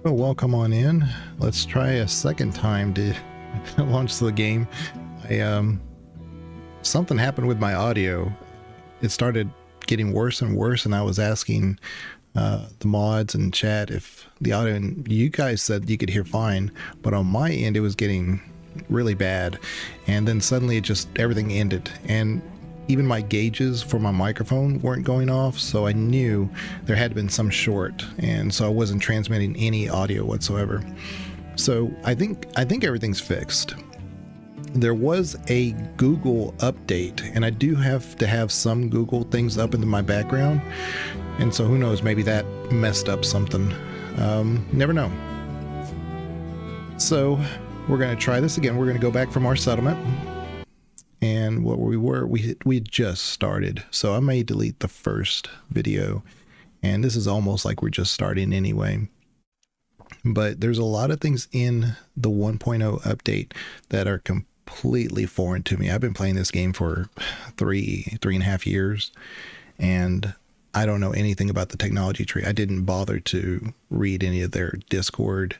Well, welcome on in. Let's try a second time to launch the game. Something happened with my audio. It started getting worse and worse, and I was asking the mods and chat if the audio, and you guys said you could hear fine, but on my end it was getting really bad. And then suddenly everything ended, and even my gauges for my microphone weren't going off, so I knew there had been some short, and so I wasn't transmitting any audio whatsoever. So I think everything's fixed. There was a Google update, and I do have to have some Google things up in my background, and so who knows, maybe that messed up something. Never know. So we're going to try this again. We're going to go back from our settlement. And what we had just started. So I may delete the first video, and this is almost like we're just starting anyway. But there's a lot of things in the 1.0 update that are completely foreign to me. I've been playing this game for three and a half years, and I don't know anything about the technology tree. I didn't bother to read any of their Discord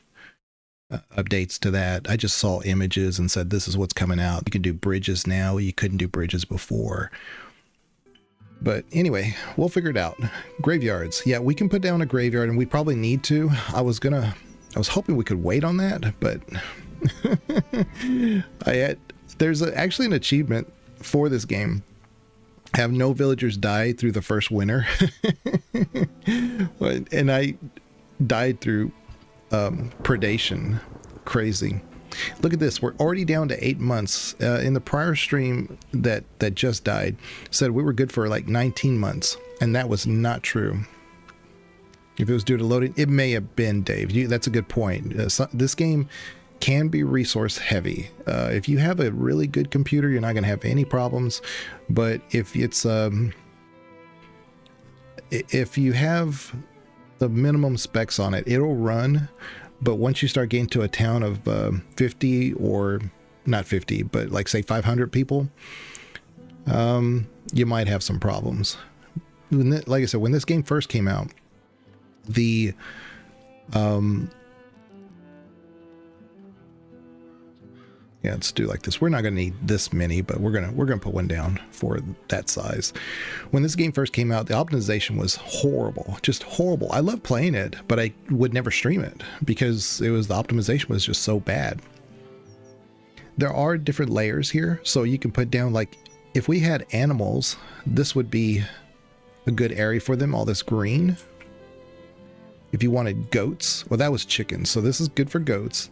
updates to that. I just saw images and said, this is what's coming out. You can do bridges now. You couldn't do bridges before. But anyway, we'll figure it out. Graveyards. Yeah, we can put down a graveyard, and we probably need to. I was hoping we could wait on that, but there's actually an achievement for this game. Have no villagers die through the first winter. And I died through predation. Crazy. Look at this. We're already down to 8 months. In the prior stream that just died, said we were good for like 19 months, and that was not true. If it was due to loading, it may have been, Dave. That's a good point. This game can be resource heavy. If you have a really good computer, you're not going to have any problems. But if you have the minimum specs on it, it'll run. But once you start getting to a town of 50, or not 50, but like say 500 people, you might have some problems. Like I said, when this game first came out, the yeah, let's do like this. We're not going to need this many, but we're gonna put one down for that size. When this game first came out, the optimization was horrible, just horrible. I love playing it, but I would never stream it because the optimization was just so bad. There are different layers here, so you can put down, like, if we had animals, this would be a good area for them. All this green. If you wanted goats, well, that was chickens, so this is good for goats.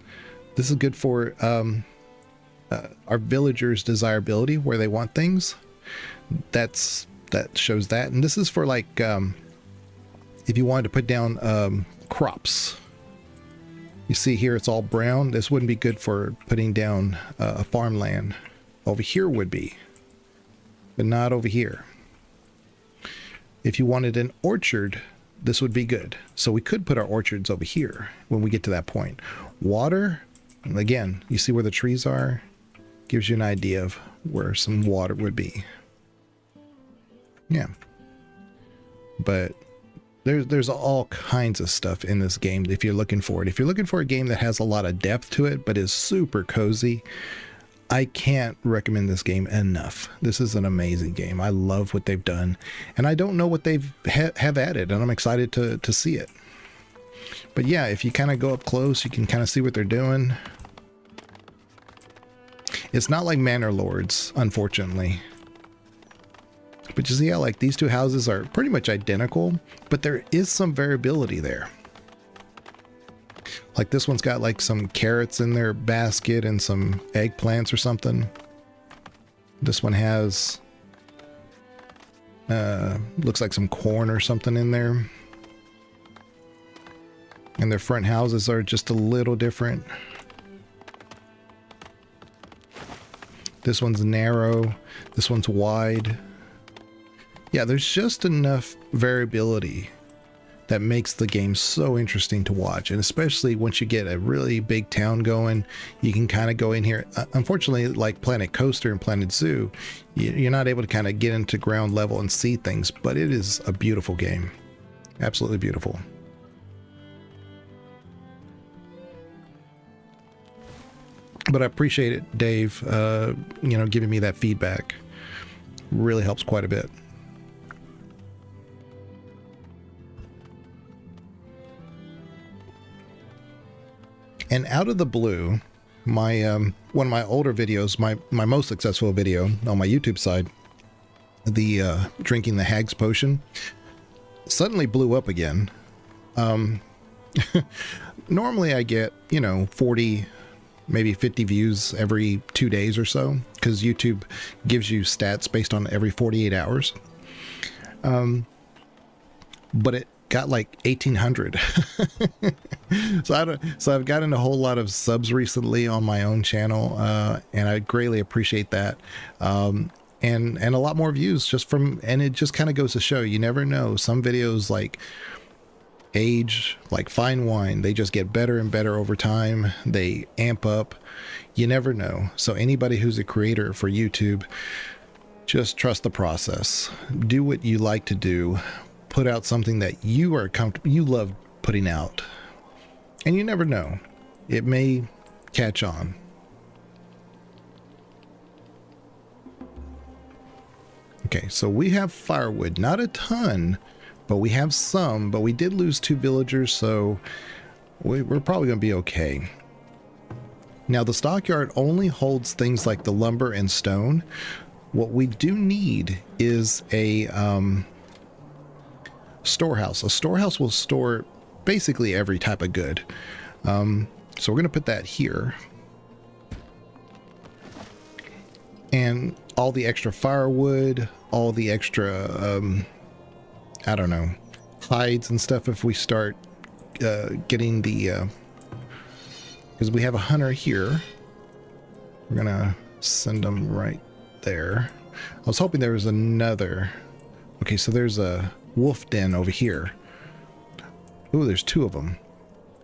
This is good for our villagers' desirability, where they want things. That shows that. And this is for, like, if you wanted to put down crops. You see here it's all brown. This wouldn't be good for putting down a farmland. Over here would be, but not over here. If you wanted an orchard, this would be good. So we could put our orchards over here when we get to that point. Water, again, you see where the trees are? Gives you an idea of where some water would be. Yeah. But there's all kinds of stuff in this game if you're looking for it. If you're looking for a game that has a lot of depth to it but is super cozy, I can't recommend this game enough. This is an amazing game. I love what they've done, and I don't know what they've have added, and I'm excited to see it. But yeah, if you kind of go up close, you can kind of see what they're doing. It's not like Manor Lords, unfortunately. But you see how, like, these two houses are pretty much identical, but there is some variability there. Like, this one's got like some carrots in their basket and some eggplants or something. This one has looks like some corn or something in there. And their front houses are just a little different. This one's narrow. This one's wide. Yeah, there's just enough variability that makes the game so interesting to watch. And especially once you get a really big town going, you can kind of go in here. Unfortunately, like Planet Coaster and Planet Zoo, you're not able to kind of get into ground level and see things, but it is a beautiful game. Absolutely beautiful. But I appreciate it, Dave, you know, giving me that feedback. Really helps quite a bit. And out of the blue, my one of my older videos, my most successful video on my YouTube side, the drinking the Hag's potion, suddenly blew up again. Normally I get, you know, 40, maybe 50 views every 2 days or so, because YouTube gives you stats based on every 48 hours. But it got like 1,800. So I've gotten a whole lot of subs recently on my own channel, and I greatly appreciate that. And a lot more views just from, and it just kind of goes to show, you never know. Some videos like age like fine wine, they just get better and better over time. They amp up. You never know. So anybody who's a creator for YouTube, just trust the process. Do what you like to do. Put out something that you are comfortable, you love putting out, and you never know, it may catch on. Okay, so we have firewood, not a ton, but we have some, but we did lose 2 villagers, so we're probably going to be okay. Now the stockyard only holds things like the lumber and stone. What we do need is a storehouse. A storehouse will store basically every type of good. So we're going to put that here. And all the extra firewood, all the extra, I don't know, hides and stuff, if we start getting the, because we have a hunter here. We're going to send them right there. I was hoping there was another. Okay, so there's a wolf den over here. Ooh, there's 2 of them.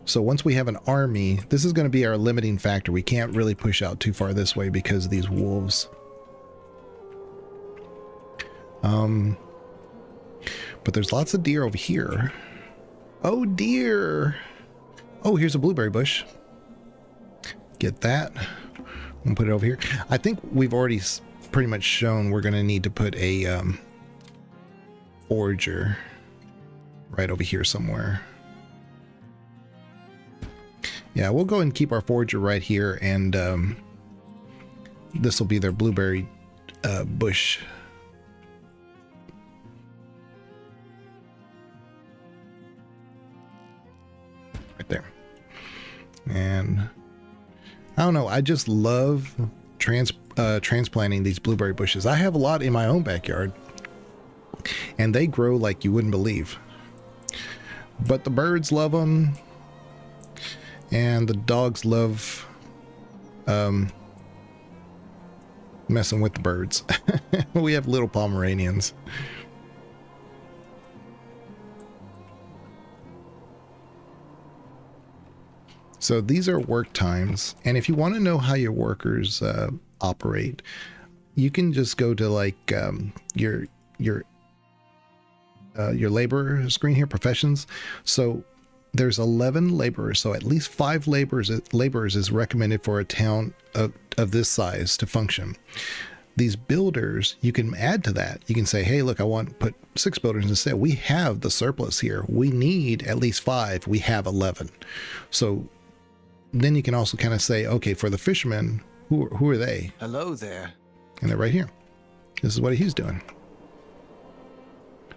So once we have an army, this is going to be our limiting factor. We can't really push out too far this way because of these wolves. But there's lots of deer over here. Oh, deer. Oh, here's a blueberry bush. Get that. I'm gonna put it over here. I think we've already pretty much shown we're going to need to put a forager right over here somewhere. Yeah, we'll go ahead and keep our forager right here, and this will be their blueberry bush. Right there. And I don't know, I just love transplanting these blueberry bushes. I have a lot in my own backyard, and they grow like you wouldn't believe. But the birds love them, and the dogs love messing with the birds. We have little Pomeranians. So these are work times, and if you want to know how your workers operate, you can just go to like your labor screen here, professions. So there's 11 laborers, so at least 5 laborers is recommended for a town of this size to function. These builders, you can add to that. You can say, hey, look, I want to put 6 builders instead. We have the surplus here. We need at least 5. We have 11. So then you can also kind of say, okay, for the fishermen, who are they? Hello there. And they're right here. This is what he's doing.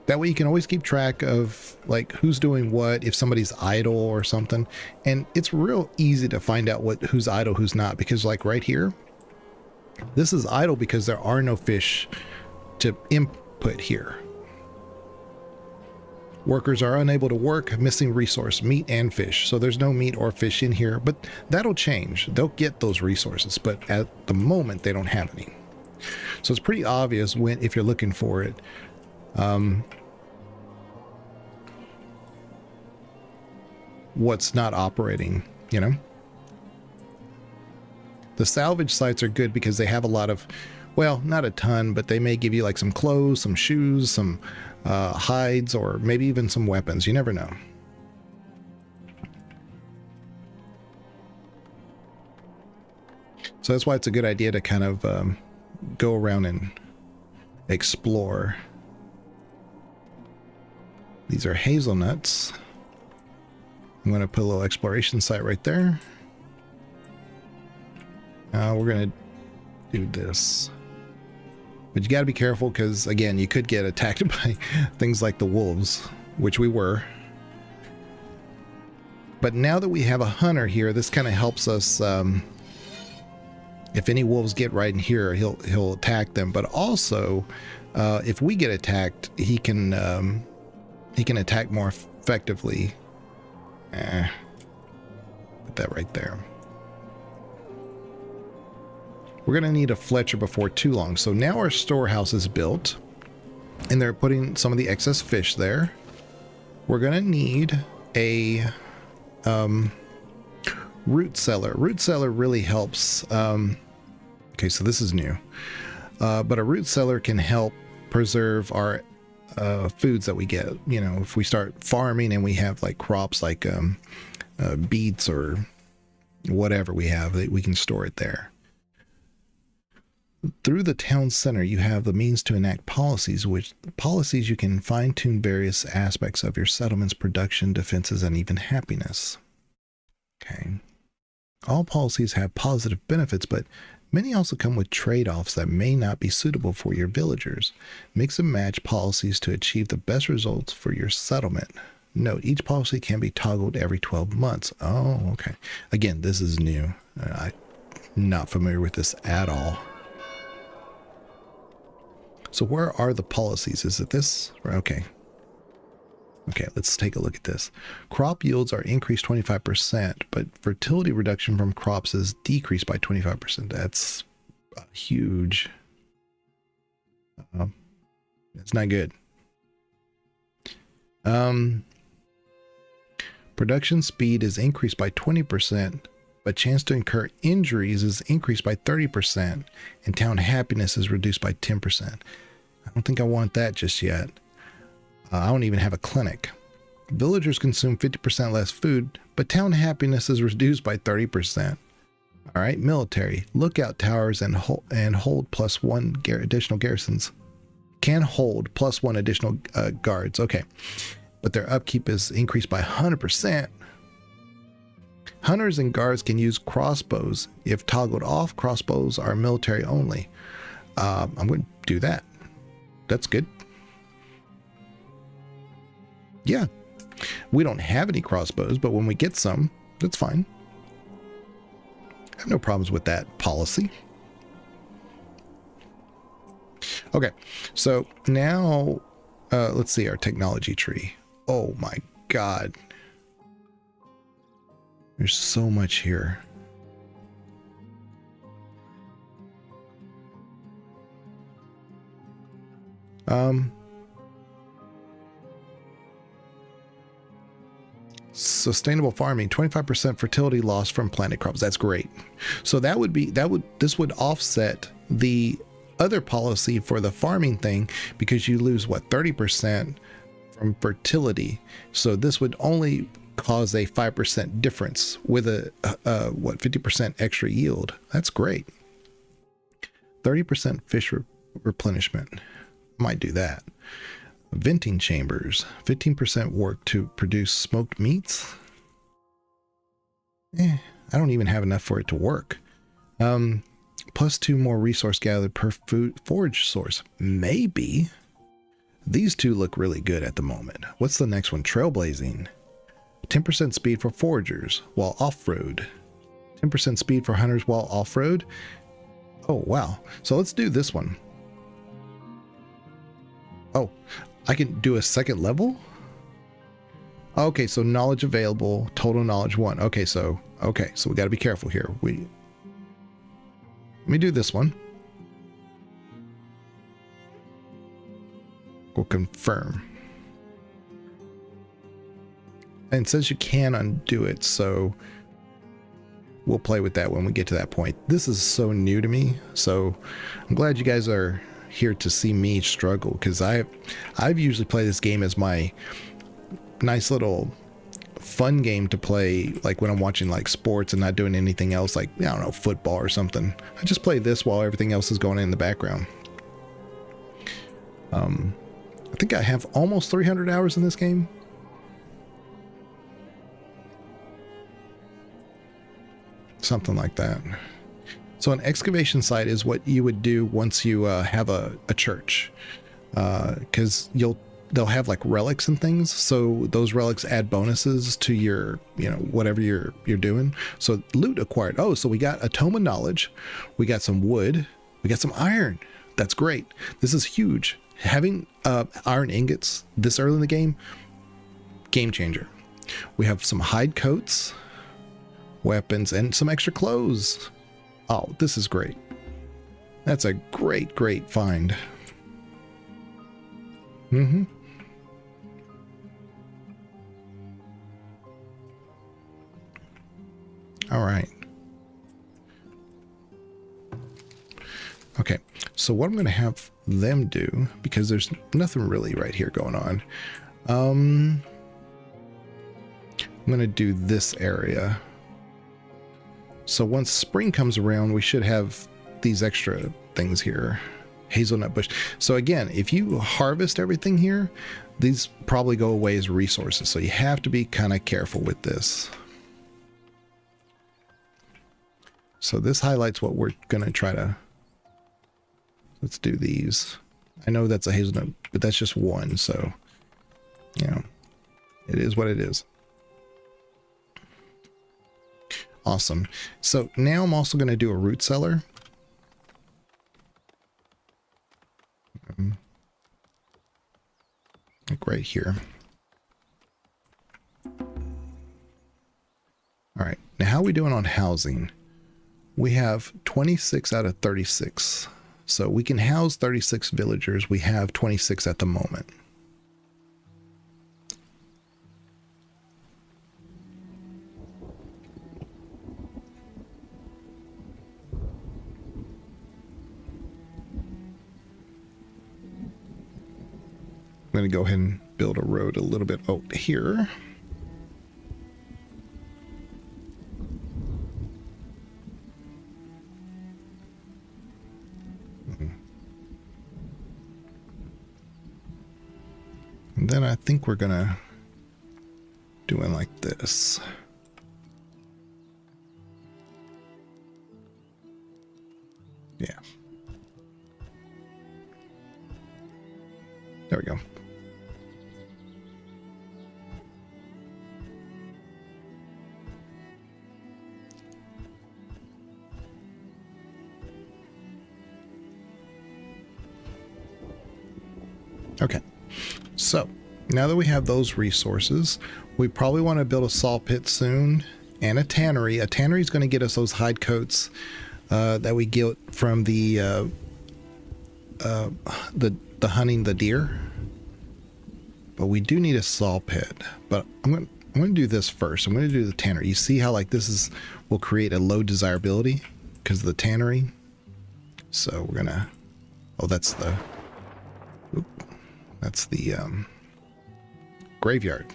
That way you can always keep track of like who's doing what, if somebody's idle or something. And it's real easy to find out who's idle, who's not, because like right here, this is idle because there are no fish to input here. Workers are unable to work, missing resource, meat and fish. So there's no meat or fish in here, but that'll change. They'll get those resources, but at the moment they don't have any. So it's pretty obvious if you're looking for it. What's not operating, you know? The salvage sites are good because they have a lot of, well, not a ton, but they may give you like some clothes, some shoes, some hides, or maybe even some weapons. You never know. So that's why it's a good idea to kind of go around and explore. These are hazelnuts. I'm going to put a little exploration site right there. We're going to do this. But you got to be careful because, again, you could get attacked by things like the wolves, which we were. But now that we have a hunter here, this kind of helps us. If any wolves get right in here, he'll attack them. But also, if we get attacked, he can attack more effectively. Put that right there. We're going to need a Fletcher before too long. So now our storehouse is built, and they're putting some of the excess fish there. We're going to need a root cellar. Root cellar really helps. Okay, so this is new. But a root cellar can help preserve our foods that we get. You know, if we start farming and we have like crops like beets or whatever we have, we can store it there. Through the town center, you have the means to enact policies, you can fine-tune various aspects of your settlement's production, defenses, and even happiness. Okay. All policies have positive benefits, but many also come with trade-offs that may not be suitable for your villagers. Mix and match policies to achieve the best results for your settlement. Note, each policy can be toggled every 12 months. Oh, okay. Again, this is new. I'm not familiar with this at all. So where are the policies? Is it this? Okay. Okay, let's take a look at this. Crop yields are increased 25%, but fertility reduction from crops is decreased by 25%. That's huge. It's not good. Production speed is increased by 20%, but chance to incur injuries is increased by 30%, and town happiness is reduced by 10%. I don't think I want that just yet. I don't even have a clinic. Villagers consume 50% less food, but town happiness is reduced by 30%. All right, military. Lookout towers and hold +1 additional garrisons. Can hold +1 additional guards. Okay, but their upkeep is increased by 100%. Hunters and guards can use crossbows. If toggled off, crossbows are military only. I'm going to do that. That's good. Yeah. We don't have any crossbows, but when we get some, that's fine. I have no problems with that policy. Okay, so now let's see our technology tree. Oh my God. There's so much here. Sustainable farming, 25% fertility loss from planted crops. That's great. So this would offset the other policy for the farming thing, because you lose what, 30% from fertility. So this would only cause a 5% difference with a 50% extra yield. That's great. 30% fish replenishment. Might do that. Venting chambers, 15% work to produce smoked meats. I don't even have enough for it to work. +2 more resource gathered per food forage source. Maybe. These two look really good at the moment. What's the next one? Trailblazing. 10% speed for foragers while off-road. 10% speed for hunters while off-road. Oh, wow. So let's do this one. Oh, I can do a second level? Okay, so knowledge available, total knowledge 1. Okay, so we got to be careful here. Let me do this one. We'll confirm. And it says you can undo it, so we'll play with that when we get to that point. This is so new to me, so I'm glad you guys are here to see me struggle, because I've usually played this game as my nice little fun game to play, like when I'm watching like sports and not doing anything else, like, I don't know, football or something. I just play this while everything else is going in the background. I think I have almost 300 hours in this game. Something like that. So an excavation site is what you would do once you have a church, because they'll have like relics and things. So those relics add bonuses to your, whatever you're doing. So loot acquired. Oh, so we got a tome of knowledge. We got some wood. We got some iron. That's great. This is huge. Having iron ingots this early in the game changer. We have some hide coats, weapons, and some extra clothes. Oh, this is great. That's a great find. All right. Okay, so what I'm going to have them do, because there's nothing really right here going on, I'm going to do this area. So once spring comes around, we should have these extra things here. Hazelnut bush. So again, if you harvest everything here, these probably go away as resources. So you have to be kind of careful with this. So this highlights what we're going to try to... Let's do these. I know that's a hazelnut, but that's just one. So, it is what it is. Awesome. So now I'm also going to do a root cellar. Like right here. All right. Now how are we doing on housing? We have 26 out of 36. So we can house 36 villagers. We have 26 at the moment. I'm going to go ahead and build a road a little bit out here. And then I think we're going to do it like this. Yeah. There we go. Okay, so now that we have those resources, we probably want to build a saw pit soon and a tannery. A tannery is going to get us those hide coats that we get from the hunting the deer. But we do need a saw pit. But I'm going to do this first. I'm going to do the tannery. You see how like this will create a low desirability because of the tannery. So we're gonna. Oh, that's the. That's the graveyard.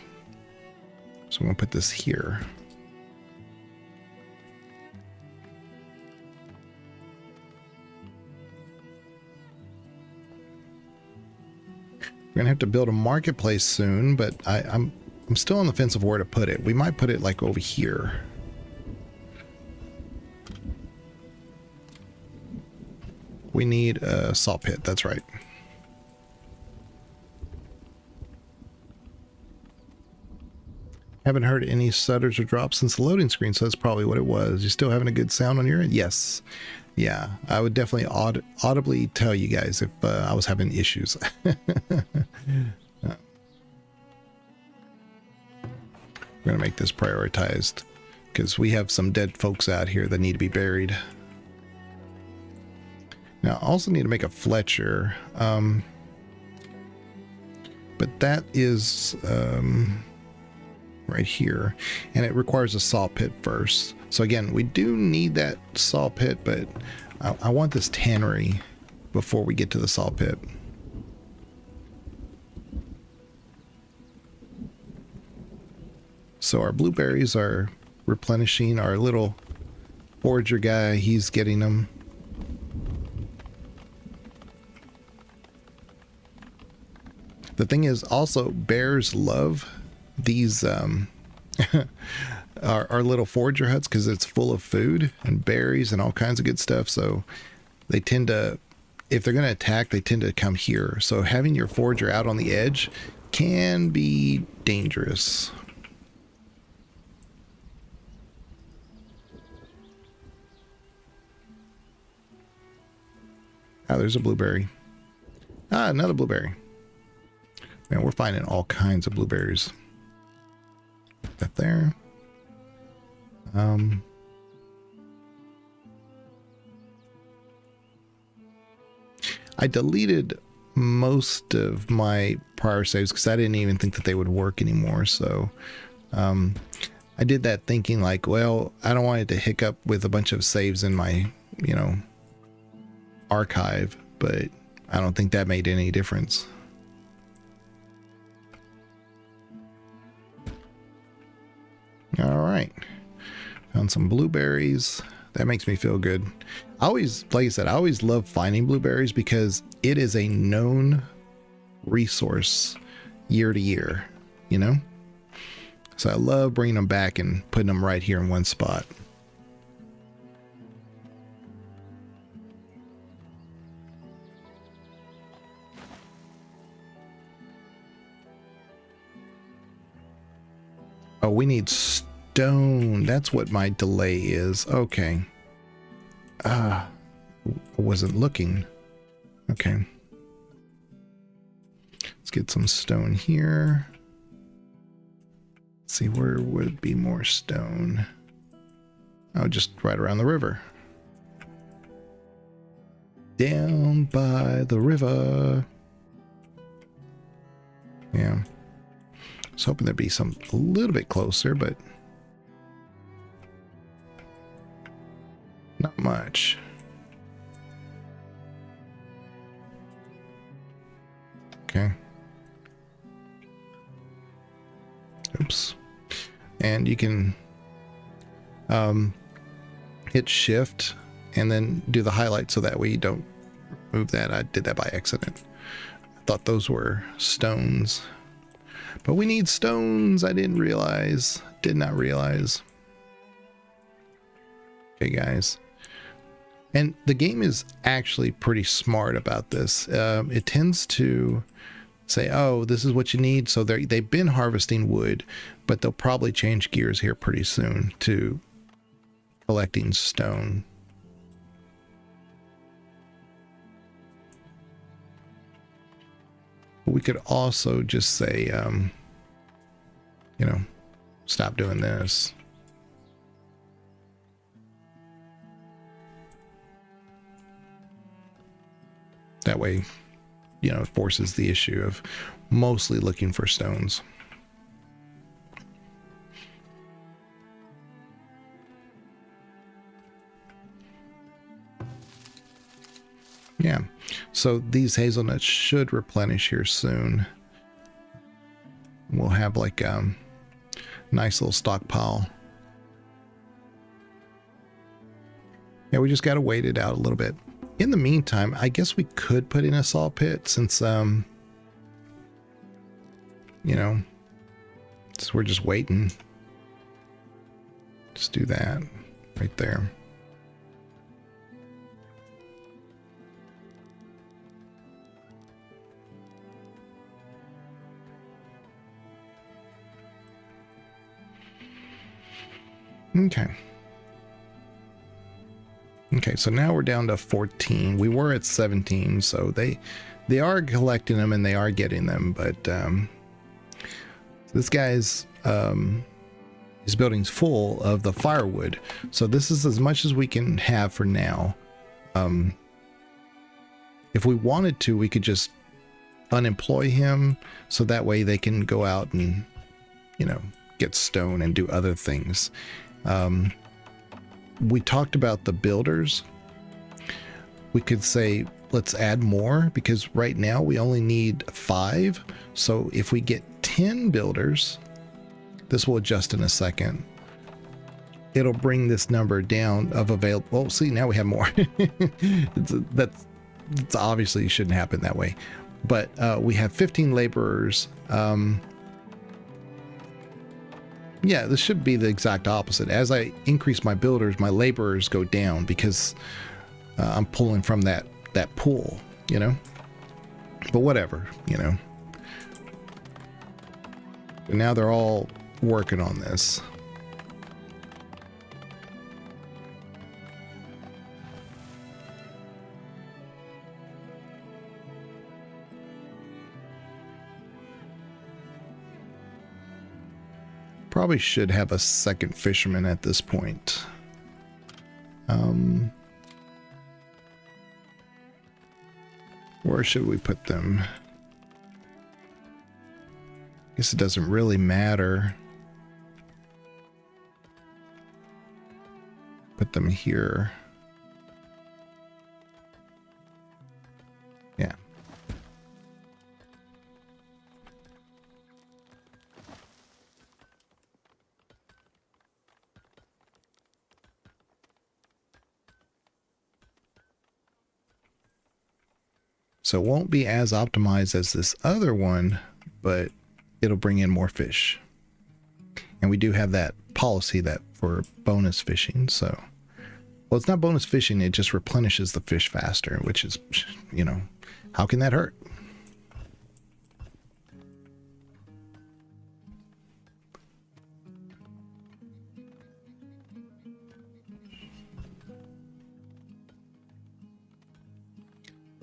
So I'm going to put this here. We're going to have to build a marketplace soon, but I'm still on the fence of where to put it. We might put it like over here. We need a saw pit, that's right. Haven't heard any stutters or drops since the loading screen, so that's probably what it was. You still having a good sound on your end? Yes. Yeah, I would definitely audibly tell you guys if I was having issues. We're going to make this prioritized because we have some dead folks out here that need to be buried. Now, I also need to make a Fletcher. But that is... right here, and it requires a saw pit first. So again, we do need that saw pit, but I want this tannery before we get to the saw pit. So our blueberries are replenishing. Our little forager guy, he's getting them. The thing is also, bears love these our little forager huts because it's full of food and berries and all kinds of good stuff. So they tend to, if they're going to attack, they tend to come here. So having your forager out on the edge can be dangerous. Ah, there's a blueberry. Ah, another blueberry. Man, we're finding all kinds of blueberries. Put that there. I deleted most of my prior saves because I didn't even think that they would work anymore. So I did that thinking like, well, I don't want it to hiccup with a bunch of saves in my, you know, archive, but I don't think that made any difference. All right, found some blueberries. That makes me feel good. I always, like I said, I always love finding blueberries because it is a known resource year to year, you know? So I love bringing them back and putting them right here in one spot. Oh, we need stone. That's what my delay is. Okay. I wasn't looking. Okay. Let's get some stone here. Let's see, where would be more stone? Oh, just right around the river. Down by the river. Yeah. I was hoping there'd be some a little bit closer, but not much. Okay. Oops. And you can hit shift and then do the highlight so that way you don't move that. I did that by accident. I thought those were stones. But we need stones. I didn't realize. Did not realize. Okay, guys. And the game is actually pretty smart about this. It tends to say, oh, this is what you need. So they've been harvesting wood, but they'll probably change gears here pretty soon to collecting stone. We could also just say, you know, stop doing this. That way, you know, it forces the issue of mostly looking for stones. Yeah, so these hazelnuts should replenish here soon. We'll have like a nice little stockpile. Yeah, we just got to wait it out a little bit. In the meantime, I guess we could put in a saw pit since, you know, so we're just waiting. Just do that right there. Okay. Okay, so now we're down to 14. We were at 17, so they are collecting them and they are getting them, but this guy's his building's full of the firewood. So this is as much as we can have for now. If we wanted to, we could just unemploy him so that way they can go out and, you know, get stone and do other things. We talked about the builders. We could say, let's add more because right now we only need 5. So if we get 10 builders, This will adjust in a second. It'll bring this number down of available. Oh, see, now we have more. That's obviously shouldn't happen that way. But we have 15 laborers. Yeah, this should be the exact opposite. As I increase my builders, my laborers go down because I'm pulling from that pool, you know. But whatever, you know. And now they're all working on this. Probably should have a second fisherman at this point. Where should we put them? Guess it doesn't really matter. Put them here. Yeah. So it won't be as optimized as this other one, but it'll bring in more fish. And we do have that policy that for bonus fishing. So, well, it's not bonus fishing. It just replenishes the fish faster, which is, you know, how can that hurt?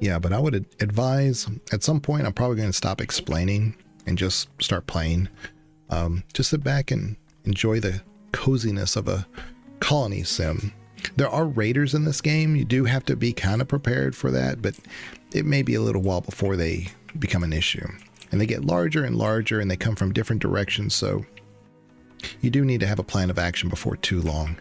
Yeah, but I would advise at some point, I'm probably going to stop explaining and just start playing. Just sit back and enjoy the coziness of a colony sim. There are raiders in this game. You do have to be kind of prepared for that, but it may be a little while before they become an issue. And they get larger and larger, and they come from different directions, so you do need to have a plan of action before too long.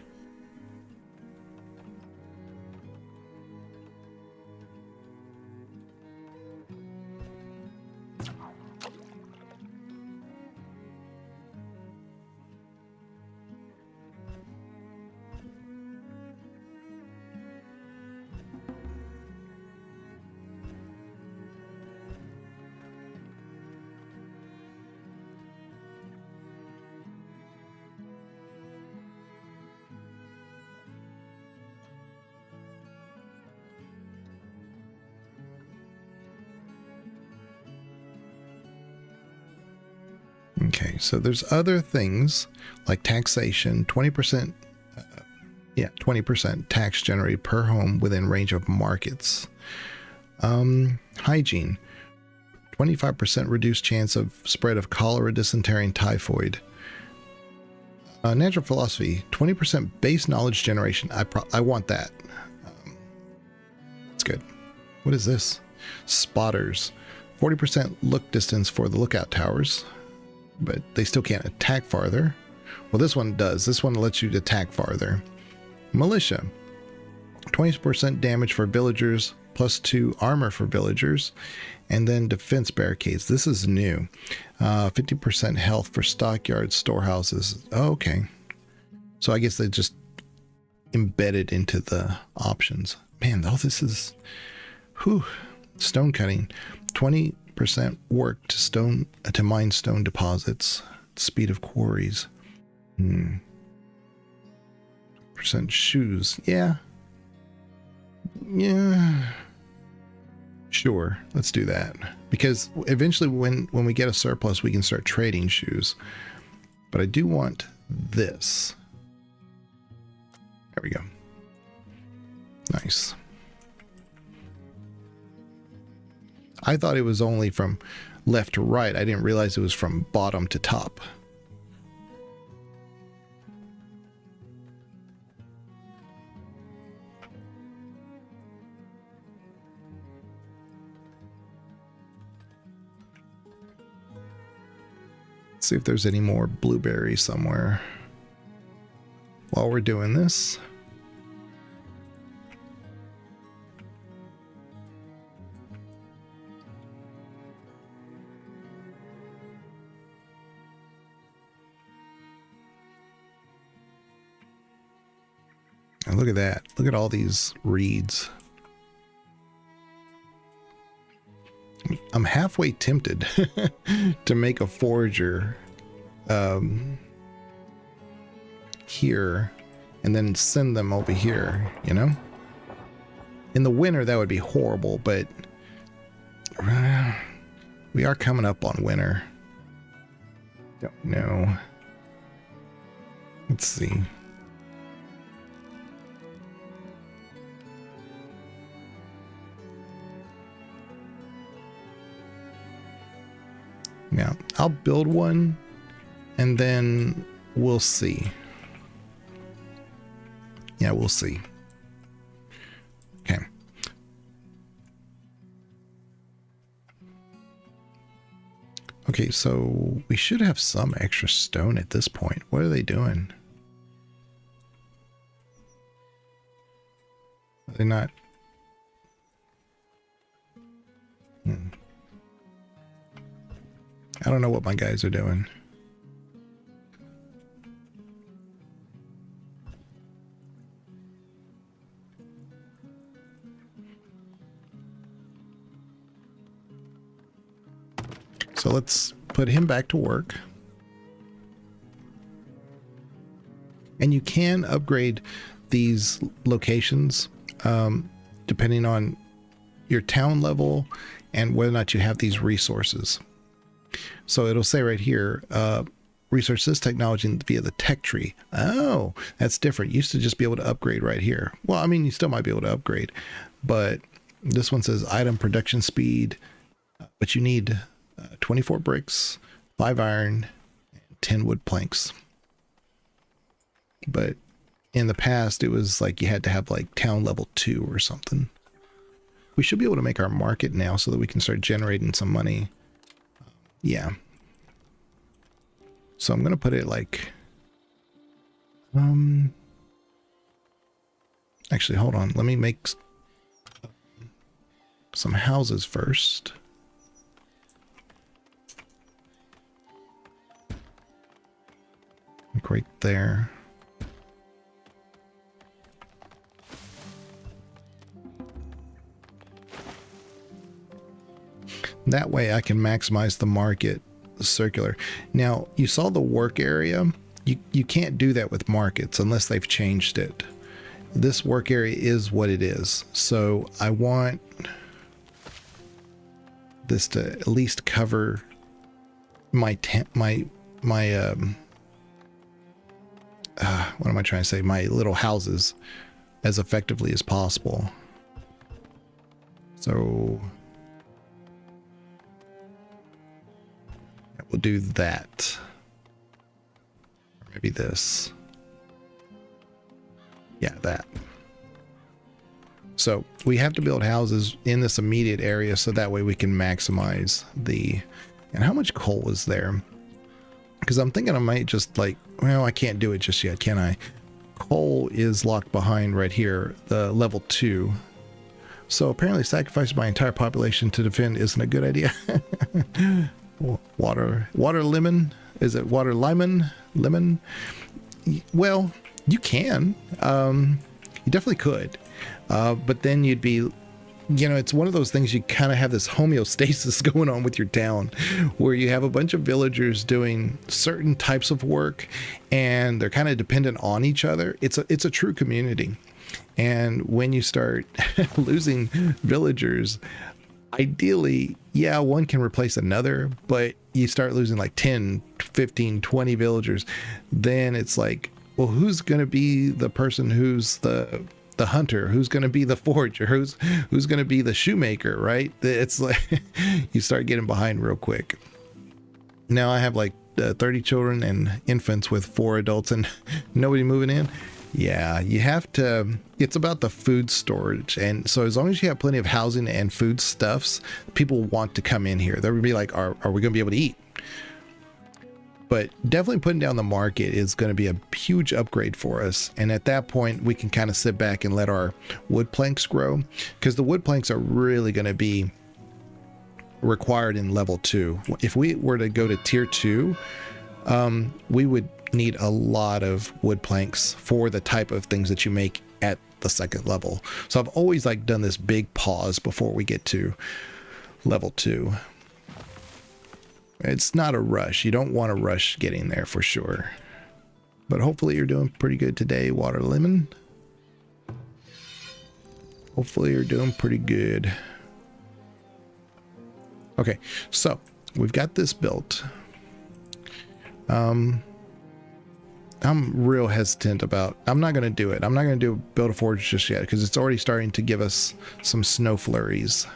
Okay, so there's other things like taxation, 20%, 20% tax generated per home within range of markets. Hygiene, 25% reduced chance of spread of cholera, dysentery, and typhoid. Natural philosophy, 20% base knowledge generation. I want that. That's good. What is this? Spotters, 40% look distance for the lookout towers, but they still can't attack farther. Well, this one does. This one lets you attack farther. Militia, 20% damage for villagers, +2 armor for villagers, and then defense barricades. This is new. 50% health for stockyards, storehouses. Oh, okay. So I guess they just embedded into the options. Man, all this is... Whew. Stone cutting. 20% work to mine stone deposits. Speed of quarries. Percent shoes. Yeah. Sure, let's do that. Because eventually when we get a surplus, we can start trading shoes. But I do want this. There we go. Nice. I thought it was only from left to right. I didn't realize it was from bottom to top. Let's see if there's any more blueberries somewhere while we're doing this. And look at that. Look at all these reeds. I'm halfway tempted to make a forager here and then send them over here, you know? In the winter, that would be horrible, but we are coming up on winter. Don't know. Let's see. Yeah, I'll build one and then we'll see. Yeah, we'll see. Okay. Okay, so we should have some extra stone at this point. What are they doing? Are they not? I don't know what my guys are doing. So let's put him back to work. And you can upgrade these locations depending on your town level and whether or not you have these resources. So it'll say right here, research this technology via the tech tree. Oh, that's different. You used to just be able to upgrade right here. Well, I mean, you still might be able to upgrade, but this one says item production speed, but you need 24 bricks, 5 iron, and 10 wood planks. But in the past, it was like you had to have like town level 2 or something. We should be able to make our market now so that we can start generating some money. Yeah. So I'm going to put it like, actually, hold on. Let me make some houses first. Like right there. That way I can maximize the market circular. Now, you saw the work area. You can't do that with markets unless they've changed it. This work area is what it is. So I want this to at least cover my what am I trying to say? My little houses as effectively as possible. So we'll do that. Or maybe this. Yeah, that. So we have to build houses in this immediate area so that way we can maximize the... And how much coal is there? Because I'm thinking I might just like... Well, I can't do it just yet, can I? Coal is locked behind right here, the level 2. So apparently sacrificing my entire population to defend isn't a good idea. Water lemon? Is it water lemon? Lemon? Well, you can. You definitely could. But then you'd be, you know, it's one of those things you kind of have this homeostasis going on with your town where you have a bunch of villagers doing certain types of work and they're kind of dependent on each other. It's a true community. And when you start losing villagers, ideally, yeah, one can replace another, but you start losing like 10, 15, 20 villagers. Then it's like, well, who's going to be the person who's the hunter? Who's going to be the forager? Who's going to be the shoemaker, right? It's like you start getting behind real quick. Now I have like 30 children and infants with 4 adults and nobody moving in. Yeah, you have to, it's about the food storage. And so as long as you have plenty of housing and food stuffs, people want to come in here. They're going to be like, are we going to be able to eat? But definitely putting down the market is going to be a huge upgrade for us. And at that point, we can kind of sit back and let our wood planks grow, because the wood planks are really going to be required in level 2. If we were to go to tier 2, we would need a lot of wood planks for the type of things that you make the second level. So I've always like done this big pause before we get to level 2. It's not a rush. You don't want to rush getting there for sure. But hopefully you're doing pretty good today, Water Lemon. Hopefully you're doing pretty good. Okay, so we've got this built. I'm real hesitant about, I'm not going to do it. I'm not going to build a forge just yet because it's already starting to give us some snow flurries.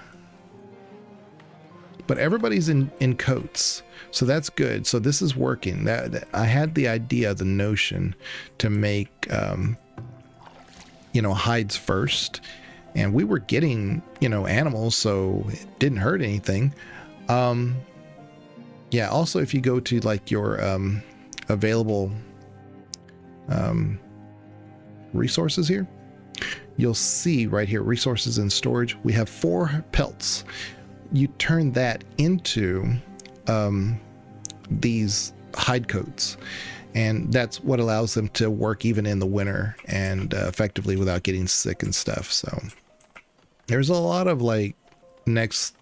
But everybody's in coats, so that's good. So this is working. That I had the idea, the notion to make, you know, hides first, and we were getting, you know, animals, so it didn't hurt anything. Yeah. Also, if you go to like your available resources here, you'll see right here, resources and storage. We have 4 pelts. You turn that into these hide coats, and that's what allows them to work even in the winter and effectively without getting sick and stuff. So there's a lot of like instead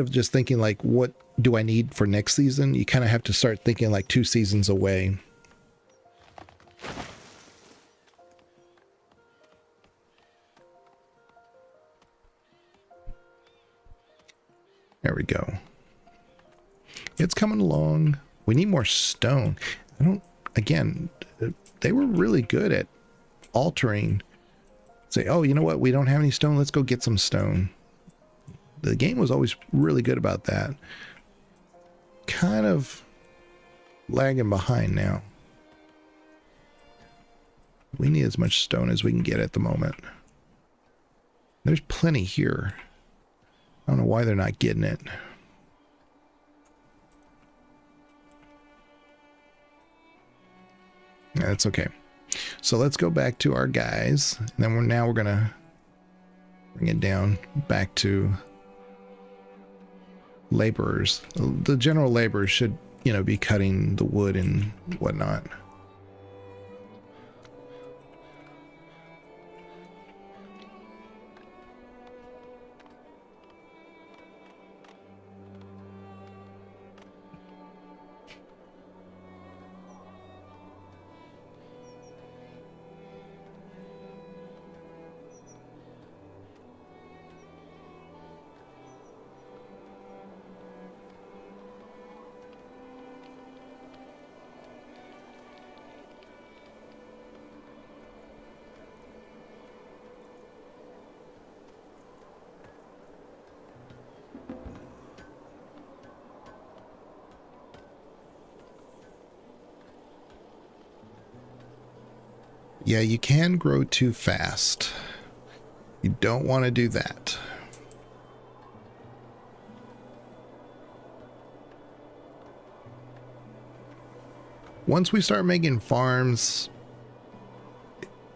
of just thinking like, what do I need for next season? You kind of have to start thinking like 2 seasons away. There we go. It's coming along. We need more stone. Again, they were really good at altering. Say, oh, you know what? We don't have any stone. Let's go get some stone. The game was always really good about that. Kind of lagging behind now. We need as much stone as we can get at the moment. There's plenty here. I don't know why they're not getting it. That's okay. So let's go back to our guys. And then we're gonna bring it down back to laborers. The general laborers should, you know, be cutting the wood and whatnot. Yeah, you can grow too fast. You don't want to do that. Once we start making farms,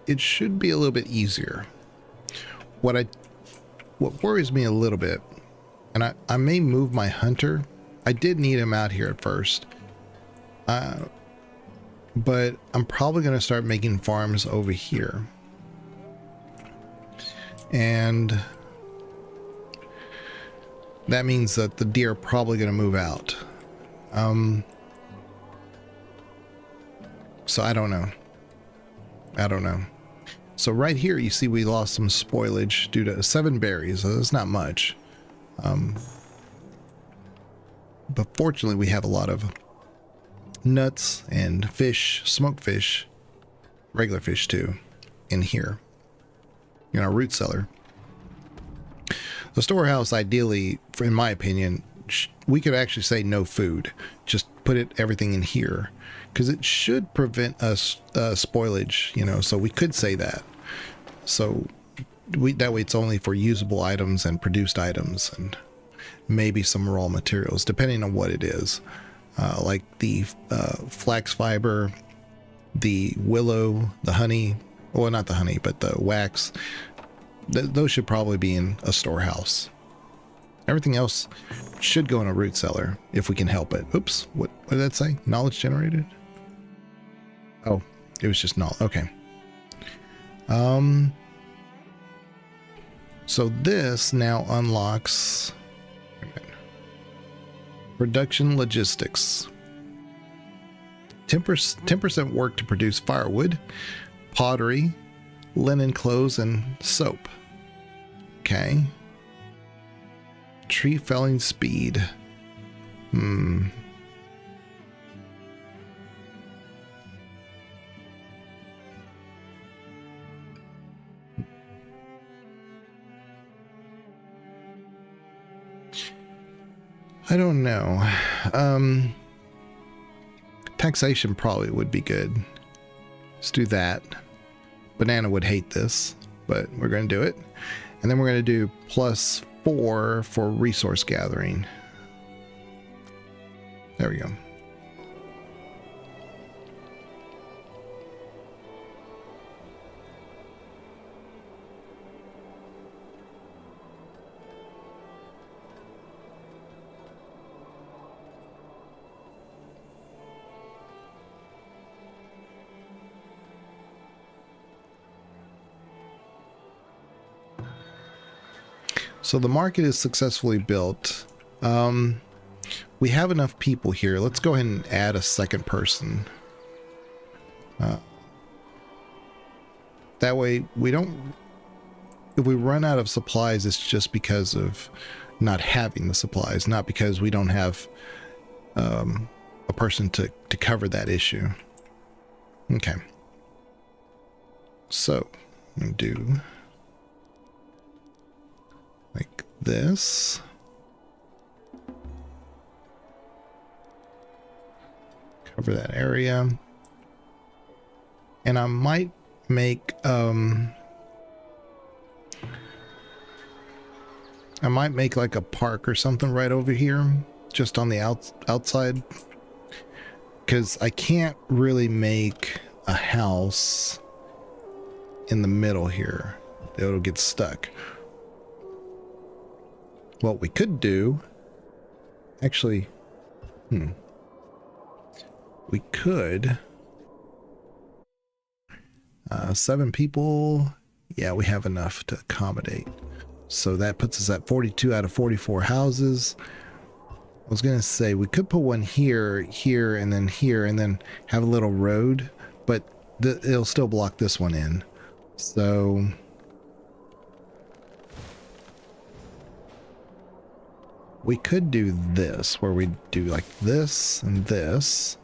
it should be a little bit easier. What worries me a little bit, and I may move my hunter. I did need him out here at first. But I'm probably going to start making farms over here. And that means that the deer are probably going to move out. So I don't know. So right here, you see we lost some spoilage due to 7 berries. So that's not much. But fortunately, we have a lot of nuts and fish, smoked fish, regular fish too, in here in our root cellar. The storehouse, ideally, in my opinion, we could actually say no food, just put everything in here, because it should prevent us spoilage, you know. So we could say that. So that way it's only for usable items and produced items, and maybe some raw materials, depending on what it is. Like the flax fiber, the willow, the honey, well, not the honey, but the wax. Those should probably be in a storehouse. Everything else should go in a root cellar if we can help it. Oops, what did that say? Knowledge generated? Oh, it was just knowledge. Okay. So this now unlocks production logistics. 10% work to produce firewood, pottery, linen clothes, and soap. Okay. Tree felling speed. I don't know. Taxation probably would be good. Let's do that. Banana would hate this, but we're going to do it. And then we're going to do +4 for resource gathering. There we go. So the market is successfully built. We have enough people here. Let's go ahead and add a second person. That way we don't, if we run out of supplies, it's just because of not having the supplies, not because we don't have a person to cover that issue. Okay. So I'm going to do like this. Cover that area. And I might make like a park or something right over here, just on the outside, because I can't really make a house in the middle here. It'll get stuck. What we could do, actually, we could, 7 people. Yeah, we have enough to accommodate. So that puts us at 42 out of 44 houses. I was going to say we could put one here, here, and then have a little road, but it'll still block this one in. So we could do this, where we do like this, and then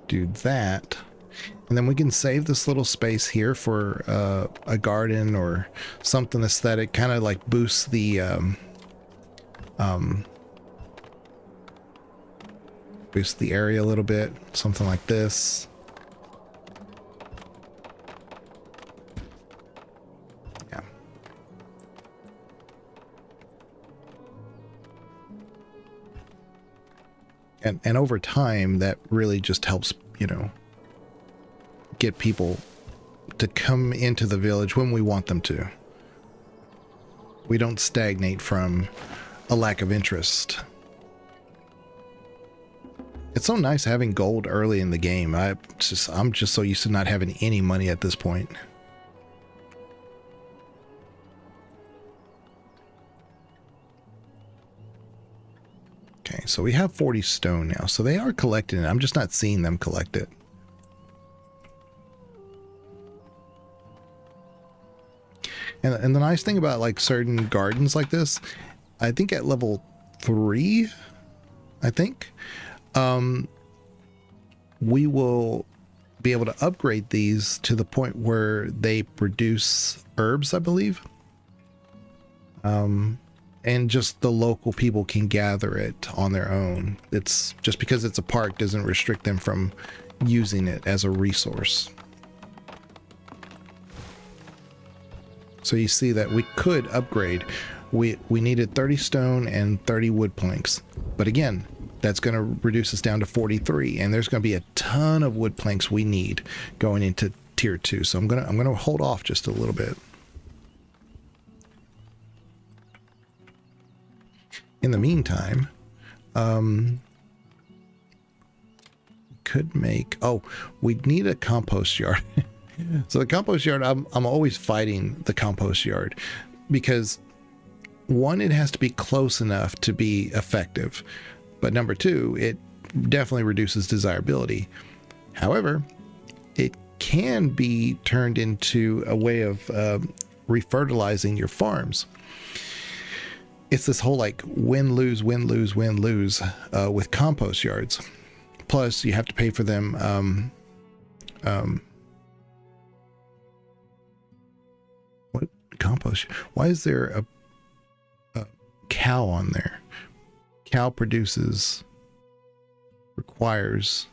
do that. And then we can save this little space here for a garden or something aesthetic, kind of like boosts the area a little bit, something like this. Yeah. And over time, that really just helps, you know, get people to come into the village when we want them to. We don't stagnate from a lack of interest. It's so nice having gold early in the game. I'm just so used to not having any money at this point. Okay, so we have 40 stone now, so they are collecting it. I'm just not seeing them collect it. And the nice thing about like certain gardens like this, I think at level 3, we will be able to upgrade these to the point where they produce herbs, I believe. And just the local people can gather it on their own. It's just because it's a park doesn't restrict them from using it as a resource. So you see that we could upgrade. We needed 30 stone and 30 wood planks. But again, that's going to reduce us down to 43. And there's going to be a ton of wood planks we need going into tier 2. So I'm going to hold off just a little bit. In the meantime, could make, oh, we need a compost yard. So the compost yard, I'm always fighting the compost yard because one, it has to be close enough to be effective. But number two, it definitely reduces desirability. However, it can be turned into a way of refertilizing your farms. It's this whole like win-lose, win-lose, win-lose with compost yards. Plus, you have to pay for them. What compost? Why is there a cow on there? Cow requires.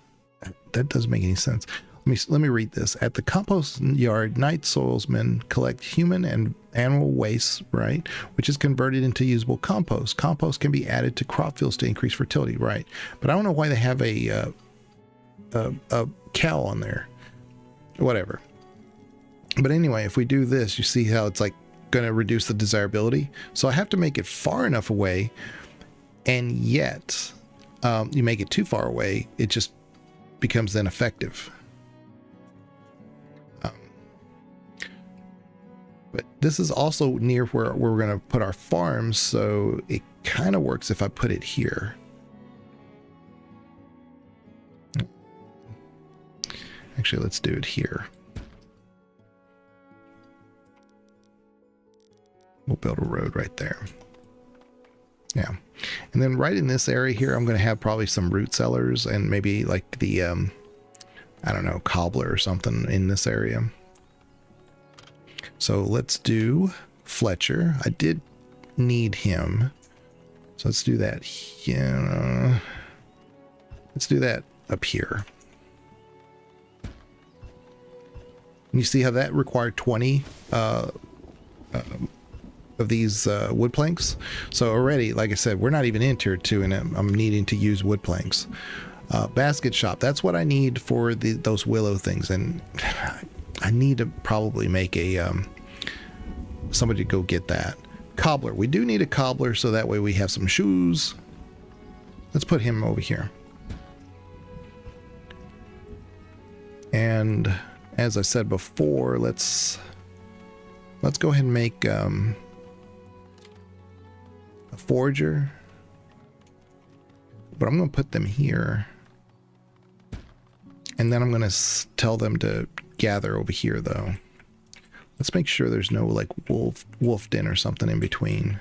That doesn't make any sense. Let me read this. At the compost yard, night soilsmen collect human and animal waste, right, which is converted into usable compost. Compost can be added to crop fields to increase fertility, right? But I don't know why they have a cow on there. Whatever. But anyway, if we do this, you see how it's like going to reduce the desirability. So I have to make it far enough away, and yet you make it too far away, it just becomes then effective. But this is also near where we're going to put our farms, so it kind of works if I put it here. Actually, let's do it here. We'll build a road right there. Yeah. And then right in this area here, I'm going to have probably some root cellars and maybe like the, I don't know, cobbler or something in this area. So let's do Fletcher. I did need him. So let's do that here. Let's do that up here. And you see how that required 20 of these wood planks. So already, like I said, we're not even in tier 2 and I'm needing to use wood planks. Basket shop, that's what I need for those willow things. And I need to probably make a somebody to go get that. Cobbler, we do need a cobbler so that way we have some shoes. Let's put him over here. And as I said before, let's go ahead and make a forager, but I'm going to put them here, and then I'm going to tell them to gather over here though. Let's make sure there's no like wolf den or something in between.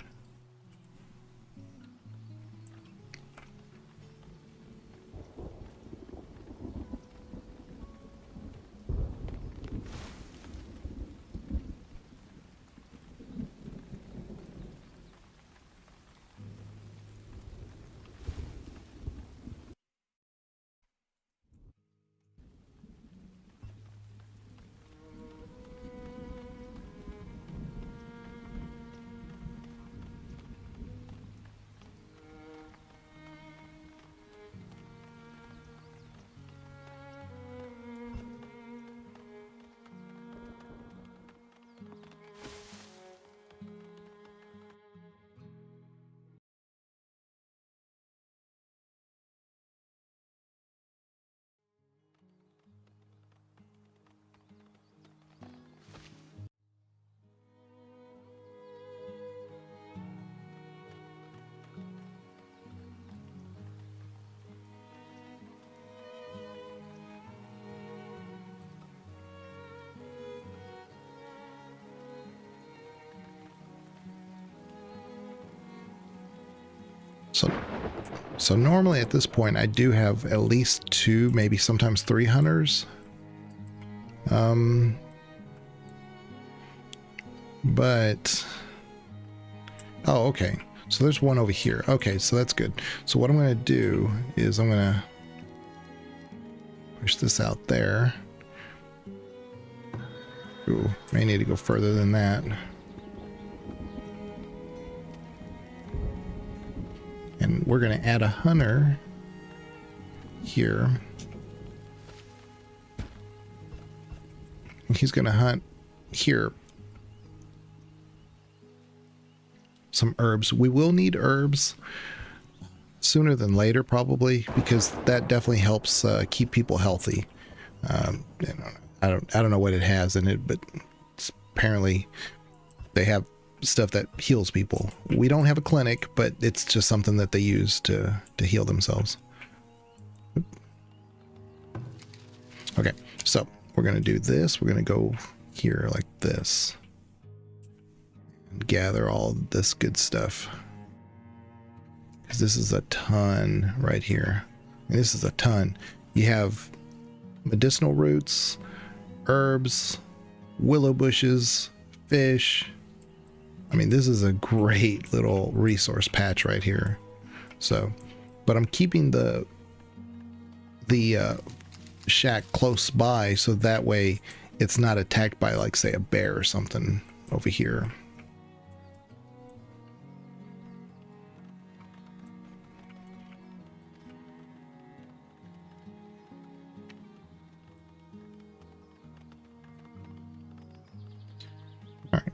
So normally at this point I do have at least 2, maybe sometimes 3 hunters. But oh, okay. So there's one over here. Okay, so that's good. So what I'm going to do is I'm going to push this out there. Ooh, may need to go further than that. And we're going to add a hunter here. He's going to hunt here. Some herbs. We will need herbs. sooner than later, probably, because that definitely helps keep people healthy. You know, I don't know what it has in it, but apparently they have stuff that heals people. We don't have a clinic, but it's just something that they use to heal themselves. Okay, so we're going to do this. We're going to go here like this and gather all this good stuff, because this is a ton right here. And this is a ton. You have medicinal roots, herbs, willow bushes, fish. I mean, this is a great little resource patch right here. So, but I'm keeping the shack close by, so that way it's not attacked by, like, say, a bear or something over here. All right.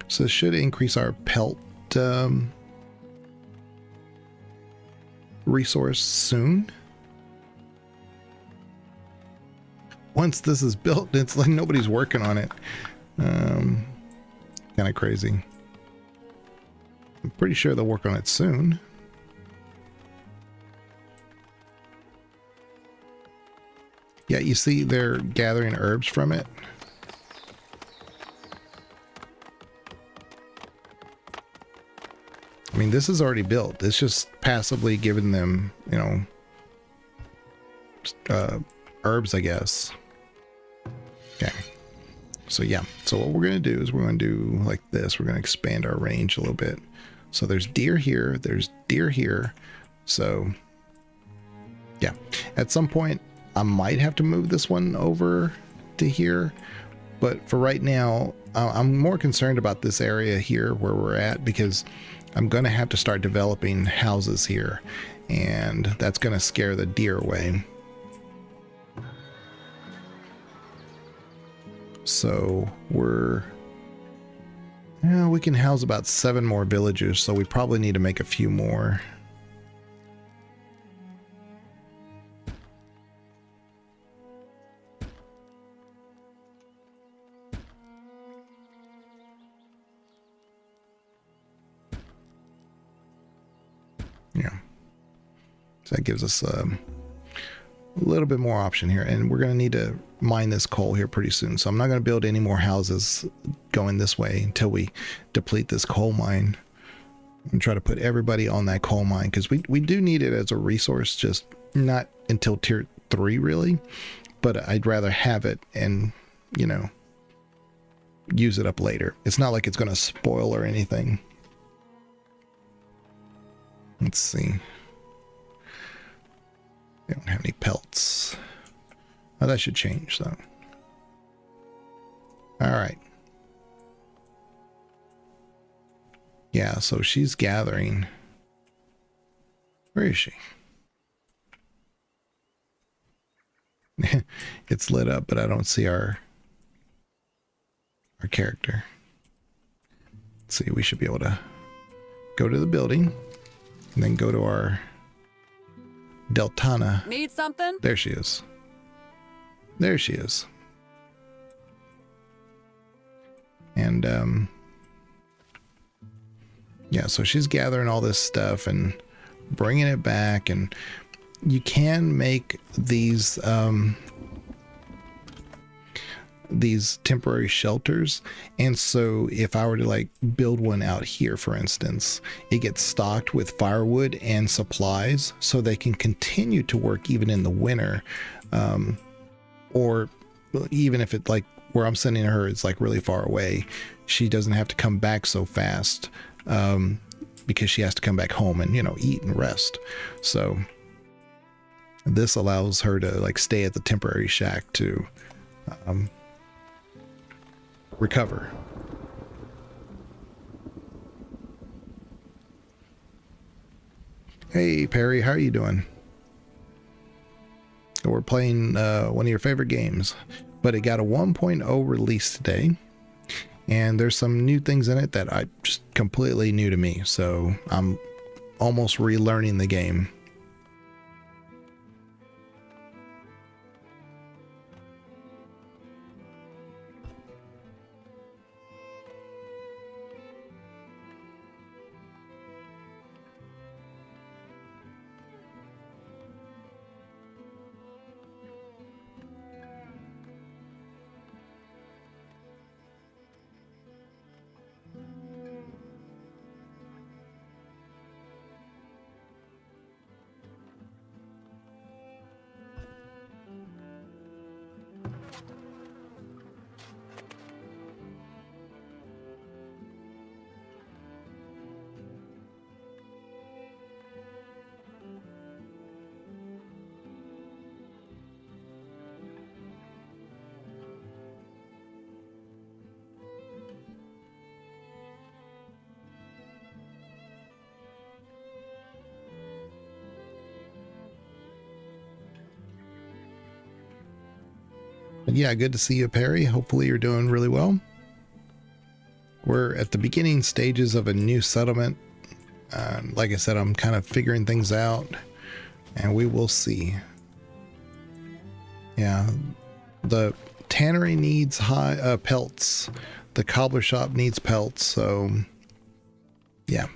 So this should increase our pelt resource soon. Once this is built, it's like nobody's working on it. Kind of crazy. I'm pretty sure they'll work on it soon. Yeah, you see they're gathering herbs from it. I mean, this is already built. It's just passively giving them, you know, herbs, I guess. Okay. So yeah. So what we're going to do is we're going to do like this. We're going to expand our range a little bit. So there's deer here. There's deer here. So yeah. At some point, I might have to move this one over to here. But for right now, I'm more concerned about this area here where we're at, because I'm going to have to start developing houses here, and that's going to scare the deer away. So we can house about 7 more villagers, so we probably need to make a few more. Yeah, so that gives us a little bit more option here, and we're going to need to mine this coal here pretty soon. So I'm not going to build any more houses going this way until we deplete this coal mine. And try to put everybody on that coal mine, because we do need it as a resource, just not until tier 3 really, but I'd rather have it and, you know, use it up later. It's not like it's going to spoil or anything. Let's see. We don't have any pelts. Oh, that should change though. All right. Yeah, so she's gathering. Where is she? It's lit up, but I don't see our character. Let's see, we should be able to go to the building and then go to our Deltana. Need something? There she is. There she is. And yeah, so she's gathering all this stuff and bringing it back, and you can make these temporary shelters. And so if I were to like build one out here, for instance, it gets stocked with firewood and supplies so they can continue to work even in the winter. Or even if it, like where I'm sending her, it's like really far away, she doesn't have to come back so fast, because she has to come back home and, you know, eat and rest. So this allows her to like stay at the temporary shack to recover. Hey Perry, how are you doing? We're playing one of your favorite games, but it got a 1.0 release today, and there's some new things in it that I just completely new to me. So I'm almost relearning the game. But yeah, good to see you, Perry. Hopefully you're doing really well. We're at the beginning stages of a new settlement. Like I said, I'm kind of figuring things out, and we will see. Yeah, the tannery needs high pelts. The cobbler shop needs pelts, so yeah,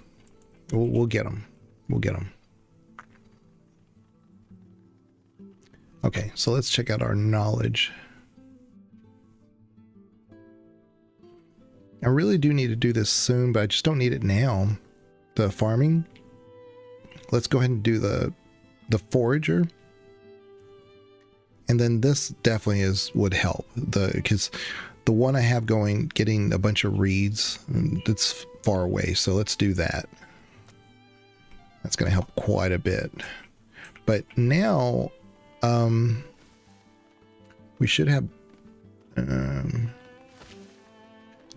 we'll get them. We'll get them. Okay, so let's check out our knowledge. I really do need to do this soon, but I just don't need it now. The farming. Let's go ahead and do the forager. And then this definitely would help. Because the one I have going, getting a bunch of reeds, it's far away. So let's do that. That's going to help quite a bit. But now, we should have,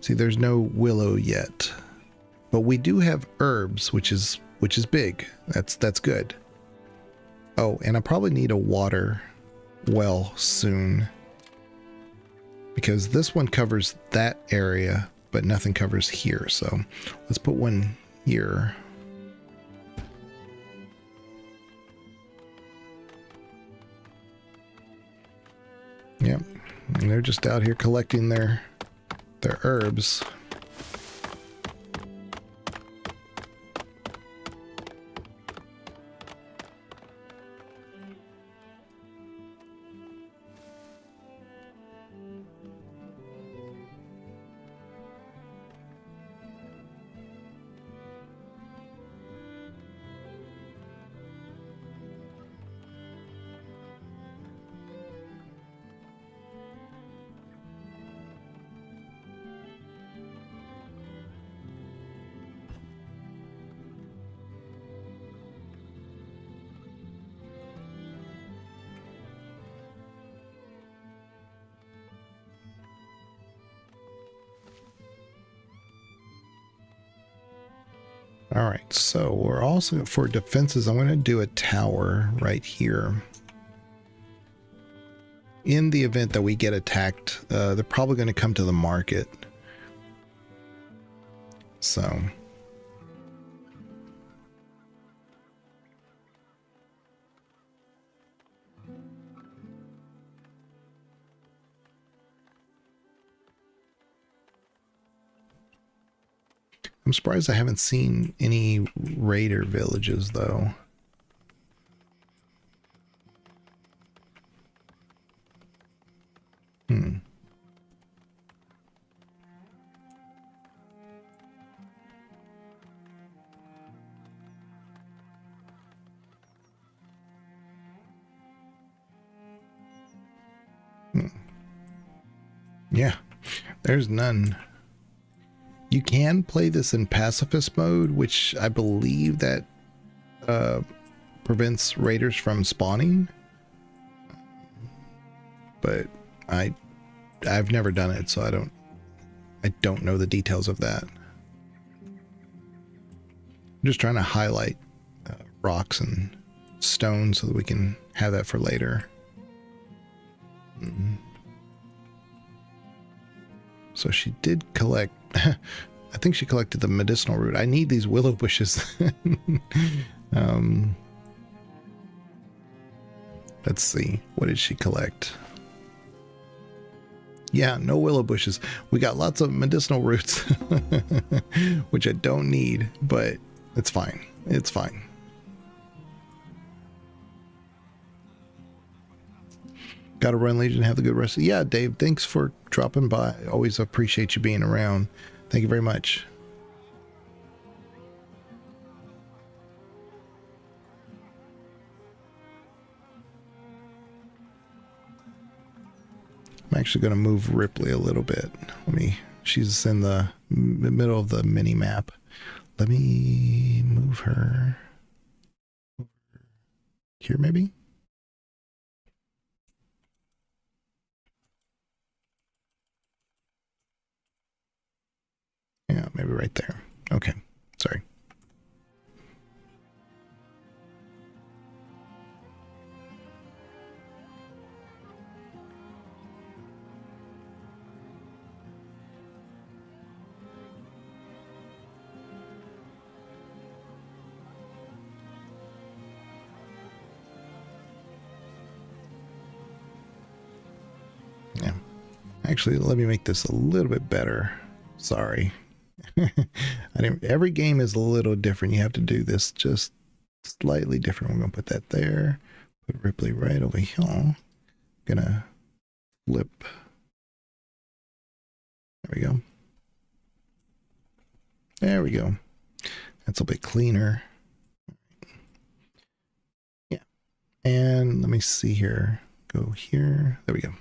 see, there's no willow yet, but we do have herbs, which is big. That's good. Oh, and I probably need a water well soon, because this one covers that area, but nothing covers here. So let's put one here. Yep, and they're just out here collecting their herbs. All right, so we're also, for defenses, I'm going to do a tower right here. In the event that we get attacked, they're probably going to come to the market. So I'm surprised I haven't seen any raider villages, though. Yeah, there's none. You can play this in pacifist mode, which I believe that prevents raiders from spawning. But I've never done it, so I don't know the details of that. I'm just trying to highlight rocks and stones so that we can have that for later. So she did collect. I think she collected the medicinal root. I need these willow bushes. um, let's see. What did she collect? Yeah, no willow bushes. We got lots of medicinal roots, which I don't need, but it's fine. It's fine. Got to run, Legion. Have a good rest. Yeah, Dave, thanks for dropping by. Always appreciate you being around. Thank you very much. I'm actually going to move Ripley a little bit. She's in the middle of the mini map. Let me move her here, maybe. Yeah, maybe right there. Okay, sorry. Yeah, actually, let me make this a little bit better. Sorry. Every game is a little different. You have to do this just slightly different. We're gonna put that there. Put Ripley right over here. Gonna flip. There we go. There we go. That's a bit cleaner. Yeah. And let me see here. Go here. There we go.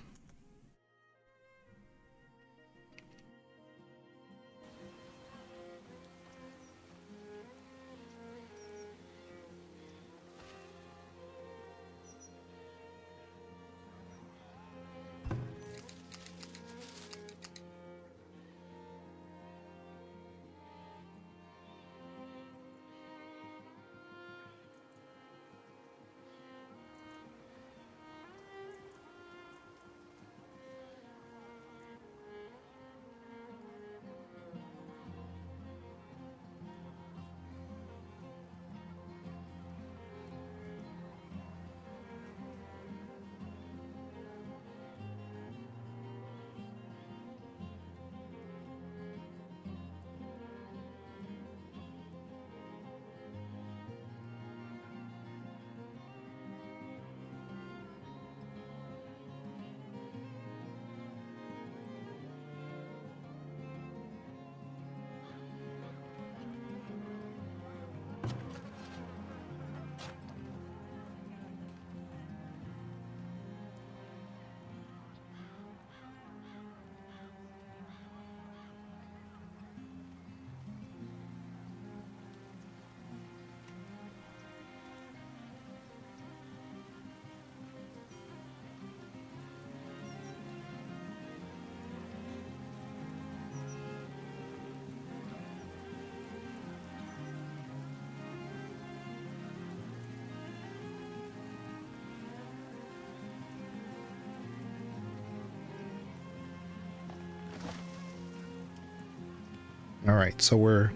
All right, so we're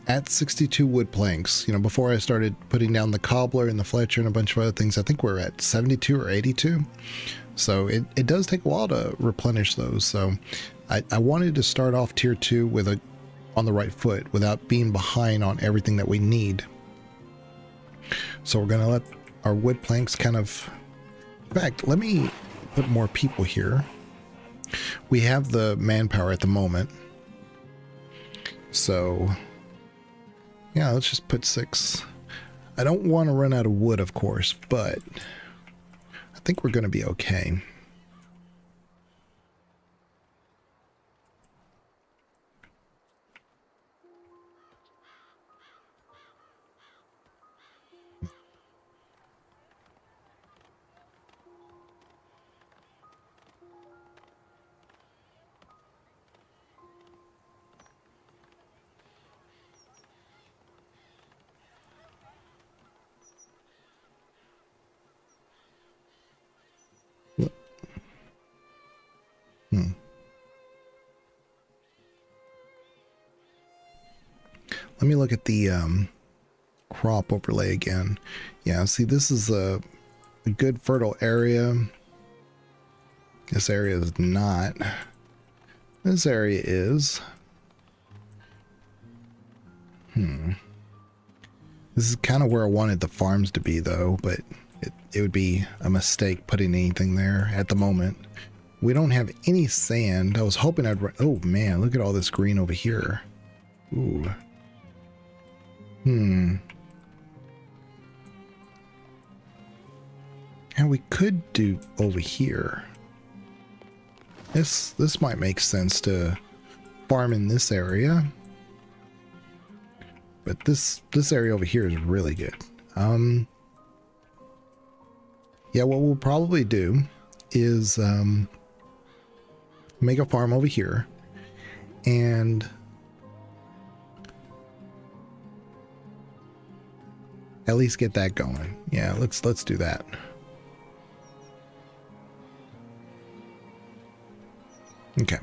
at 62 wood planks. You know, before I started putting down the cobbler and the Fletcher and a bunch of other things, I think we're at 72 or 82. So it does take a while to replenish those. So I wanted to start off tier 2 with on the right foot without being behind on everything that we need. So we're going to let our wood planks kind of... In fact, let me put more people here. We have the manpower at the moment. So, yeah, let's just put 6. I don't want to run out of wood, of course, but I think we're going to be okay. Let me look at the crop overlay again. Yeah, see, this is a good fertile area. This area is not. This area is. This is kind of where I wanted the farms to be, though, but it would be a mistake putting anything there at the moment. We don't have any sand. I was hoping I'd... Oh, man, look at all this green over here. Ooh. And we could do over here. This might make sense to farm in this area. But this area over here is really good. Yeah, what we'll probably do is make a farm over here and at least get that going. Yeah, let's do that. Okay.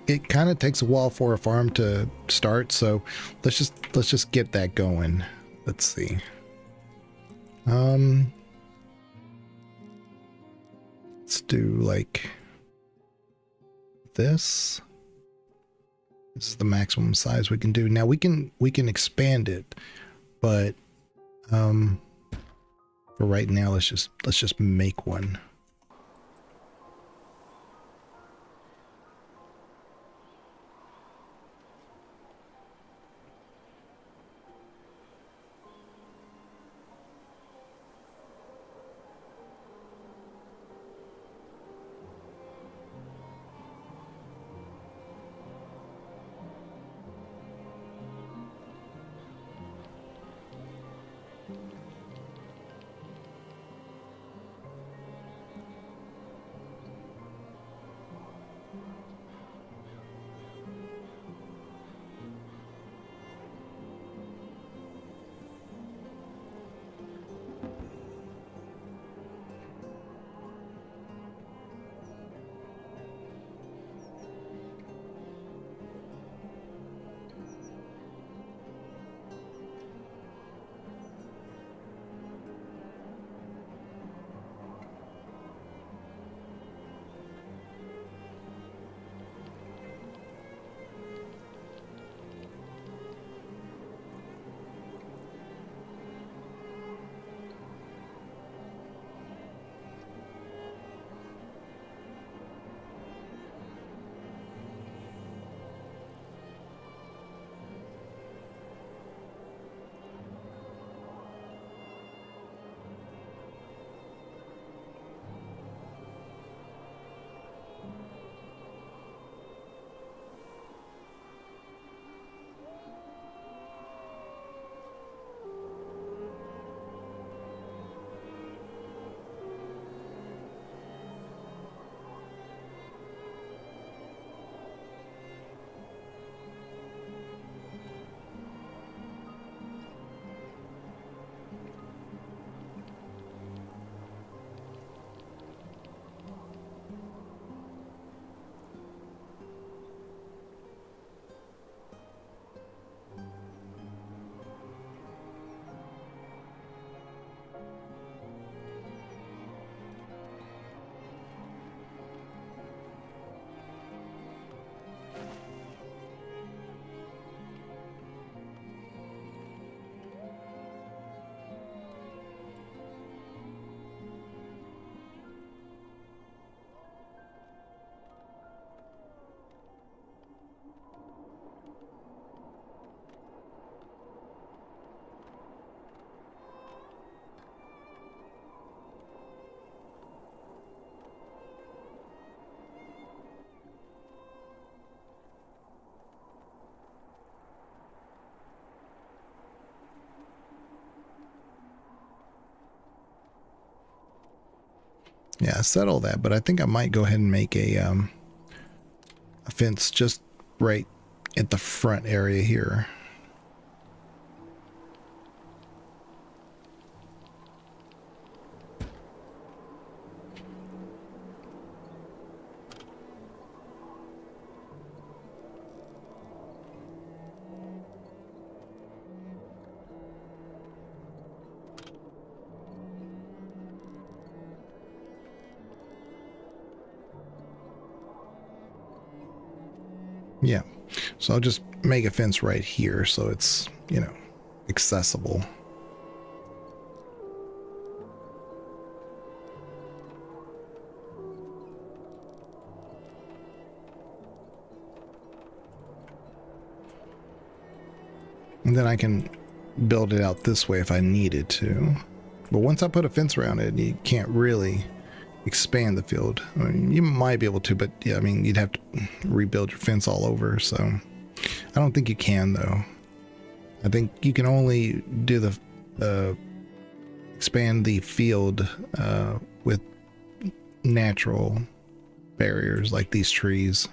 It kind of takes a while for a farm to start, so let's just get that going. Let's see. Let's do like this. This is the maximum size we can do. Now we can expand it, but for right now let's just make one. Yeah, settle that, but I think I might go ahead and make a fence just right at the front area here. Yeah. So I'll just make a fence right here so it's, you know, accessible. And then I can build it out this way if I needed to. But once I put a fence around it, you can't really expand the field. I mean, you might be able to, but yeah, I mean, you'd have to rebuild your fence all over. So I don't think you can, though. I think you can only do the expand the field with natural barriers like these trees.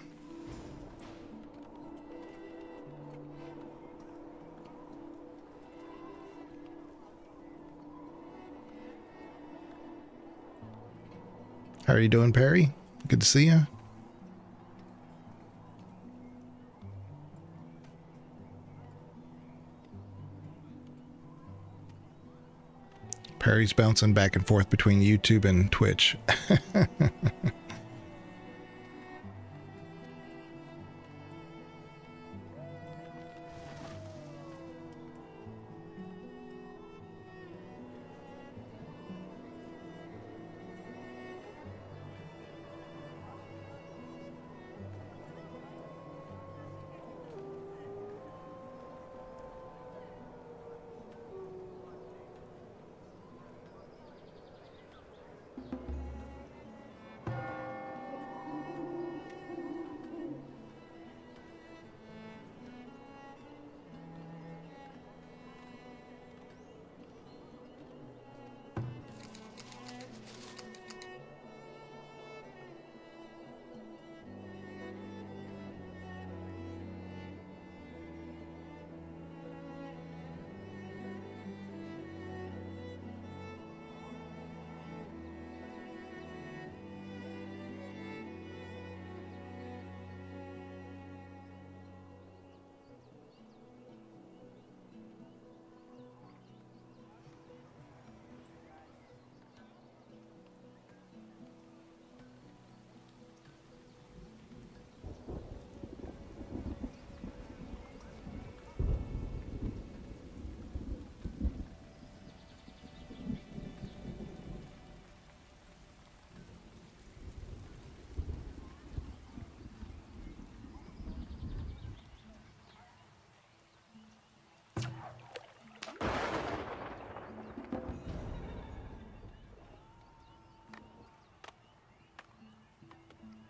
How are you doing, Perry? Good to see you. Perry's bouncing back and forth between YouTube and Twitch.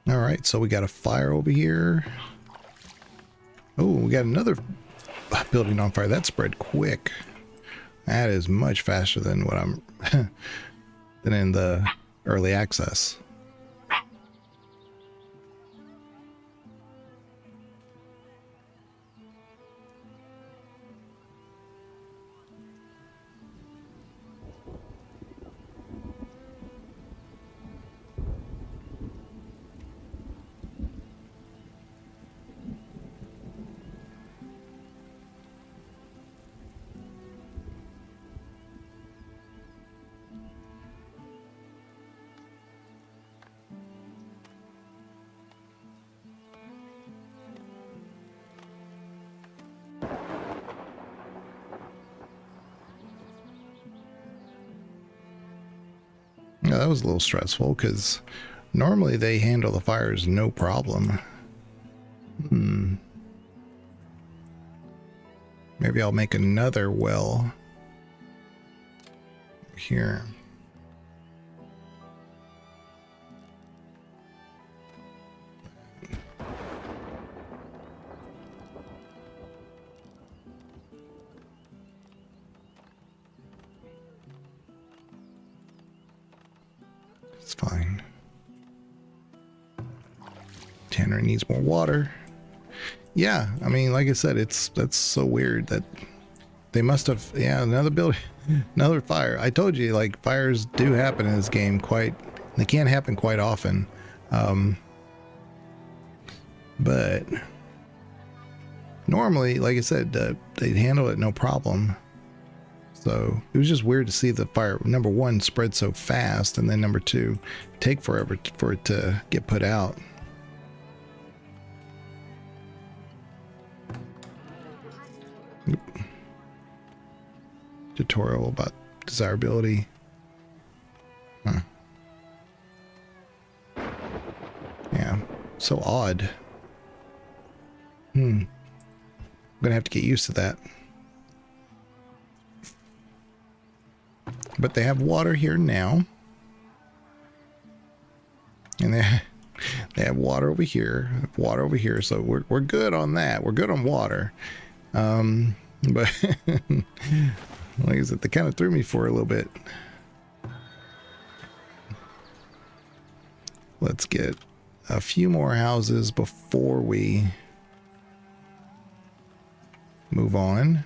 All right, so we got a fire over here. Oh, we got another building on fire. That spread quick. That is much faster than what I'm than in the early access. Yeah, that was a little stressful because normally they handle the fires no problem. Maybe I'll make another well here. It's fine. Tanner needs more water. Yeah, I mean, like I said, that's so weird that they must have. Yeah, another building, another fire. I told you, like, fires do happen in this game quite. They can't happen quite often, but normally, like I said, they'd handle it no problem. So it was just weird to see the fire, number one, spread so fast, and then number two, take forever for it to get put out. Tutorial about desirability. Huh. Yeah, so odd. I'm gonna have to get used to that. But they have water here now. And they have water over here, so we're good on that. We're good on water. But like I said, they kind of threw me for a little bit. Let's get a few more houses before we move on.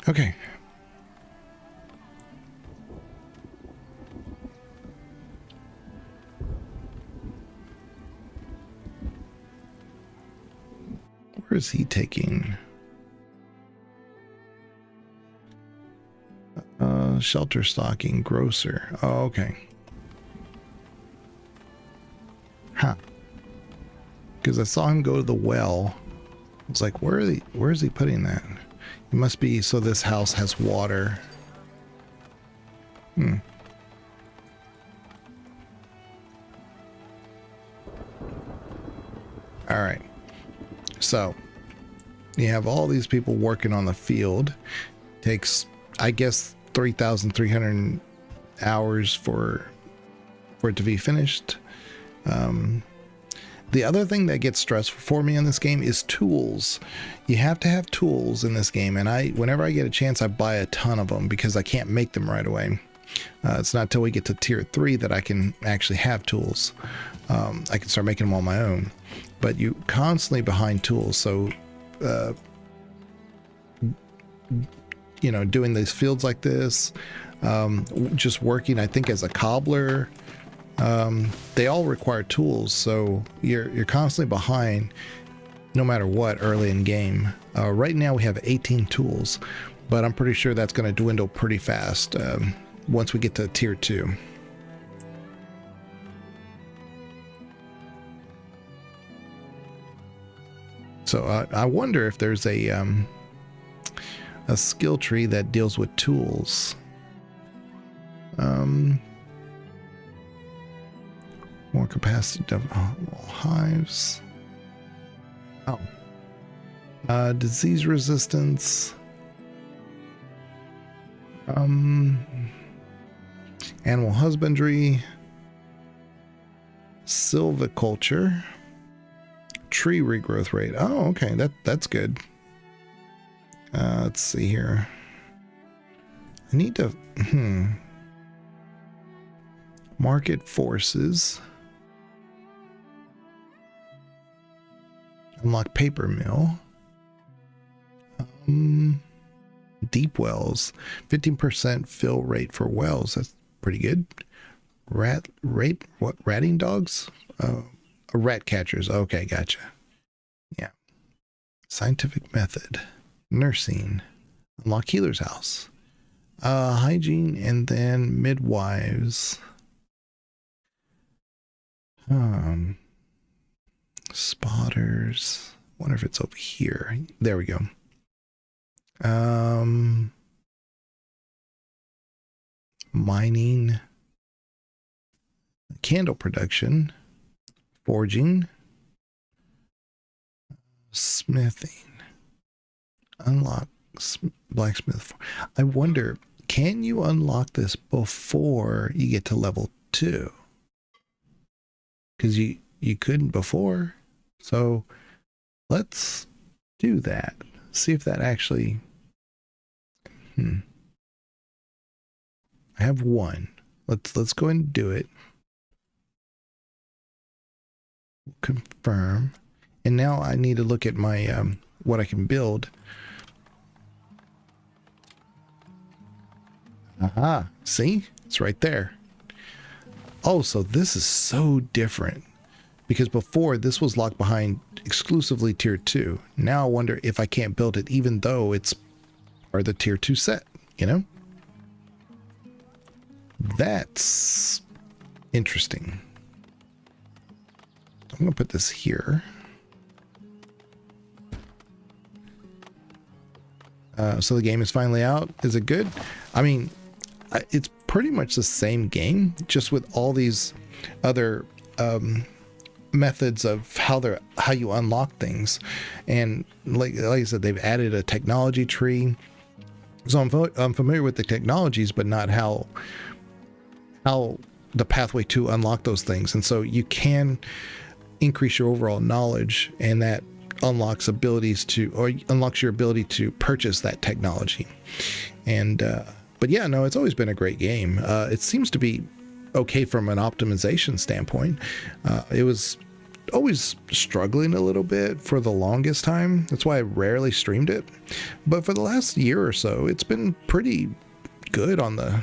Okay. Where is he taking? Shelter stocking, grocer. Oh, okay. Huh. Because I saw him go to the well. I was like, where is he putting that? It must be so this house has water. All right. So you have all these people working on the field. Takes, I guess, 3,300 hours for it to be finished. The other thing that gets stressful for me in this game is tools. You have to have tools in this game, and whenever I get a chance, I buy a ton of them because I can't make them right away. It's not till we get to tier 3 that I can actually have tools. I can start making them on my own, but you constantly behind tools. So, you know, doing these fields like this, just working, I think, as a cobbler, they all require tools. So you're constantly behind no matter what early in game. Right now we have 18 tools, but I'm pretty sure that's going to dwindle pretty fast once we get to tier 2. So I wonder if there's a skill tree that deals with tools. More capacity of hives. Oh. Disease resistance. Animal husbandry. Silviculture. Tree regrowth rate. Oh, okay. That's good. Let's see here. I need to market forces. Unlock paper mill. Deep wells. 15% fill rate for wells. That's pretty good. Ratting dogs? Rat catchers. Okay, gotcha. Yeah. Scientific method. Nursing. Unlock healer's house. Hygiene, and then midwives. Spotters. Wonder if it's over here. There we go. Mining. Candle production. Forging. Smithing. Unlock blacksmith. I wonder, can you unlock this before you get to level 2? Because you couldn't before. So let's do that. See if that actually. I have one. Let's go ahead and do it. Confirm. And now I need to look at my what I can build. Aha, see? It's right there. Oh, so this is so different. because before this was locked behind exclusively tier 2. Now I wonder if I can't build it even though it's part of the tier 2 set, you know? That's interesting. I'm going to put this here. So the game is finally out. Is it good? I mean, it's pretty much the same game, just with all these other methods of how you unlock things. And like I said, they've added a technology tree. So I'm familiar with the technologies, but not how the pathway to unlock those things. And so you can increase your overall knowledge, and that unlocks your ability to purchase that technology. And but yeah, no, it's always been a great game. It seems to be okay from an optimization standpoint. It was always struggling a little bit for the longest time. That's why I rarely streamed it. But for the last year or so, it's been pretty good on the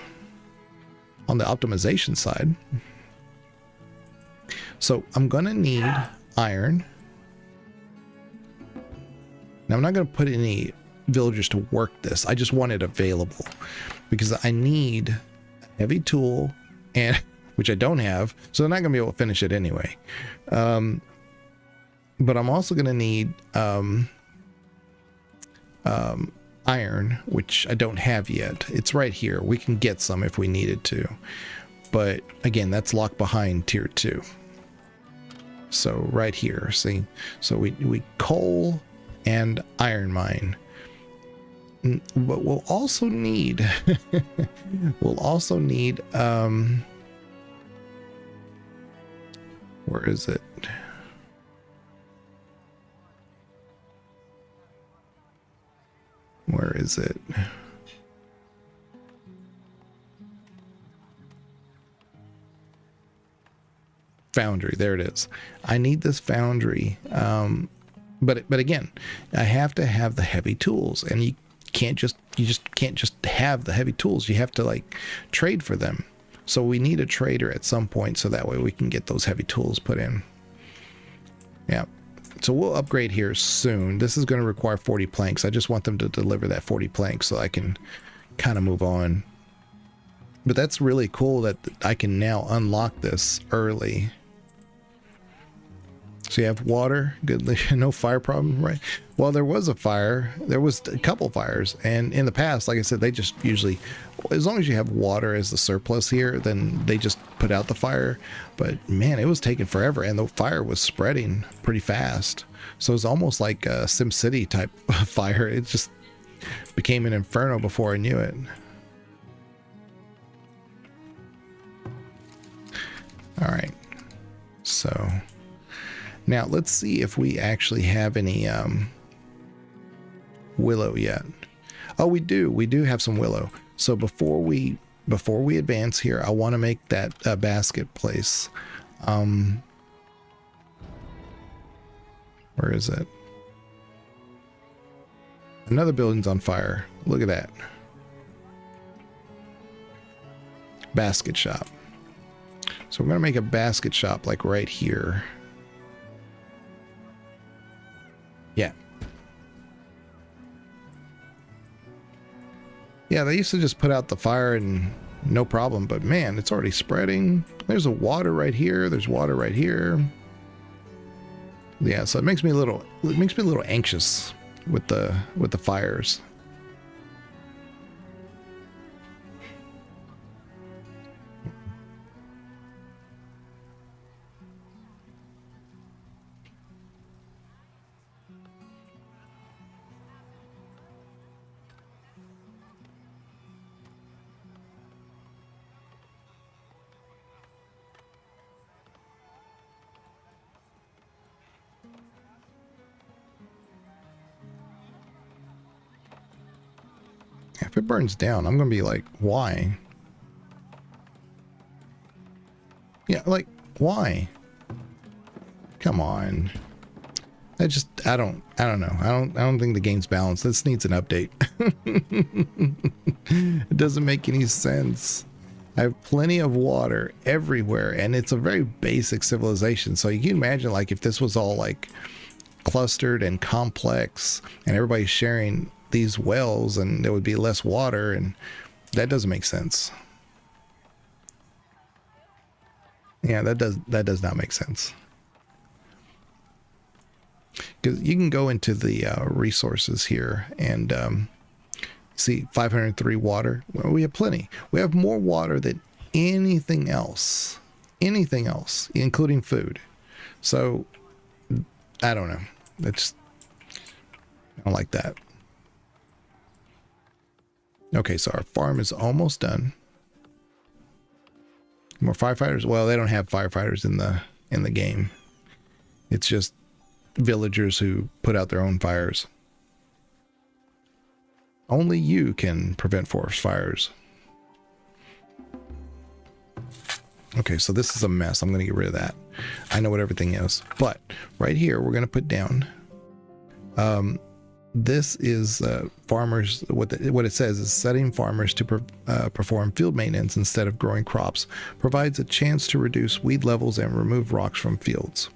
optimization side. So I'm gonna need iron. Now I'm not gonna put any villagers to work this. I just want it available because I need a heavy tool, and which I don't have, so they're not gonna be able to finish it anyway. But I'm also gonna need iron, which I don't have yet. It's right here. We can get some if we needed to, but again, that's locked behind tier 2. So right here, see, so we coal and iron mine. But we'll also need where is it? Where is it? Foundry, there it is. I need this foundry. But again, I have to have the heavy tools, and you just can't just have the heavy tools. You have to like trade for them. So we need a trader at some point, so that way we can get those heavy tools put in. Yeah. So we'll upgrade here soon. This is going to require 40 planks. I just want them to deliver that 40 planks so I can kind of move on. But that's really cool that I can now unlock this early. So you have water, good, no fire problem, right? Well, there was a fire. There was a couple fires, and in the past, like I said, they just usually, as long as you have water as the surplus here, then they just put out the fire. But man, it was taking forever, and the fire was spreading pretty fast. So it's almost like a SimCity type fire. It just became an inferno before I knew it. All right, so now let's see if we actually have any willow yet. Oh, we do have some willow. So before we advance here, I want to make that basket place. Where is it? Another building's on fire. Look at that. Basket shop. So we're going to make a basket shop like right here. Yeah. Yeah, they used to just put out the fire and no problem, but man, it's already spreading. There's a water right here. There's water right here. Yeah, so it makes me a little anxious with the fires. If it burns down, I'm gonna be like, why? Yeah, like, why? Come on. I don't know. I don't think the game's balanced. This needs an update. It doesn't make any sense. I have plenty of water everywhere, and it's a very basic civilization. So you can imagine, like, if this was all like clustered and complex, and everybody's sharing these wells, and there would be less water, and that doesn't make sense. Yeah, that does not make sense. Because you can go into the resources here and see 503 water. Well, we have plenty. We have more water than anything else, including food. So I don't know. That's I don't like that. Okay, so our farm is almost done. More firefighters? Well, they don't have firefighters in the game. It's just villagers who put out their own fires. Only you can prevent forest fires. Okay, so this is a mess. I'm going to get rid of that. I know what everything is. But right here, we're going to put down... this is farmers... What it says is setting farmers to perform field maintenance instead of growing crops provides a chance to reduce weed levels and remove rocks from fields.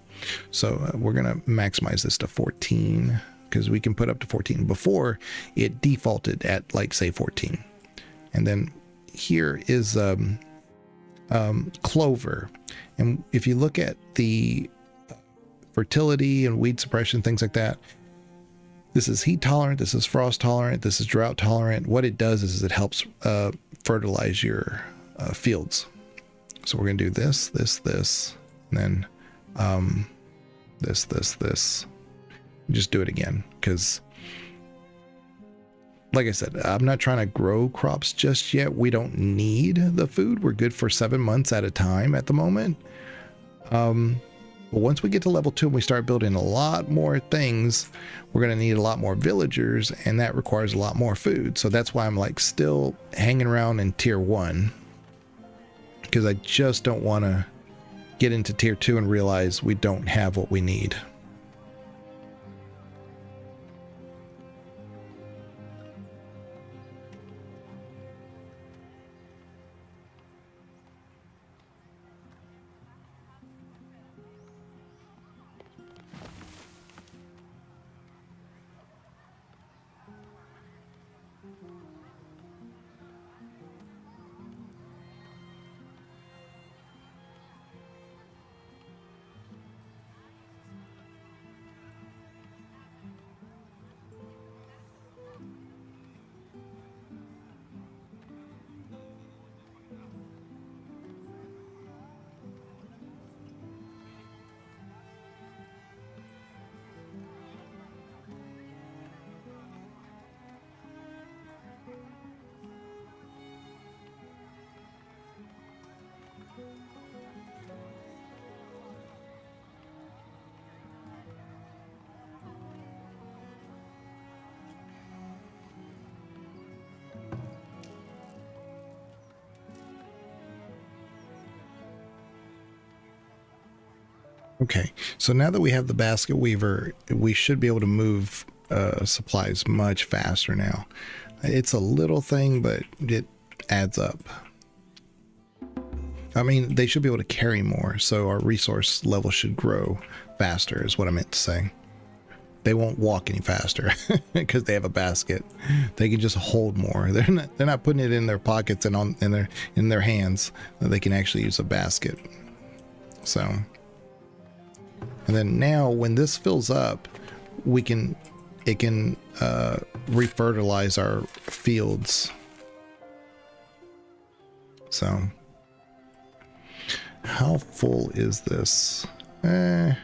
So we're going to maximize this to 14 because we can put up to 14. Before, it defaulted at, like, say 14. And then here is clover. And if you look at the fertility and weed suppression, things like that, this is heat tolerant, this is frost tolerant, this is drought tolerant. What it does is it helps fertilize your fields. So we're going to do this, and then this. Just do it again, because like I said, I'm not trying to grow crops just yet. We don't need the food. We're good for 7 months at a time at the moment. But once we get to level 2 and we start building a lot more things, we're going to need a lot more villagers, and that requires a lot more food. So that's why I'm like still hanging around in tier 1, because I just don't want to get into tier 2 and realize we don't have what we need. Okay, so now that we have the basket weaver, we should be able to move supplies much faster now. It's a little thing, but it adds up. I mean, they should be able to carry more, so our resource level should grow faster, is what I meant to say. They won't walk any faster because they have a basket. They can just hold more. They're not putting it in their pockets and in their hands. They can actually use a basket. So, and then now when this fills up, it can refertilize our fields. So, how full is this? A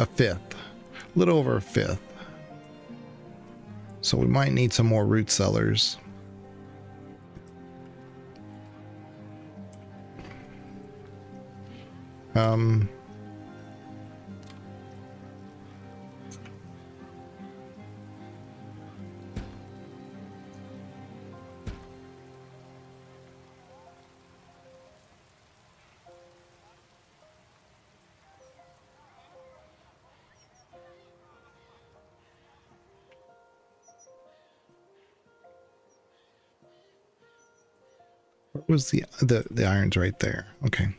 fifth, a little over a fifth. So we might need some more root cellars. Was the iron's right there. Okay.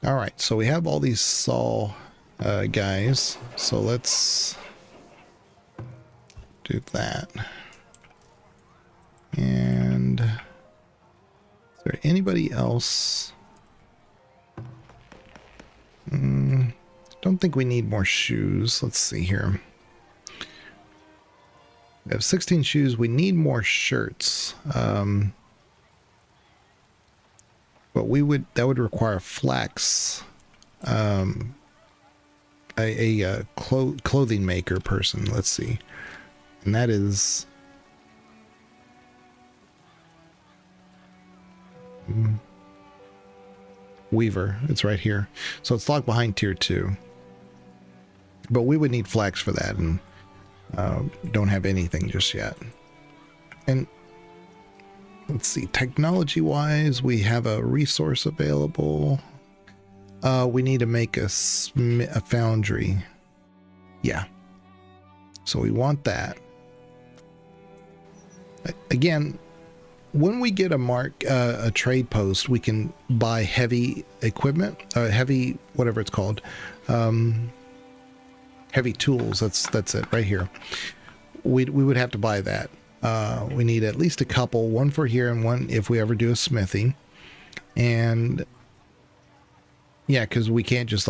All right, so we have all these saw guys. So let's do that. And is there anybody else? Don't think we need more shoes. Let's see here. We have 16 shoes. We need more shirts. But that would require flax, a clothing maker person. Let's see, and that is Weaver. It's right here, so it's locked behind tier 2. But we would need flax for that, and don't have anything just yet. And let's see, technology wise, we have a resource available. We need to make a foundry. Yeah. So we want that. Again, when we get a trade post, we can buy heavy equipment, heavy, whatever it's called, heavy tools. That's it right here. We would have to buy that. We need at least a couple, one for here and one if we ever do a smithy. And yeah, because we can't just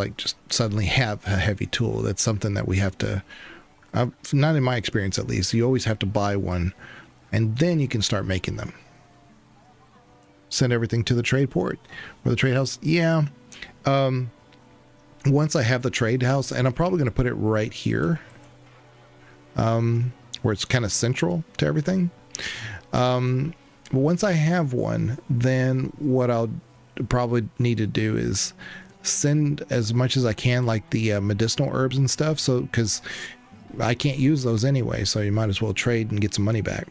suddenly have a heavy tool. That's something that we have to, not in my experience at least, you always have to buy one and then you can start making them. Send everything to the trade port or the trade house. Yeah. Once I have the trade house, and I'm probably going to put it right here, where it's kind of central to everything. But once I have one, then what I'll probably need to do is send as much as I can, like the medicinal herbs and stuff. So, because I can't use those anyway, so you might as well trade and get some money back.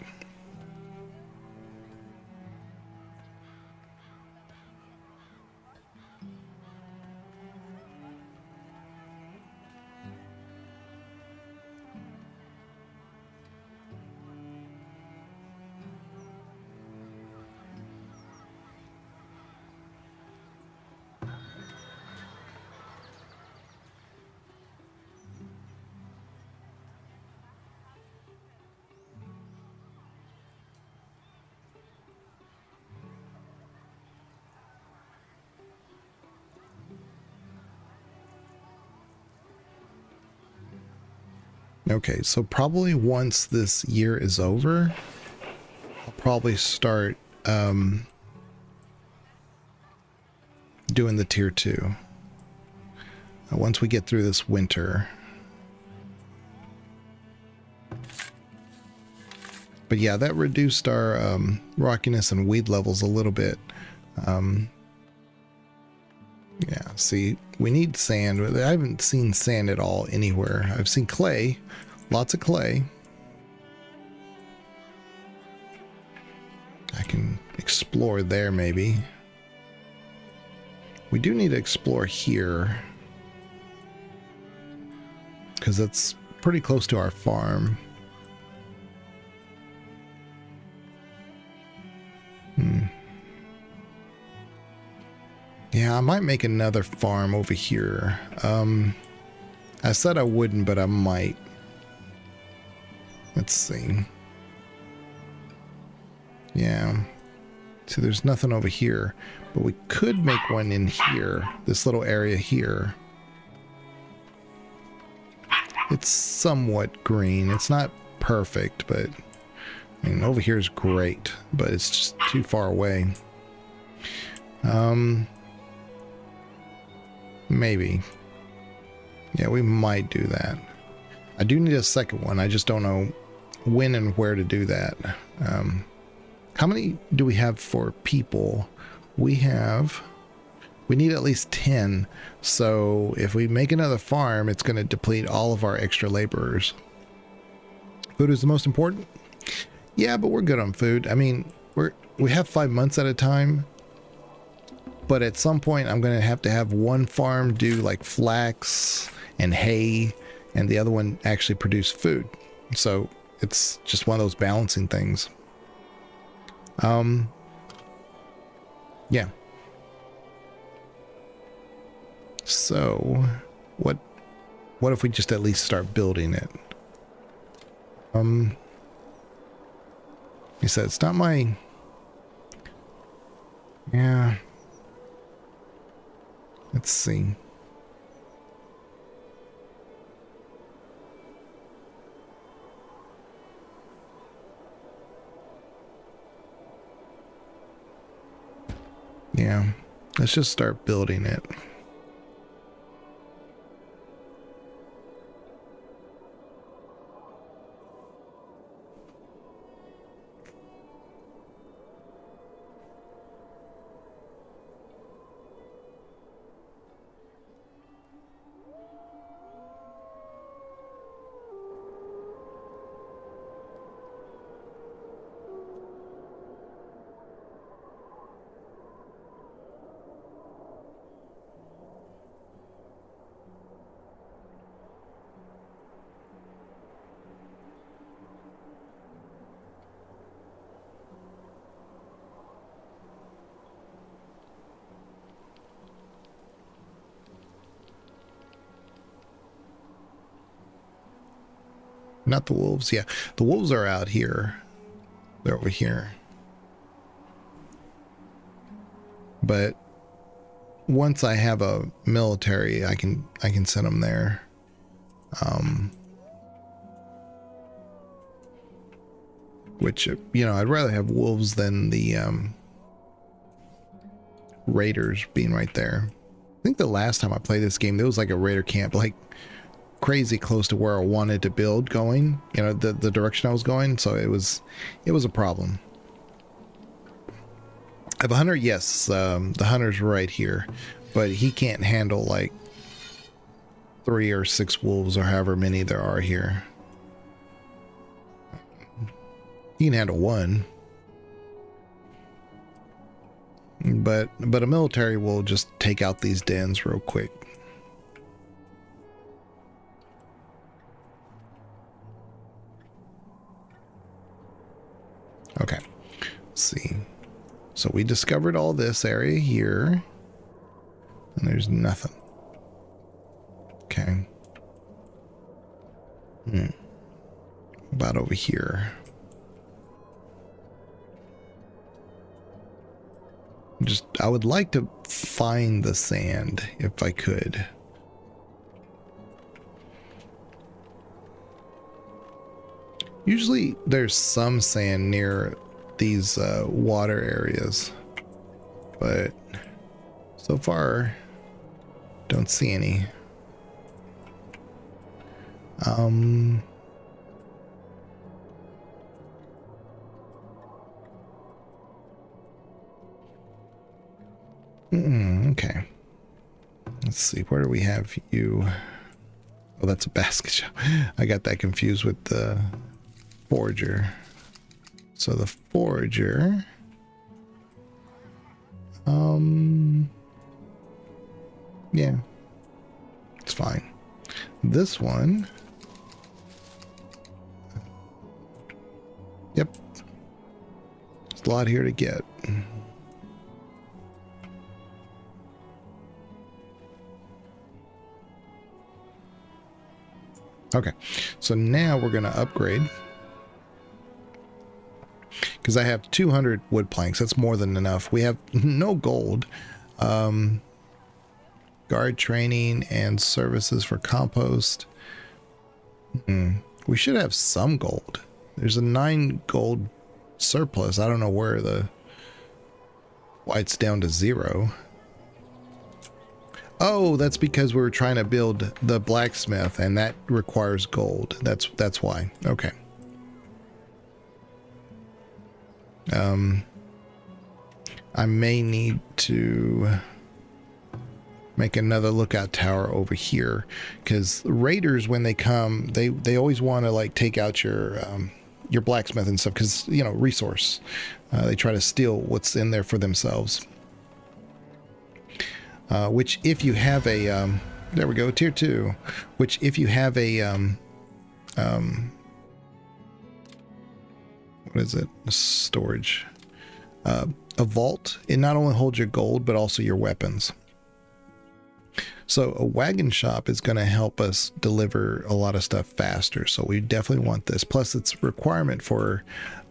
Okay, so probably once this year is over, I'll probably start doing the tier 2. Once we get through this winter. But yeah, that reduced our rockiness and weed levels a little bit. Yeah, see, we need sand. I haven't seen sand at all anywhere. I've seen clay, lots of clay. I can explore there maybe. We do need to explore here, because that's pretty close to our farm. Yeah, I might make another farm over here. I said I wouldn't, but I might. Let's see. Yeah. See, there's nothing over here, but we could make one in here, this little area here. It's somewhat green. It's not perfect, but I mean, over here is great, but it's just too far away. Maybe. Yeah, we might do that. I do need a second one. I just don't know when and where to do that. How many do we have for people? We need at least 10. So if we make another farm, it's going to deplete all of our extra laborers. Food is the most important. Yeah, but we're good on food. I mean, we have 5 months at a time. But at some point, I'm going to have one farm do like flax and hay, and the other one actually produce food. So it's just one of those balancing things. Yeah. So what if we just at least start building it? He said it's not my, yeah. Let's see. Yeah, let's just start building it. Not the wolves. Yeah, the wolves are out here. They're over here. But once I have a military, I can send them there. Which, you know, I'd rather have wolves than the raiders being right there. I think the last time I played this game, there was like a raider camp, like crazy close to where I wanted to build going, you know, the direction I was going. So it was a problem. I have a hunter. Yes. The hunter's right here, but he can't handle like 3 or 6 wolves or however many there are here. He can handle 1, but a military will just take out these dens real quick. Okay, let's see. So we discovered all this area here, and there's nothing. Okay. About over here. I would like to find the sand if I could. Usually there's some sand near these water areas, but so far don't see any. Okay. Let's see. Where do we have you? Oh, that's a basket shop. I got that confused with the forager. So the forager. Yeah. It's fine. This one. Yep. There's a lot here to get. Okay, so now we're going to upgrade because I have 200 wood planks. That's more than enough. We have no gold. Guard training and services for compost. We should have some gold. There's a 9 gold surplus. I don't know why it's down to 0. Oh, that's because we were trying to build the blacksmith, and that requires gold. That's why. Okay. I may need to make another lookout tower over here, because raiders, when they come, they always want to like take out your blacksmith and stuff, because, you know, resource. They try to steal what's in there for themselves. Which if you have a, there we go, tier 2, which if you have a, what is it? Storage. A vault. It not only holds your gold, but also your weapons. So a wagon shop is going to help us deliver a lot of stuff faster. So we definitely want this. Plus it's a requirement for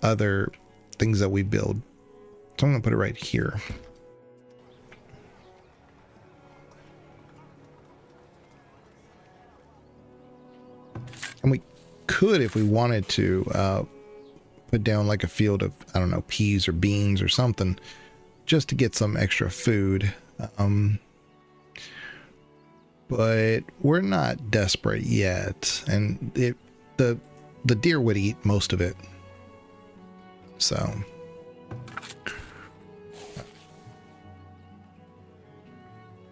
other things that we build. So I'm going to put it right here. And we could, if we wanted to, put down like a field of, I don't know, peas or beans or something, just to get some extra food. But we're not desperate yet, and the deer would eat most of it. So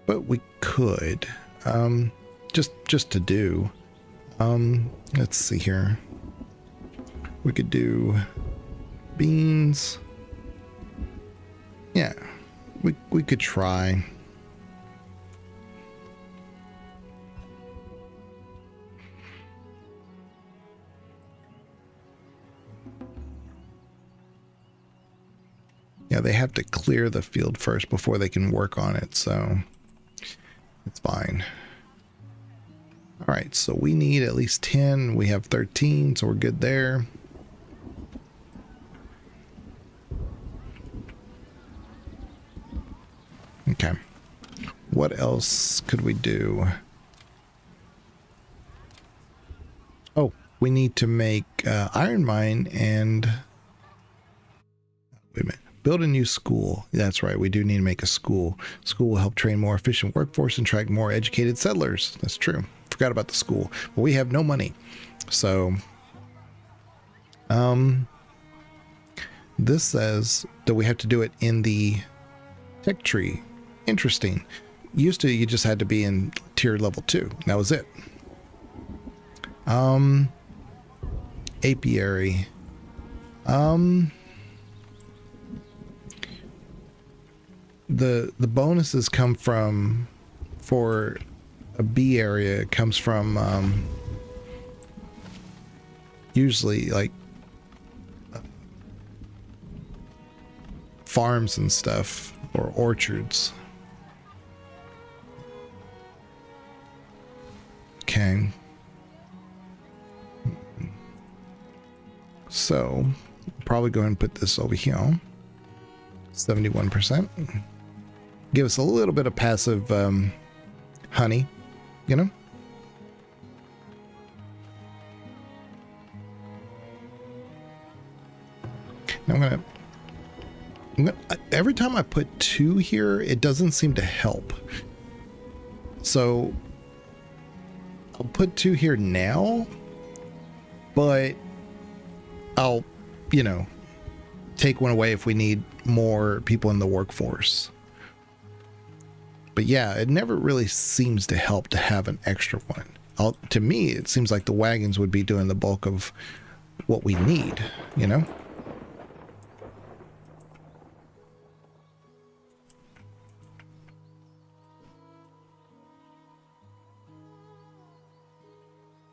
but we could just to do let's see here. We could do beans. Yeah, we could try. Yeah, they have to clear the field first before they can work on it, so it's fine. All right, so we need at least 10. We have 13, so we're good there. Okay. What else could we do? Oh, we need to make iron mine and... Wait a minute. Build a new school. That's right. We do need to make a school. School will help train more efficient workforce and attract more educated settlers. That's true. Forgot about the school. But we have no money. So, this says that we have to do it in the tech tree. Interesting. Used to, you just had to be in tier level 2. That was it. Apiary. The bonuses come from, for a bee area, it comes from usually like farms and stuff, or orchards. Okay. So probably go ahead and put this over here. 71%. Give us a little bit of passive honey, you know? Now I'm gonna, every time I put 2 here, it doesn't seem to help. So I'll put 2 here now, but I'll, you know, take 1 away if we need more people in the workforce. But yeah, it never really seems to help to have an extra one. To me, it seems like the wagons would be doing the bulk of what we need, you know?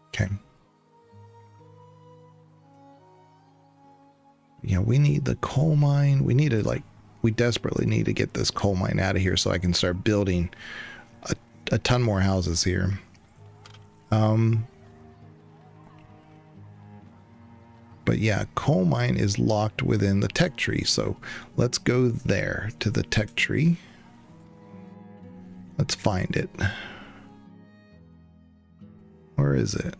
Okay. Yeah, we need the coal mine. We need to, like, we desperately need to get this coal mine out of here so I can start building a ton more houses here. But yeah, coal mine is locked within the tech tree. So let's go there to the tech tree. Let's find it. Where is it?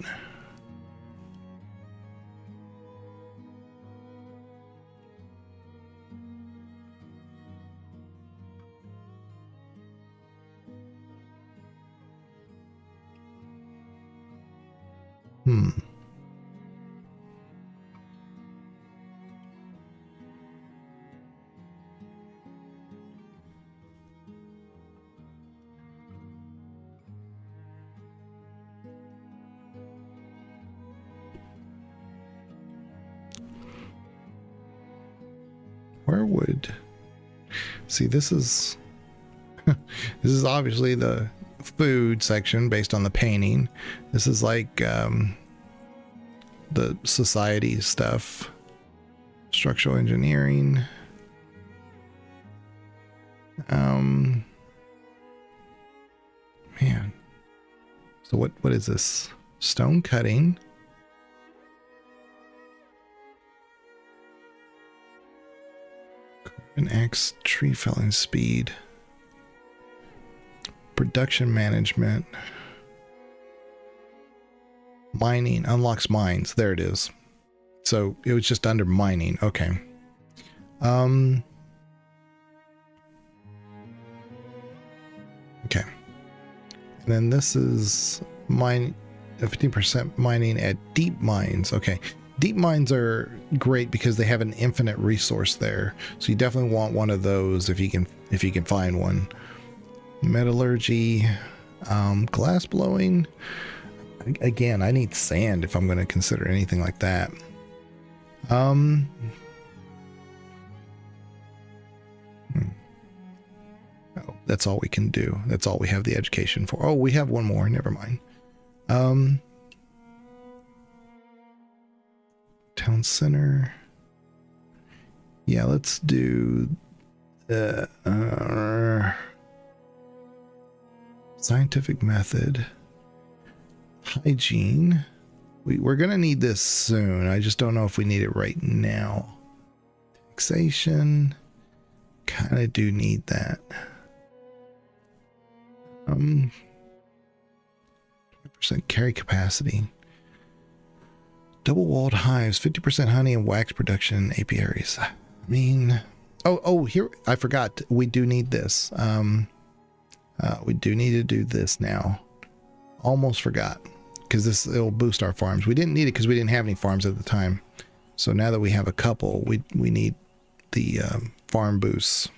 Where would... See, this is... this is obviously the food section based on the painting. This is like the society stuff. Structural engineering. Man. So what is this? Stone cutting. An axe, tree felling speed. Production management. Mining unlocks mines. There it is. So it was just under mining. Okay. Okay. And then this is mine, 15% mining at deep mines. Okay. Deep mines are great because they have an infinite resource there. So you definitely want one of those if you can find one. Metallurgy, glass blowing. Again, I need sand if I'm going to consider anything like that. Oh, that's all we can do. That's all we have the education for. Oh, we have one more. Never mind. Town center. Yeah, let's do scientific method. Hygiene. We're going to need this soon. I just don't know if we need it right now. Taxation. Kind of do need that. 20% carry capacity. Double walled hives, 50% honey and wax production in apiaries. I mean, oh, here, I forgot. We do need this. We do need to do this now. Almost forgot. Because it'll boost our farms. We didn't need it because we didn't have any farms at the time. So now that we have a couple, we need the farm boosts.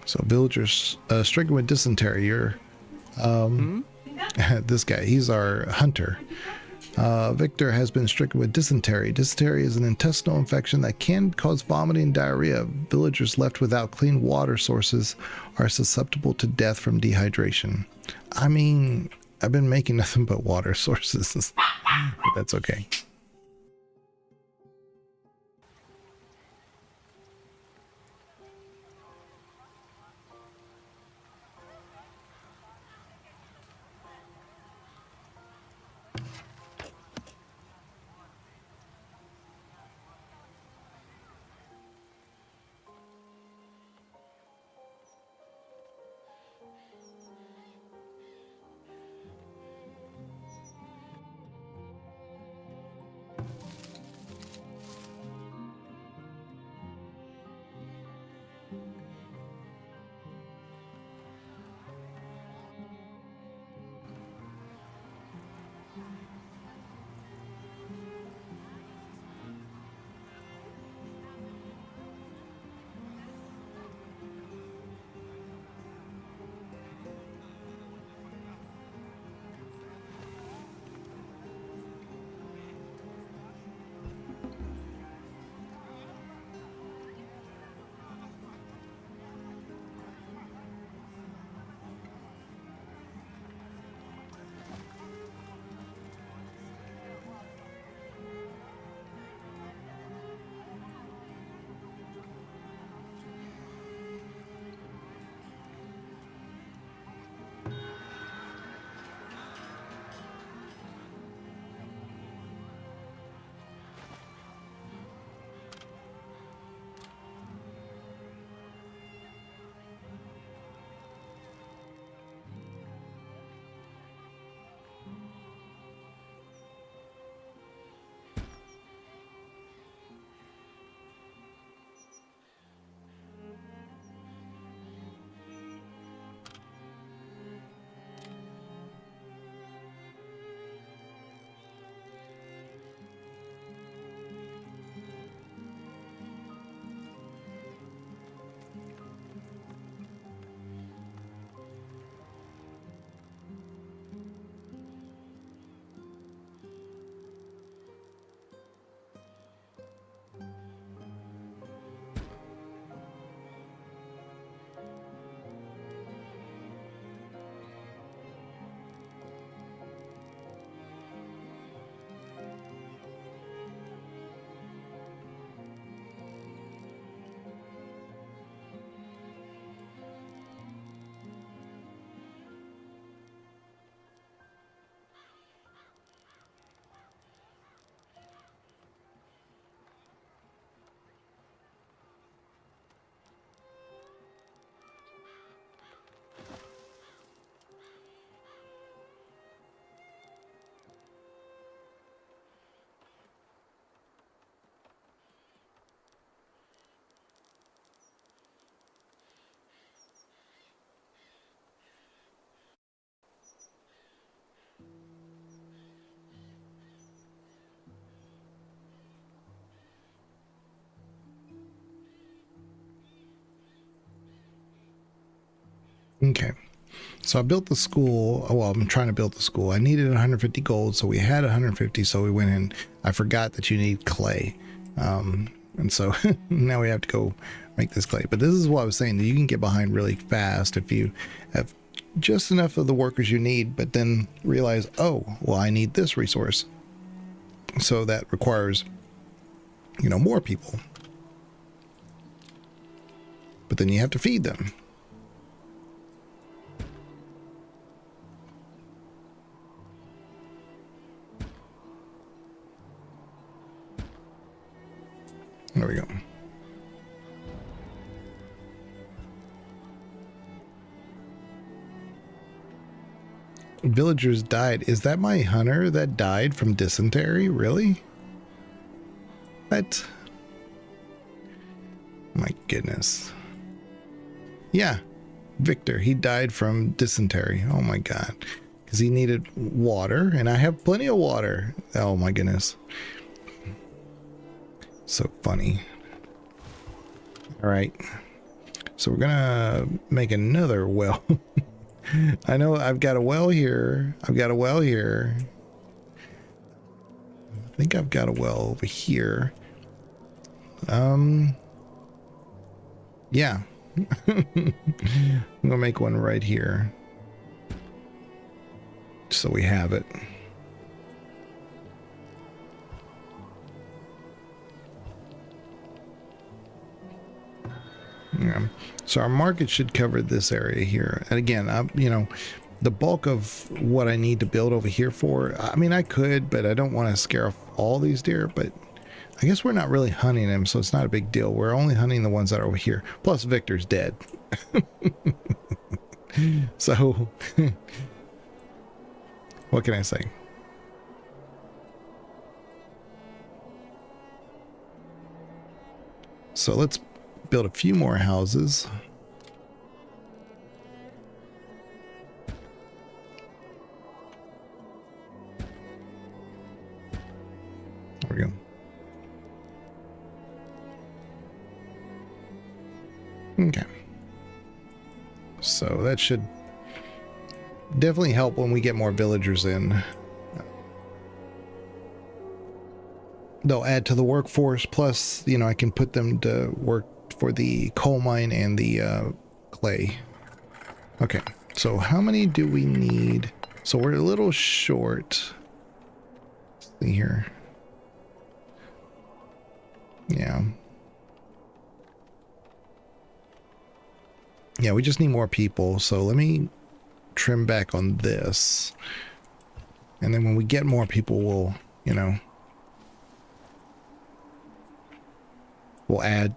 So villagers stricken with dysentery. You're this guy. He's our hunter. Victor has been stricken with dysentery. Dysentery is an intestinal infection that can cause vomiting and diarrhea. Villagers left without clean water sources are susceptible to death from dehydration. I mean, I've been making nothing but water sources, but that's okay. Okay. So I built the school. Well, I'm trying to build the school. I needed 150 gold, so we had 150. So we went in. I forgot that you need clay, and so now we have to go make this clay. But this is what I was saying, that you can get behind really fast if you have just enough of the workers you need, but then realize, oh, well, I need this resource. So that requires, more people. But then you have to feed them. There we go. Villagers died. Is that my hunter that died from dysentery? Really? What? My goodness. Yeah. Victor, he died from dysentery. Oh my god. Because he needed water, and I have plenty of water. Oh my goodness. So funny. All right. So we're gonna make another well. I know I've got a well here. I've got a well here. I think I've got a well over here. Yeah. I'm gonna make one right here. So we have it. Yeah. So our market should cover this area here. And again, you know, the bulk of what I need to build over here for, I mean, I could, but I don't want to scare off all these deer, but I guess we're not really hunting them, so it's not a big deal. We're only hunting the ones that are over here. Plus Victor's dead. So what can I say? So let's build a few more houses. There we go. Okay. So that should definitely help when we get more villagers in. They'll add to the workforce, plus, you know, I can put them to work for the coal mine and the clay. Okay, so how many do we need? So we're a little short. Let's see here. Yeah. Yeah, we just need more people. So let me trim back on this. And then when we get more people, we'll, you know, we'll add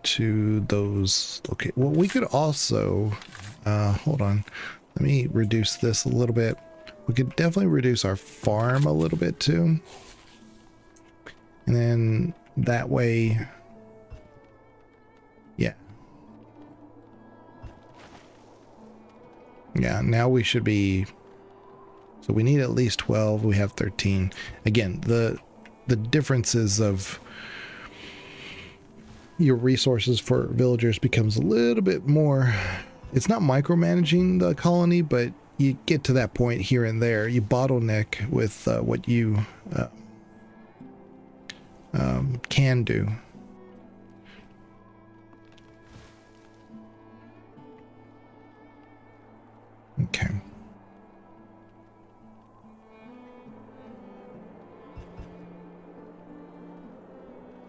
to those. Okay, well, we could also, hold on. Let me reduce this a little bit. We could definitely reduce our farm a little bit too. And then that way, yeah. Yeah, now we should be, so we need at least 12. We have 13. Again, the differences of your resources for villagers becomes a little bit more, it's not micromanaging the colony, but you get to that point here and there. You bottleneck with what you can do. Okay.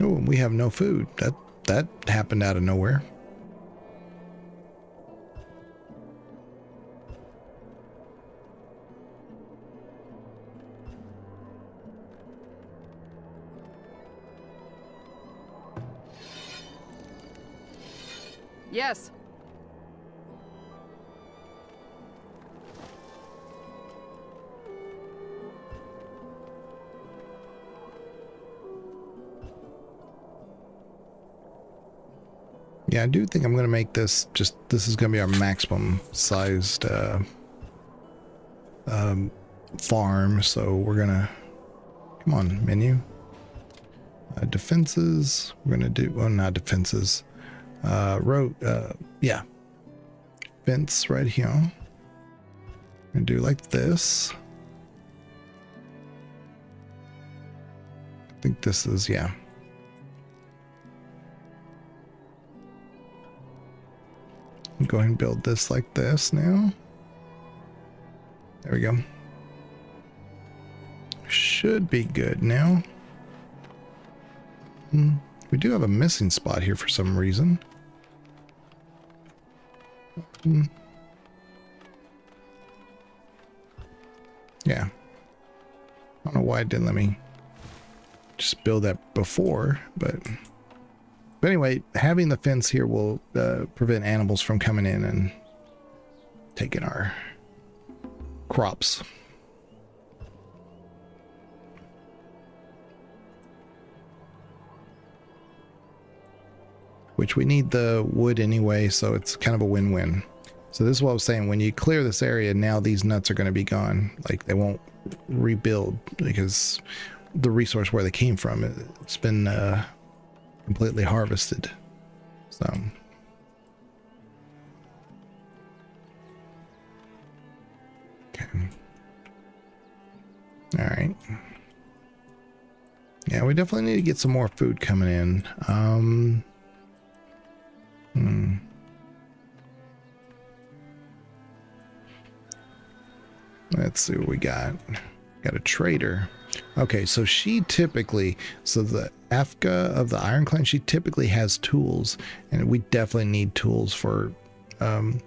Oh, we have no food. That happened out of nowhere. Yes. Yeah, I do think I'm going to make this just, this is going to be our maximum sized farm. So we're going to, come on, menu. Defenses, we're going to do, well, not defenses. Road, yeah. Fence right here. I'm going to do like this. I think this is, yeah. Go ahead and build this like this now. There we go. Should be good now. We do have a missing spot here for some reason. Yeah. I don't know why it didn't let me just build that before, but anyway, having the fence here will prevent animals from coming in and taking our crops. Which we need the wood anyway, so it's kind of a win-win. So this is what I was saying, when you clear this area, now these nuts are going to be gone. Like, they won't rebuild because the resource where they came from, it's been completely harvested. So All right. Yeah, we definitely need to get some more food coming in. Let's see what we got. Got a trader. Okay, so she typically, so the Afka of the Iron Clan, she typically has tools, and we definitely need tools for,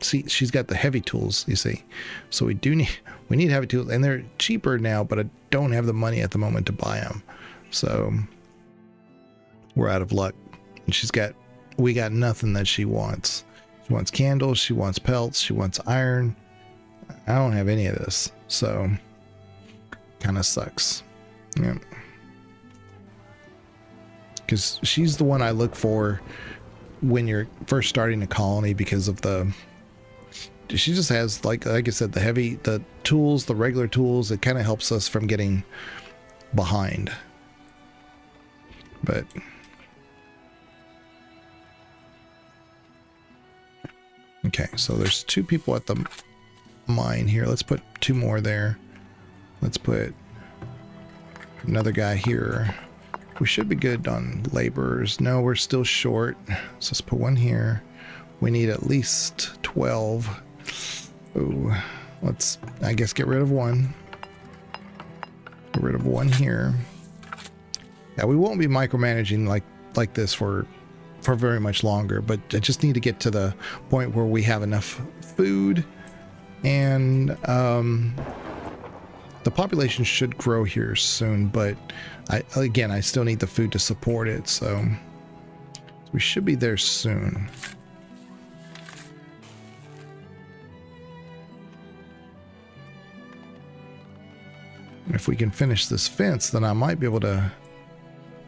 see, she's got the heavy tools, you see. So we need heavy tools, and they're cheaper now, but I don't have the money at the moment to buy them. So we're out of luck. And we got nothing that she wants. She wants candles, she wants pelts, she wants iron. I don't have any of this, so kind of sucks. Yeah, because she's the one I look for when you're first starting a colony, because of she just has, like I said, the tools, the regular tools. It kind of helps us from getting behind. But okay, so there's 2 people at the mine here. Let's put 2 more there. Let's put another guy here. We should be good on laborers. No, we're still short. So let's put 1 here. We need at least 12. Oh, let's, I guess, get rid of 1. Get rid of 1 here. Yeah, we won't be micromanaging like this for very much longer, but I just need to get to the point where we have enough food, and the population should grow here soon, but I still need the food to support it, so we should be there soon. If we can finish this fence, then I might be able to.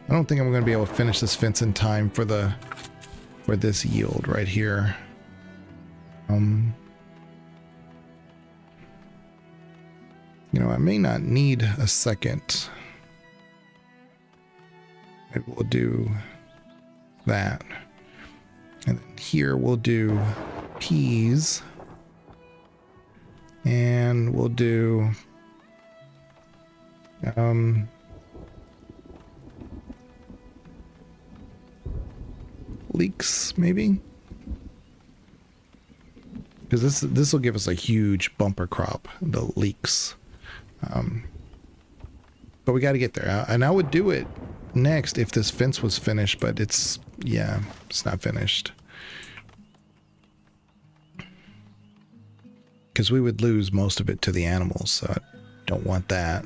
I don't think I'm going to be able to finish this fence in time for this yield right here. You know, I may not need a second. Maybe we'll do that. And then here we'll do peas. And we'll do leeks, maybe, because this will give us a huge bumper crop, the leeks. But we got to get there, and I would do it next if this fence was finished, but it's not finished, because we would lose most of it to the animals, so I don't want that.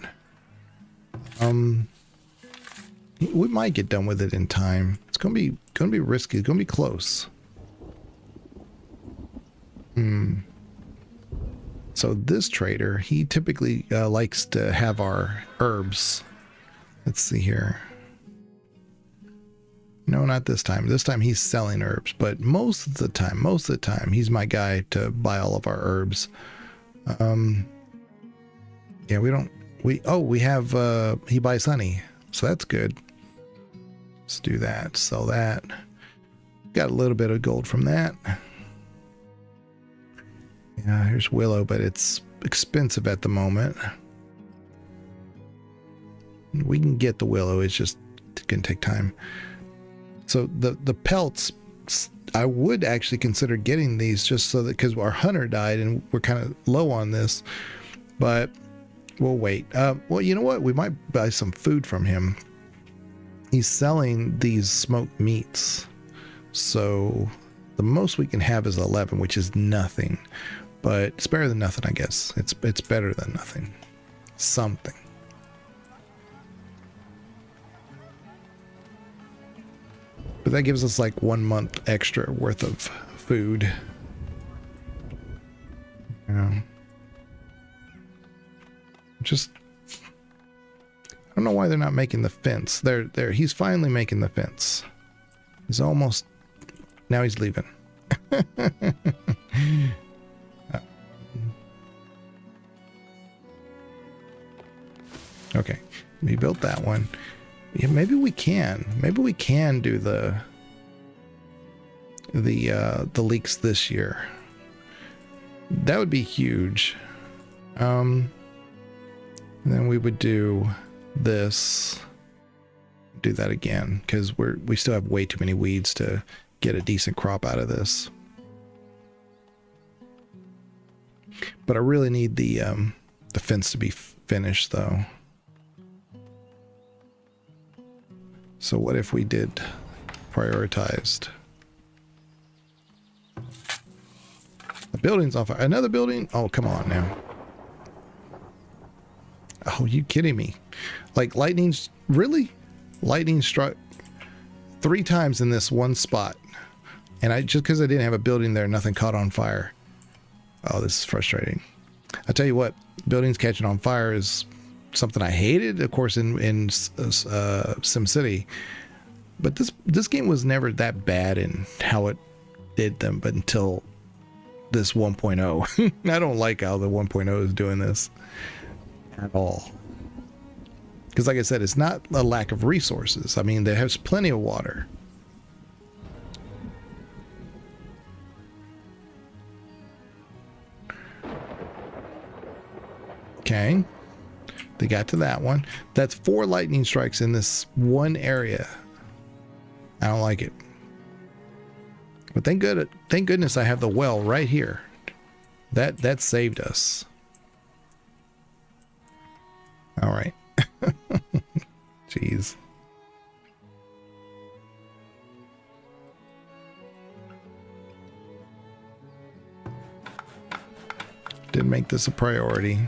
We might get done with it in time. It's gonna be risky. It's gonna be close. So this trader, he typically likes to have our herbs. Let's see here. No, not this time. This time he's selling herbs, but most of the time, he's my guy to buy all of our herbs. Yeah, we have, he buys honey, so that's good. Let's do that, sell that. Got a little bit of gold from that. Yeah, here's willow, but it's expensive at the moment. We can get the willow, it's just gonna take time. So the pelts, I would actually consider getting these, just so that, because our hunter died and we're kind of low on this, but we'll wait. Well, you know what? We might buy some food from him. He's selling these smoked meats. So the most we can have is 11, which is nothing. But it's better than nothing, I guess. It's better than nothing. Something. But that gives us like 1 month extra worth of food. Yeah. Just, I don't know why they're not making the fence. There. He's finally making the fence. He's almost, now he's leaving. Okay, we built that one. Yeah, maybe we can do the leaks this year. That would be huge. And then we would do this, do that again, because we still have way too many weeds to get a decent crop out of this. But I really need the fence to be finished though. So what if we did prioritized? The building's on fire. Another building? Oh, come on now. Oh, you kidding me? Like lightning's really? Lightning struck 3 times in this one spot. And just because I didn't have a building there, nothing caught on fire. Oh, this is frustrating. I tell you what, buildings catching on fire is something I hated, of course, in SimCity. But this game was never that bad in how it did them, but until this 1.0. I don't like how the 1.0 is doing this at all. Because like I said, it's not a lack of resources. I mean, there's plenty of water. Okay. They got to that one. That's 4 lightning strikes in this one area. I don't like it. But thank goodness I have the well right here. That saved us. All right. Jeez. Didn't make this a priority.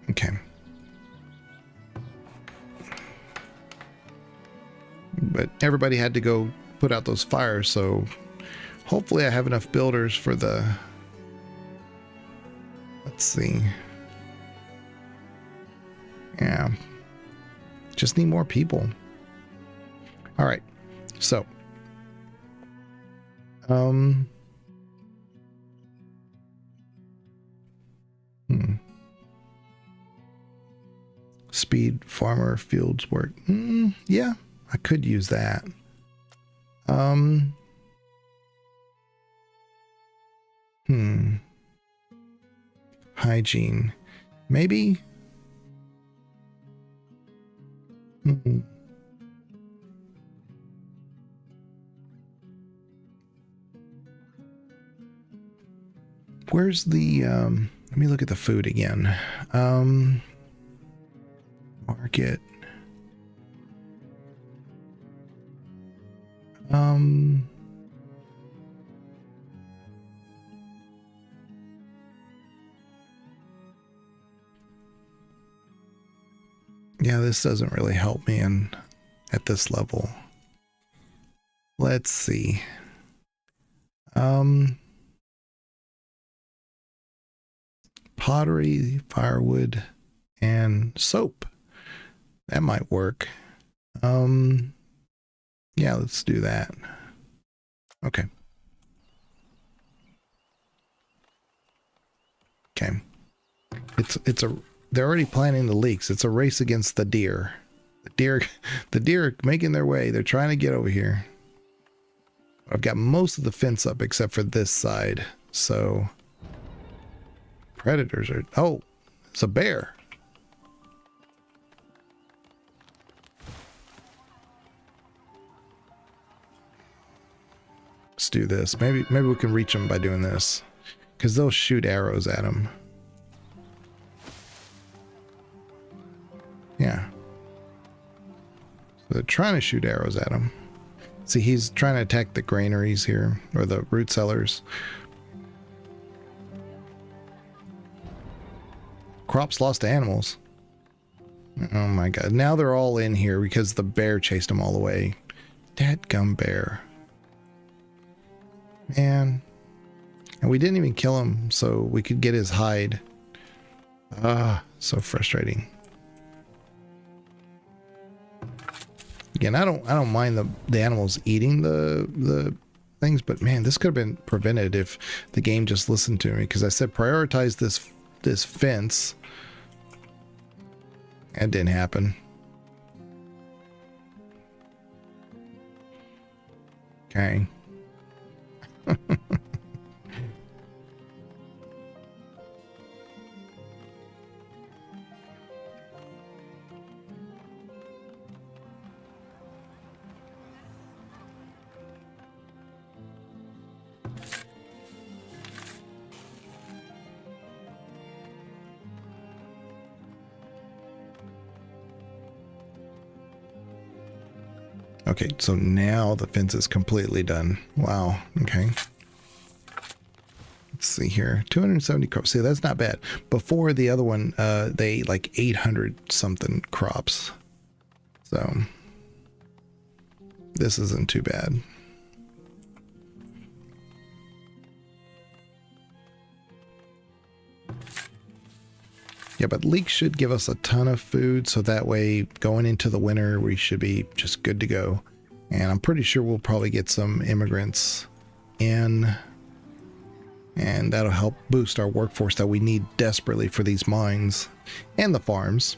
Okay. But everybody had to go put out those fires, so hopefully I have enough builders for the... Let's see. Yeah. Just need more people. All right. So. Speed, farmer, fields work. Yeah, I could use that. Hygiene. Maybe. Where's the let me look at the food again. Market. Yeah, this doesn't really help me at this level. Let's see. Pottery, firewood, and soap. That might work. Yeah, let's do that. Okay. Okay. They're already planning the leaks. It's a race against the deer. The deer are making their way. They're trying to get over here. I've got most of the fence up except for this side. So predators are... Oh, it's a bear. Let's do this. Maybe we can reach them by doing this, because they'll shoot arrows at them. Yeah. So they're trying to shoot arrows at him. See, he's trying to attack the granaries here, or the root cellars. Crops lost to animals. Oh my god. Now they're all in here because the bear chased them all the way. Dadgum bear. Man. And we didn't even kill him so we could get his hide. Ah, so frustrating. Again, I don't mind the animals eating the things, but man, this could have been prevented if the game just listened to me, because I said prioritize this fence. That didn't happen. Okay. Okay, so now the fence is completely done. Wow. Okay. Let's see here. 270 crops. See, that's not bad. Before the other one, they like 800 something crops. So this isn't too bad. Yeah, but leeks should give us a ton of food, so that way going into the winter we should be just good to go. And I'm pretty sure we'll probably get some immigrants in, and that'll help boost our workforce that we need desperately for these mines and the farms.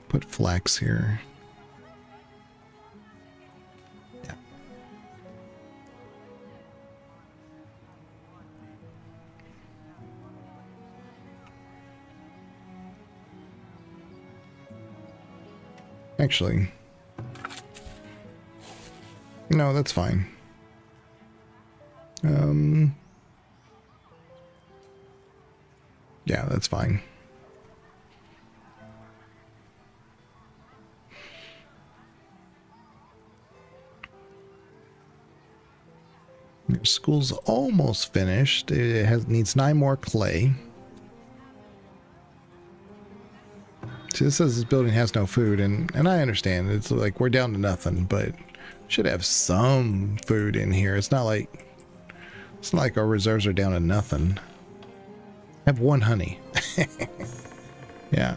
Put flax here. Yeah. Actually, no, that's fine. Yeah, that's fine. Your school's almost finished. It needs 9 more clay. See, this says this building has no food, and I understand. It's like we're down to nothing, but should have some food in here. It's not like our reserves are down to nothing. I have 1 honey. Yeah,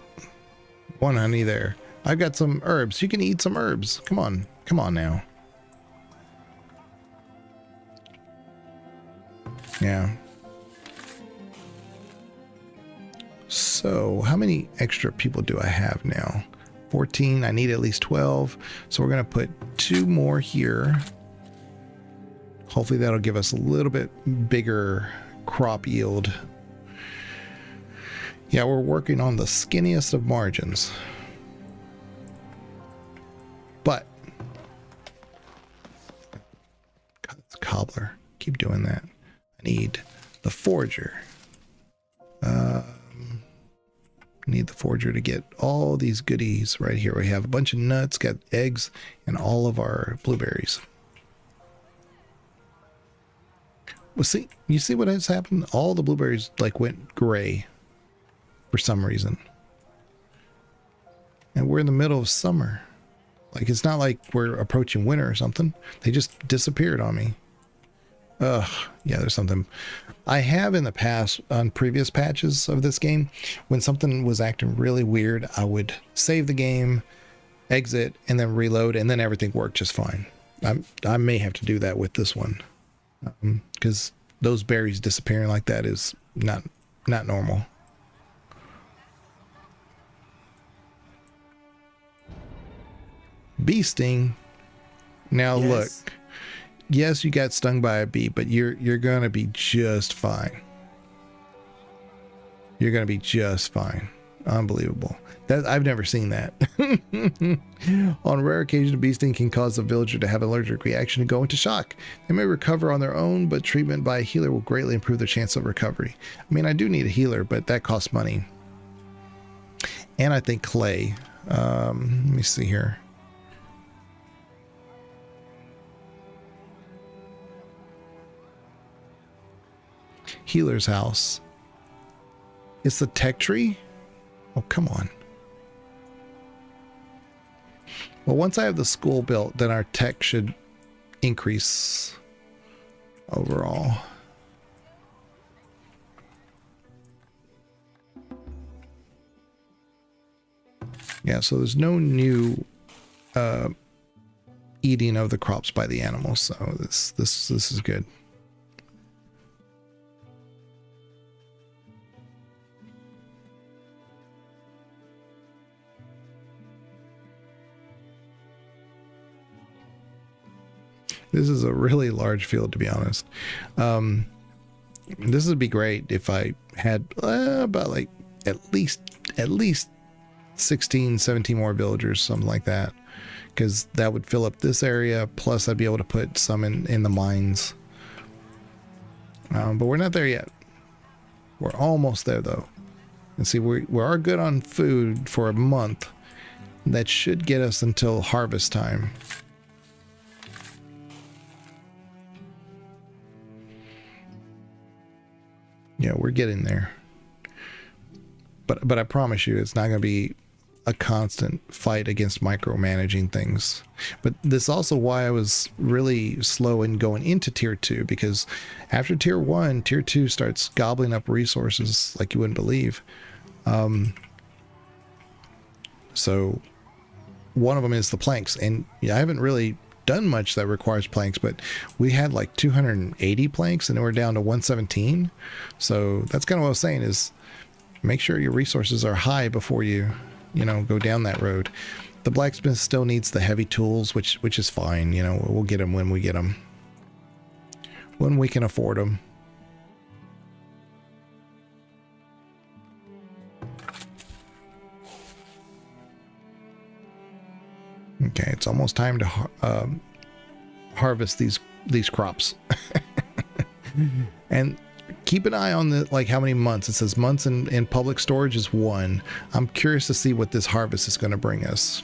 1 honey there. I've got some herbs. You can eat some herbs. Come on now. Yeah. So how many extra people do I have now? 14. I need at least 12. So we're going to put 2 more here. Hopefully that'll give us a little bit bigger crop yield. Yeah, we're working on the skinniest of margins. But God, it's cobbler. Keep doing that. I need the forger. Need the forger to get all these goodies right here. We have a bunch of nuts, got eggs, and all of our blueberries. Well, see, you see what has happened? All the blueberries like went gray for some reason. And we're in the middle of summer. Like, it's not like we're approaching winter or something. They just disappeared on me. Ugh, yeah, there's something. I have in the past, on previous patches of this game, when something was acting really weird, I would save the game, exit, and then reload, and then everything worked just fine. I may have to do that with this one, because those berries disappearing like that is not normal. Bee sting. Now Yes. look. Yes, you got stung by a bee, but you're gonna be just fine. You're gonna be just fine. Unbelievable. That I've never seen that. On rare occasion, a bee sting can cause the villager to have an allergic reaction and go into shock. They may recover on their own, but treatment by a healer will greatly improve their chance of recovery. I mean, I do need a healer, but that costs money. And I think clay. Let me see here. Healer's house. It's the tech tree? Oh, come on. Well, once I have the school built, then our tech should increase overall. Yeah, so there's no new eating of the crops by the animals, so this is good. This is a really large field, to be honest. This would be great if I had about like at least 16, 17 more villagers, something like that, because that would fill up this area. Plus I'd be able to put some in the mines. But we're not there yet. We're almost there though. And see, we are good on food for a month. That should get us until harvest time. Yeah, we're getting there. But I promise you, it's not going to be a constant fight against micromanaging things. But this is also why I was really slow in going into tier 2, because after tier 1, tier 2 starts gobbling up resources like you wouldn't believe. So one of them is the planks, and I haven't really done much that requires planks, but we had like 280 planks and we're down to 117. So that's kind of what I was saying, is make sure your resources are high before you go down that road. The blacksmith still needs the heavy tools, which is fine. We'll get them when we get them, when we can afford them. Okay, it's almost time to harvest these crops. And keep an eye on how many months. It says months in public storage is 1. I'm curious to see what this harvest is going to bring us.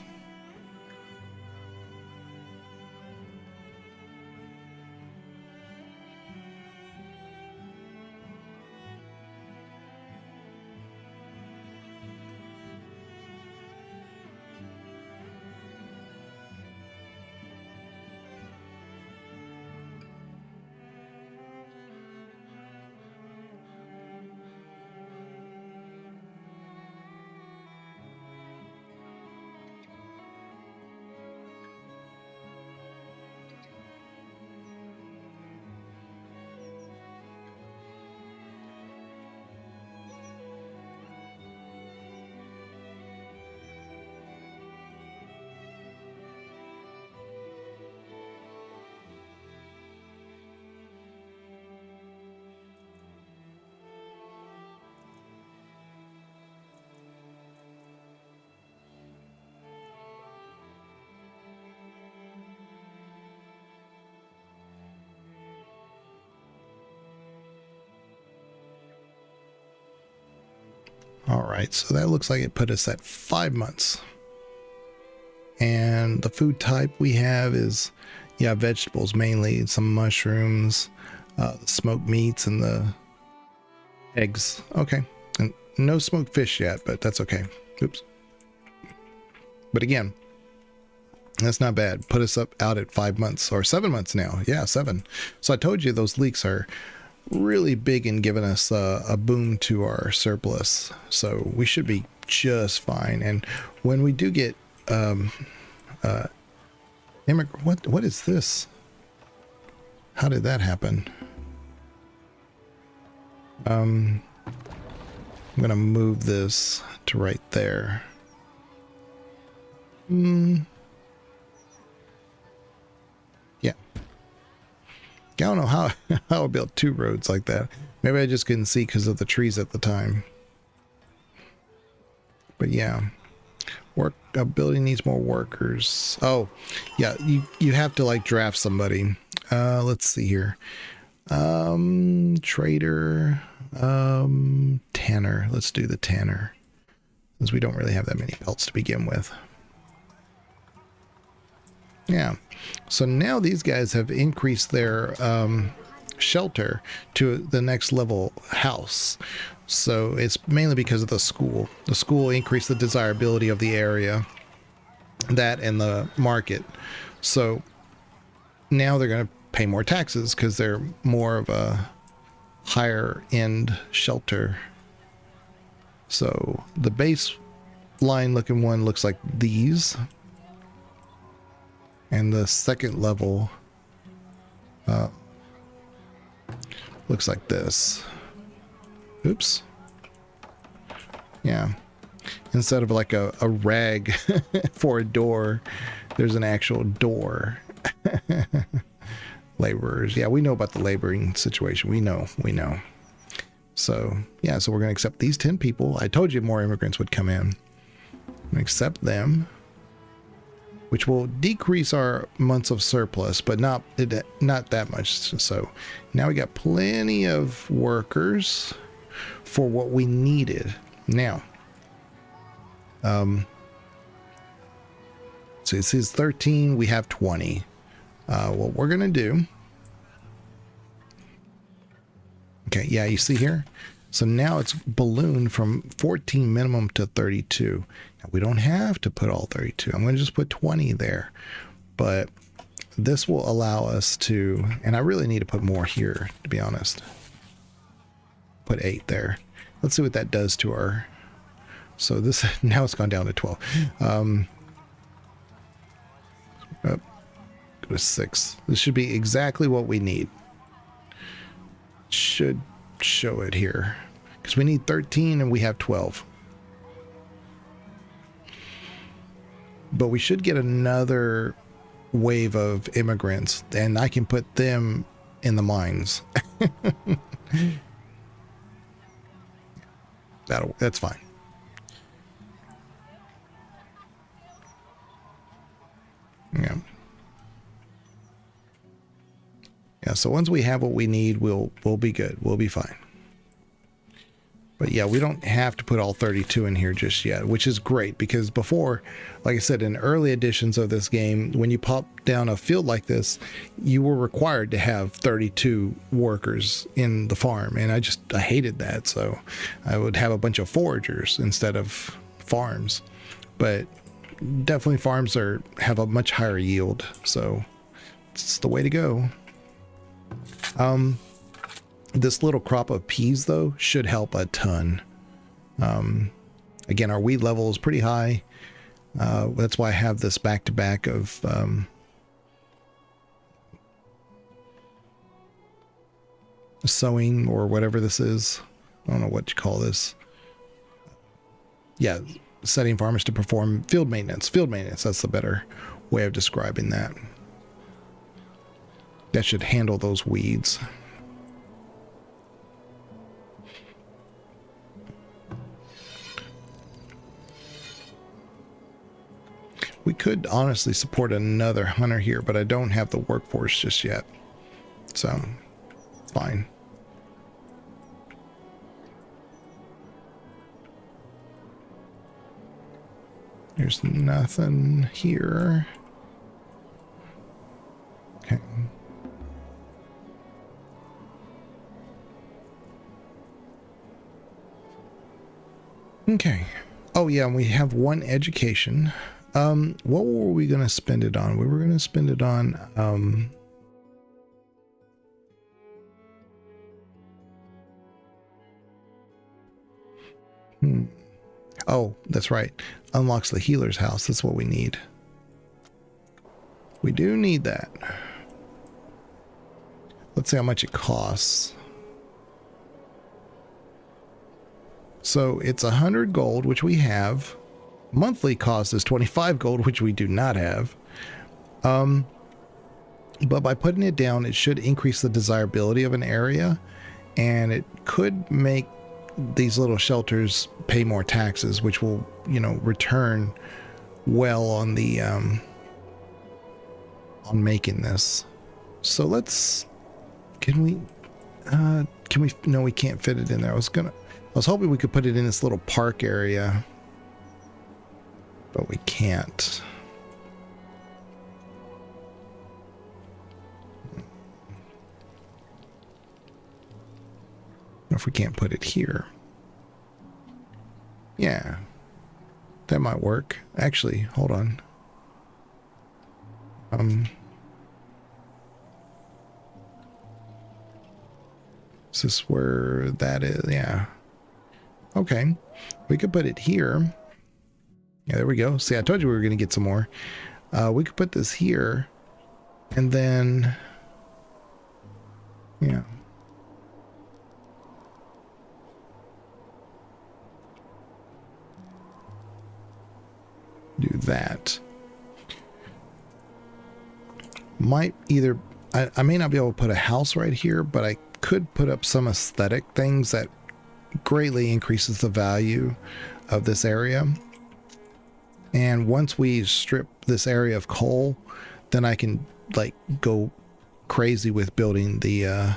All right, so that looks like it put us at 5 months. And the food type we have is, vegetables mainly, some mushrooms, the smoked meats, and the eggs. Okay, and no smoked fish yet, but that's okay. Oops. But again, that's not bad. Put us out at 5 months, or 7 months now. Yeah, 7. So I told you those leeks are really big in giving us a boom to our surplus, so we should be just fine. And when we do get what is this? How did that happen? I'm gonna move this to right there. Yeah, I don't know how I built 2 roads like that. Maybe I just couldn't see because of the trees at the time. But yeah, a building needs more workers. Oh, yeah, you have to draft somebody. Let's see here. Trader, tanner. Let's do the tanner, since we don't really have that many pelts to begin with. Yeah, so now these guys have increased their shelter to the next level house. So it's mainly because of the school. The school increased the desirability of the area, that and the market. So now they're going to pay more taxes because they're more of a higher end shelter. So the base line looking one looks like these. And the second level looks like this. Oops. Yeah. Instead of like a rag for a door, there's an actual door. laborers. Yeah, we know about the laboring situation. We know. So yeah, so we're going to accept these 10 people. I told you more immigrants would come in. Accept them, which will decrease our months of surplus, but not that much. So now we got plenty of workers for what we needed. Now, so it says 13, we have 20. What we're gonna do, okay, yeah, you see here, so now it's ballooned from 14 minimum to 32. Now we don't have to put all 32. I'm gonna just put 20 there, but this will allow us to, and I really need to put more here, to be honest. Put 8 there. Let's see what that does to our, so this, now it's gone down to 12. Go to 6. This should be exactly what we need. Should show it here because we need 13 and we have 12. But we should get another wave of immigrants and I can put them in the mines. That's fine. Yeah. Yeah, so once we have what we need, we'll be good. We'll be fine. But yeah, we don't have to put all 32 in here just yet, which is great because before, like I said, in early editions of this game, when you pop down a field like this, you were required to have 32 workers in the farm. And I hated that. So I would have a bunch of foragers instead of farms. But definitely farms have a much higher yield. So it's the way to go. This little crop of peas though should help a ton. Again, our wheat level is pretty high. That's why I have this back-to-back of sowing or whatever this is. I don't know what you call this. Yeah, setting farmers to perform field maintenance. Field maintenance, that's the better way of describing that. That should handle those weeds. We could honestly support another hunter here, but I don't have the workforce just yet. So, fine. There's nothing here. Okay. Okay. Oh yeah, and we have one education. What were we going to spend it on? We were going to spend it on, oh, that's right. Unlocks the healer's house. That's what we need. We do need that. Let's see how much it costs. So it's 100 gold, which we have. Monthly cost is 25 gold, which we do not have. But by putting it down, it should increase the desirability of an area, and it could make these little shelters pay more taxes, which will, you know, return well on the on making this. So let's, can we no, we can't fit it in there. I was hoping we could put it in this little park area, but we can't. If we can't put it here. Yeah, that might work. Actually, hold on. Is this where that is? Yeah. Okay, we could put it here. Yeah, there we go. See, I told you we were going to get some more. We could put this here, and then, yeah. Do that. Might either I may not be able to put a house right here, but I could put up some aesthetic things that greatly increases the value of this area. And once we strip this area of coal, then I can like go crazy with building the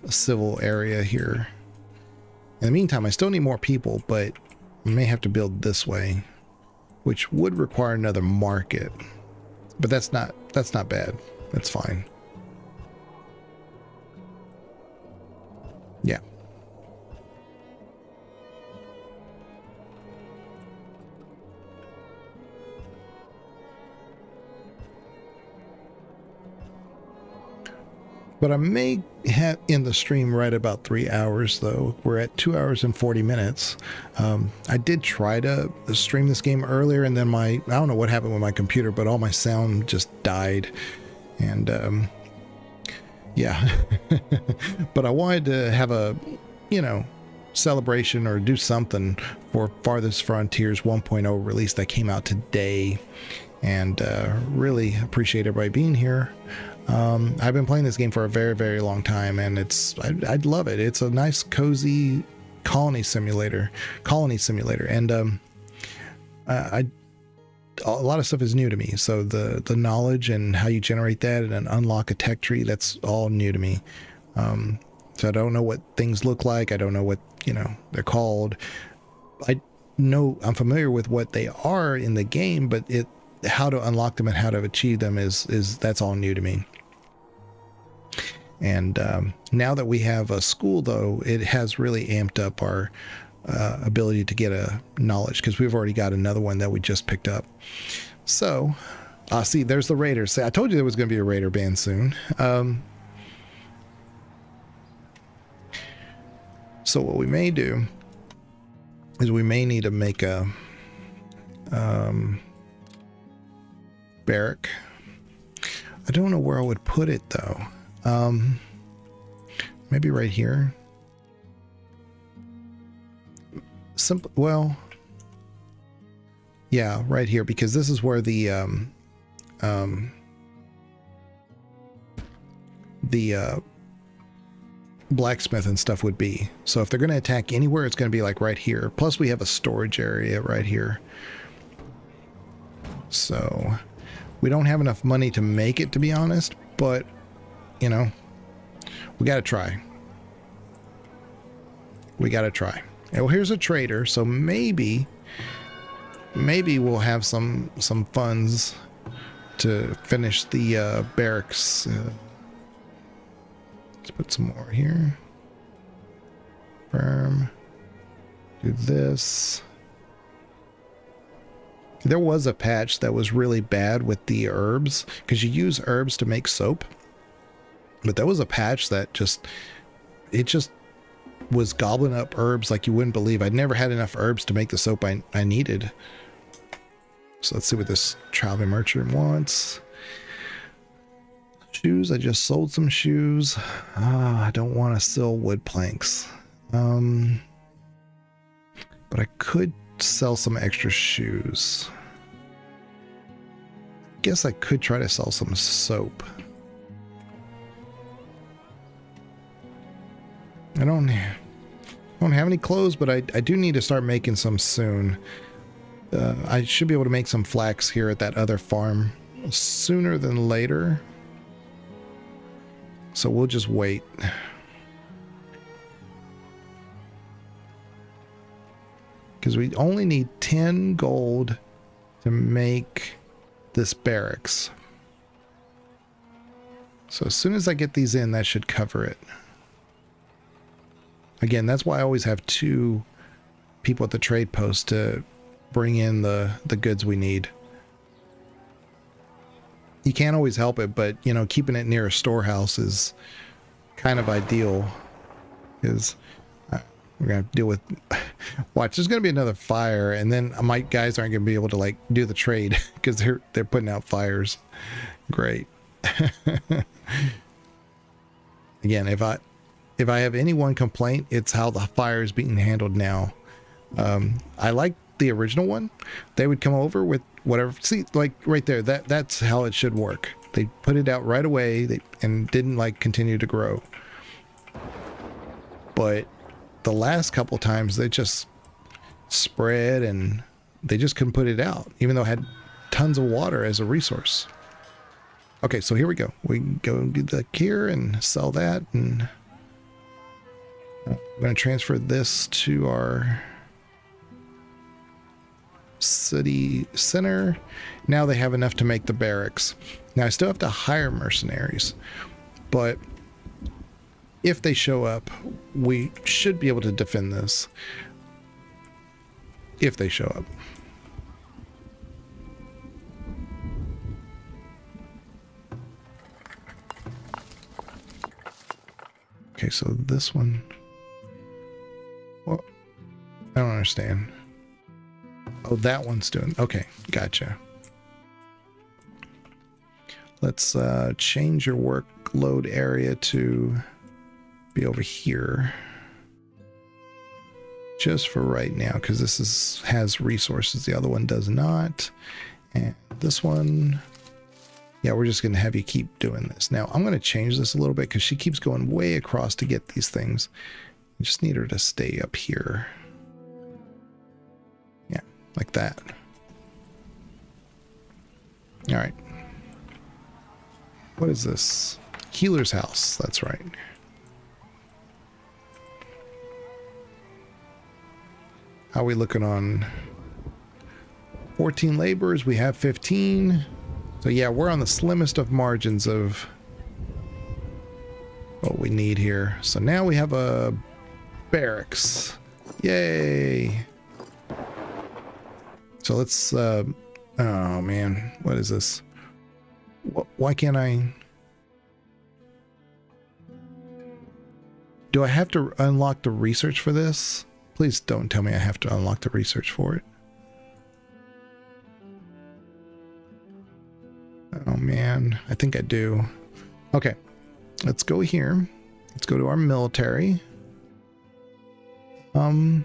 civil area here. In the meantime, I still need more people, but I may have to build this way, which would require another market. But that's not bad. That's fine. Yeah. But I may have in the stream right about 3 hours, though. We're at 2 hours and 40 minutes. I did try to stream this game earlier, and then I don't know what happened with my computer, but all my sound just died. And yeah. But I wanted to have a, celebration or do something for Farthest Frontiers 1.0 release that came out today. And really appreciate everybody being here. I've been playing this game for a very, very long time, and I'd love it. It's a nice, cozy colony simulator, and a lot of stuff is new to me. So the knowledge and how you generate that and unlock a tech tree, that's all new to me. So I don't know what things look like. I don't know what they're called. I'm familiar with what they are in the game, but how to unlock them and how to achieve them is that's all new to me. And now that we have a school, though, it has really amped up our ability to get a knowledge, because we've already got another one that we just picked up. So see, there's the raiders. See, I told you there was going to be a raider ban soon. So what we may do is we may need to make a barrack. I don't know where I would put it, though. Maybe right here. Well, yeah, right here, because this is where the blacksmith and stuff would be. So if they're going to attack anywhere, it's going to be like right here. Plus we have a storage area right here. So we don't have enough money to make it, to be honest, but we got to try. And well, here's a trader, so maybe we'll have some funds to finish the barracks. Let's put some more here. Firm. Do this. There was a patch that was really bad with the herbs, because you use herbs to make soap. But there was a patch that just was gobbling up herbs like you wouldn't believe. I'd never had enough herbs to make the soap I needed. So let's see what this traveling merchant wants. Shoes. I just sold some shoes. I don't want to sell wood planks. But I could sell some extra shoes. Guess I could try to sell some soap. I don't have any clothes, but I do need to start making some soon. I should be able to make some flax here at that other farm sooner than later. So we'll just wait. Because we only need 10 gold to make this barracks. So as soon as I get these in, that should cover it. Again, that's why I always have 2 people at the trade post to bring in the goods we need. You can't always help it, but keeping it near a storehouse is kind of ideal. Because we're gonna deal with watch, there's gonna be another fire, and then my guys aren't gonna be able to do the trade because they're putting out fires. Great. Again, if I have any one complaint, it's how the fire is being handled now. I like the original one. They would come over with whatever. See, like right there, that's how it should work. They put it out right away and didn't like continue to grow. But the last couple times they just spread and they just couldn't put it out, even though it had tons of water as a resource. Okay, so here we go. We go do the here and sell that, and I'm going to transfer this to our city center. Now they have enough to make the barracks. Now I still have to hire mercenaries, but if they show up, we should be able to defend this. If they show up. Okay, so this one. Well, I don't understand. Oh, that one's doing. Okay, gotcha. Let's change your workload area to be over here. Just for right now, because this has resources. The other one does not. And this one, yeah, we're just going to have you keep doing this. Now, I'm going to change this a little bit because she keeps going way across to get these things. I just need her to stay up here. Yeah, like that. All right. What is this? Healer's house. That's right. How are we looking on 14 laborers? We have 15. So yeah, we're on the slimmest of margins of what we need here. So now we have a barracks. Yay. So let's, oh man, what is this? Why can't I? Do I have to unlock the research for this? Please don't tell me I have to unlock the research for it. Oh man, I think I do. Okay, let's go here. Let's go to our military. No?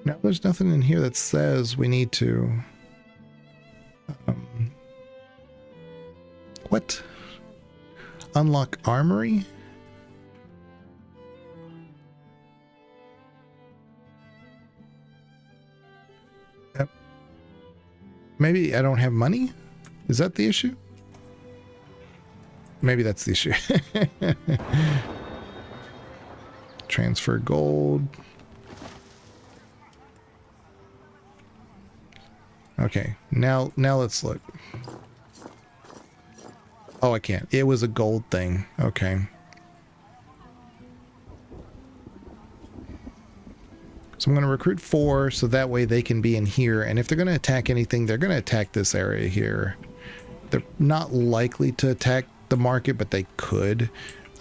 No, there's nothing in here that says we need to... what? Unlock armory? Maybe I don't have money? Is that the issue? Maybe that's the issue. Transfer gold. Okay, now let's look. Oh, I can't. It was a gold thing. Okay. So I'm going to recruit 4 so that way they can be in here. And if they're going to attack anything, they're going to attack this area here. They're not likely to attack the market, but they could.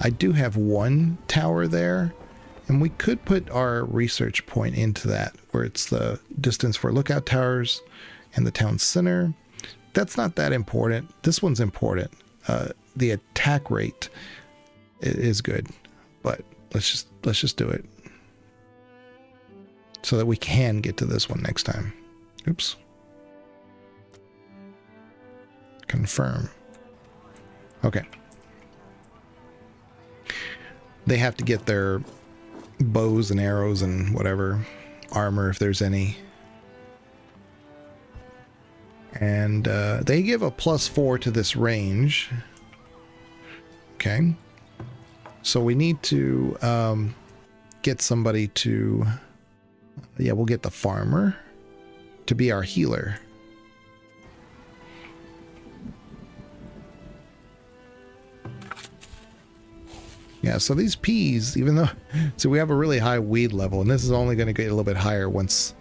I do have 1 tower there, and we could put our research point into that, where it's the distance for lookout towers and the town center. That's not that important. This one's important. The attack rate is good, but let's just do it so that we can get to this one next time. Oops. Confirm. Okay. They have to get their bows and arrows and whatever armor if there's any. And they give a +4 to this range. Okay. So we need to get somebody to... yeah, we'll get the farmer to be our healer. Yeah, so these peas, even though... so we have a really high weed level, and this is only going to get a little bit higher once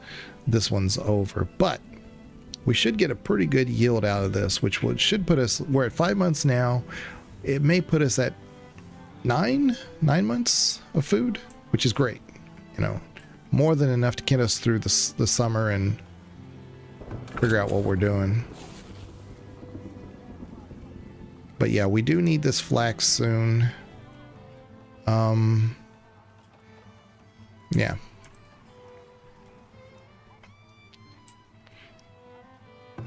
this one's over. But we should get a pretty good yield out of this, which should put us... we're at 5 months now. It may put us at 9 months of food, which is great. You know, more than enough to get us through the summer and figure out what we're doing. But yeah, we do need this flax soon. Yeah,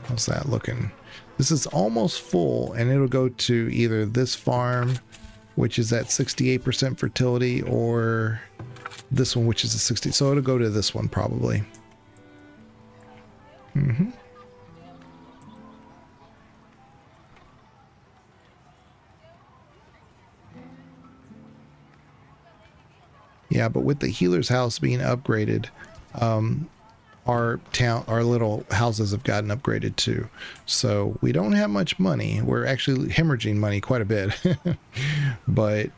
How's that looking? This is almost full, and it'll go to either this farm, which is at 68% fertility, or this one, which is a 60. So it'll go to this one probably. Mm-hmm. Yeah, but with the healer's house being upgraded, our little houses have gotten upgraded too. So we don't have much money. We're actually hemorrhaging money quite a bit, but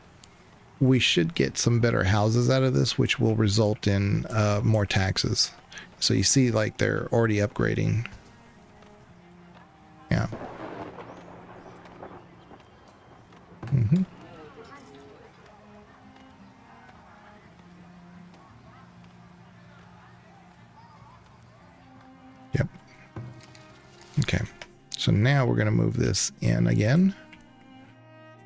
we should get some better houses out of this, which will result in more taxes. So you see, like, they're already upgrading. Yeah. Mm-hmm. Yep. Okay. So now we're going to move this in again.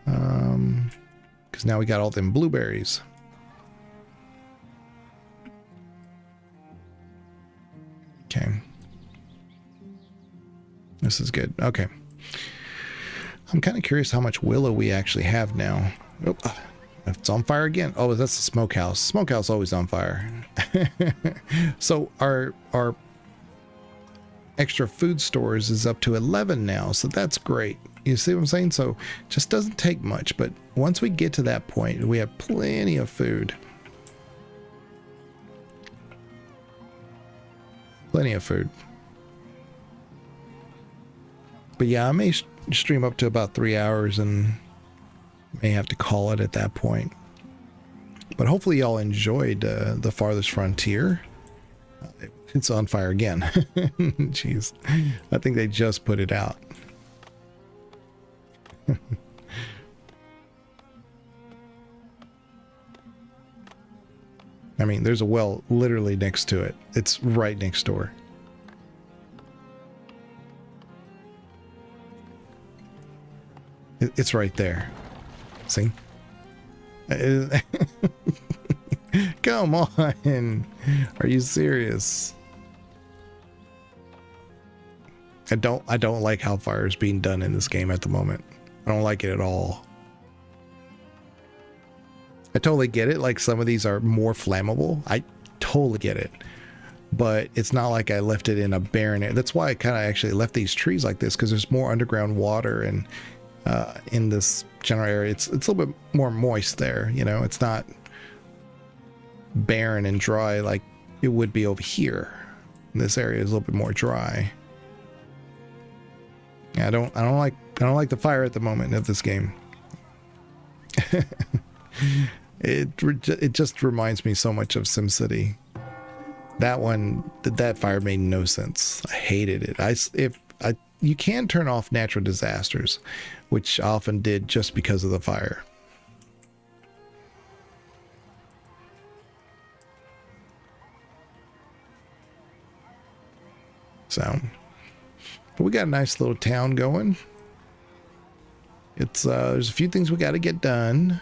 Because now we got all them blueberries. Okay. This is good. Okay. I'm kind of curious how much willow we actually have now. Oh, it's on fire again. Oh, that's the smokehouse. Smokehouse always on fire. So our extra food stores is up to 11 now, so that's great. You see what I'm saying? So just doesn't take much, but once we get to that point, we have plenty of food. Plenty of food. But yeah, I may stream up to about 3 hours and may have to call it at that point. But hopefully y'all enjoyed the Farthest Frontier. It's on fire again. Jeez. I think they just put it out. I mean, there's a well literally next to it. It's right next door. It's right there. See? Come on. Are you serious? I don't like how fire is being done in this game at the moment. I don't like it at all. I totally get it. Like, some of these are more flammable. I totally get it. But it's not like I left it in a barren area. That's why I kind of actually left these trees like this, because there's more underground water, and in this general area, it's a little bit more moist there. You know, it's not barren and dry like it would be over here. This area is a little bit more dry. Yeah, I don't like the fire at the moment of this game. It just reminds me so much of SimCity. That fire made no sense. I hated it. You can turn off natural disasters, which I often did just because of the fire. So, but we got a nice little town going. It's there's a few things we got to get done,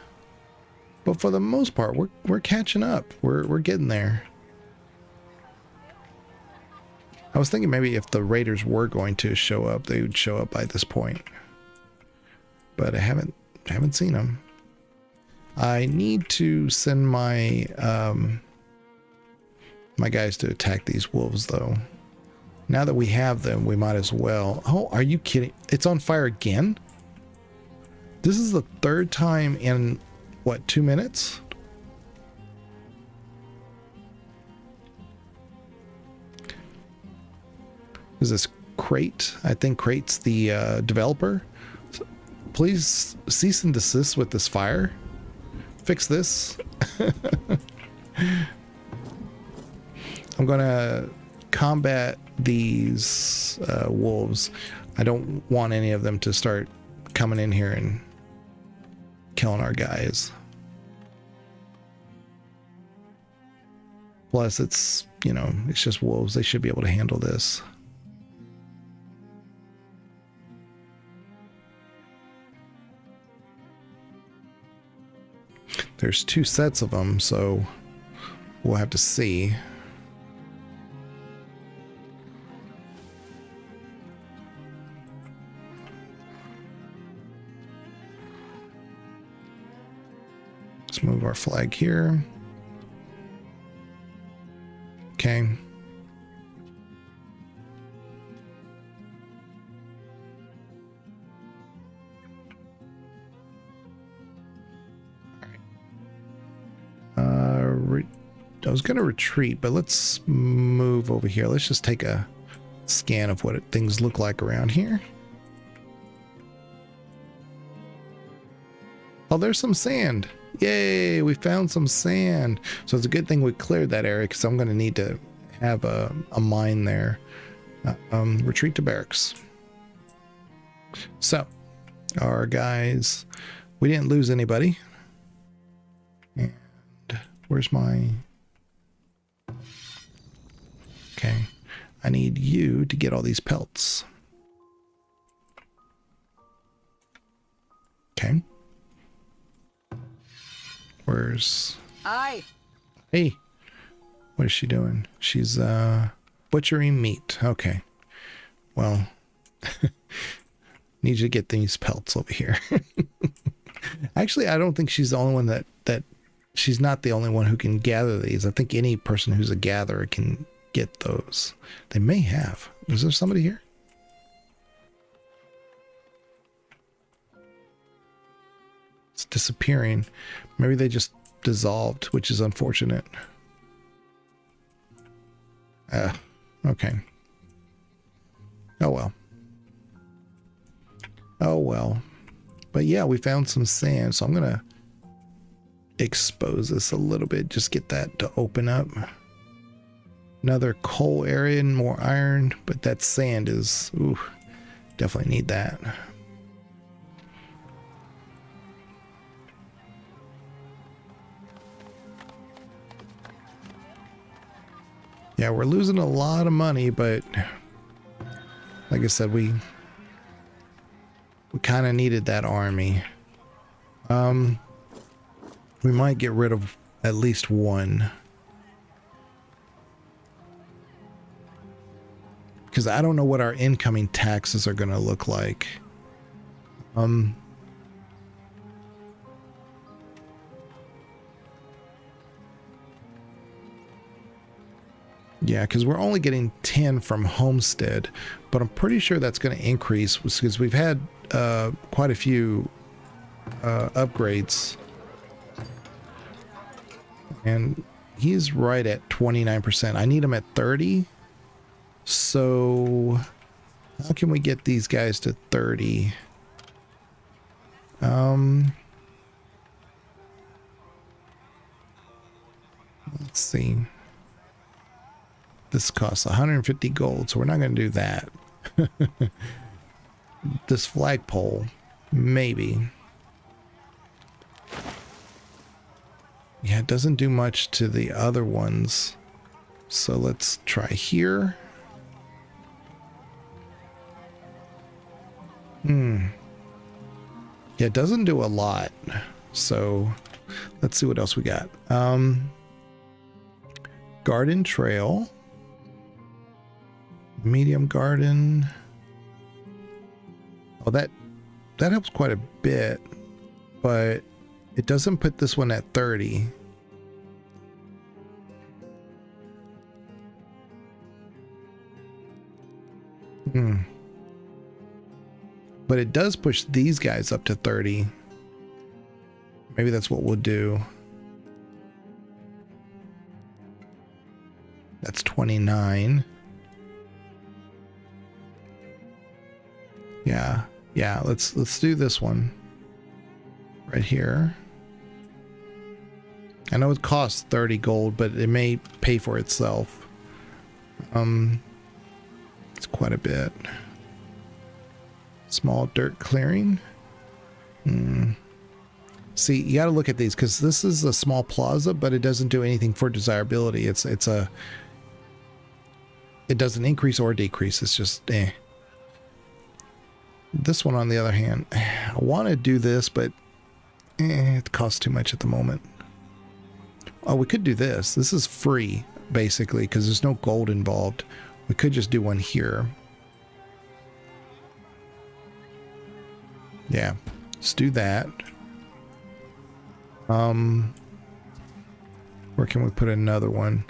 but for the most part, we're catching up. We're getting there. I was thinking maybe if the raiders were going to show up, they would show up by this point, but I haven't seen them. I need to send my my guys to attack these wolves, though. Now that we have them, we might as well. Oh, are you kidding? It's on fire again? This is the third time in, what, 2 minutes? Is this Crate? I think Crate's the developer. Please cease and desist with this fire. Fix this. I'm gonna combat these wolves. I don't want any of them to start coming in here and killing our guys. Plus, it's, you know, it's just wolves. They should be able to handle this. There's 2 sets of them, so we'll have to see. Let's move our flag here. Okay. I was going to retreat, but let's move over here. Let's just take a scan of what things look like around here. Oh, there's some sand. Yay, we found some sand. So it's a good thing we cleared that area because I'm going to need to have a mine there. Retreat to barracks. So, our guys, we didn't lose anybody. And where's my... Okay, I need you to get all these pelts. Okay. Where's... Aye. Hey, what is she doing? She's butchering meat. Okay. Well, need you to get these pelts over here. Actually, I don't think she's the only one that she's not the only one who can gather these. I think any person who's a gatherer can get those. They may have. Is there somebody here? It's disappearing. Maybe they just dissolved, which is unfortunate. Okay. Oh well. Oh well. But yeah, we found some sand, so I'm gonna expose this a little bit, just get that to open up. Another coal area and more iron, but that sand is, ooh, definitely need that. Yeah, we're losing a lot of money, but like I said, we kind of needed that army. We might get rid of at least one. Because I don't know what our incoming taxes are going to look like. Yeah, because we're only getting 10 from Homestead, but I'm pretty sure that's going to increase because we've had quite a few upgrades. And he's right at 29%. I need him at 30. So how can we get these guys to 30? Let's see. This costs 150 gold, so we're not going to do that. This flagpole, maybe. Yeah, it doesn't do much to the other ones. So let's try here. Yeah, it doesn't do a lot. So let's see what else we got. Garden trail. Medium garden. Oh, that helps quite a bit, but it doesn't put this one at 30. But it does push these guys up to 30. Maybe that's what we'll do. That's 29. Yeah, let's do this one right here. I know it costs 30 gold, but it may pay for itself. It's quite a bit. Small dirt clearing. See, you got to look at these because this is a small plaza, but it doesn't do anything for desirability. It doesn't increase or decrease. It's just eh. This one, on the other hand, I want to do this, but it costs too much at the moment. Oh, we could do this. This is free, basically, because there's no gold involved. We could just do one here. Yeah, let's do that. Where can we put another one?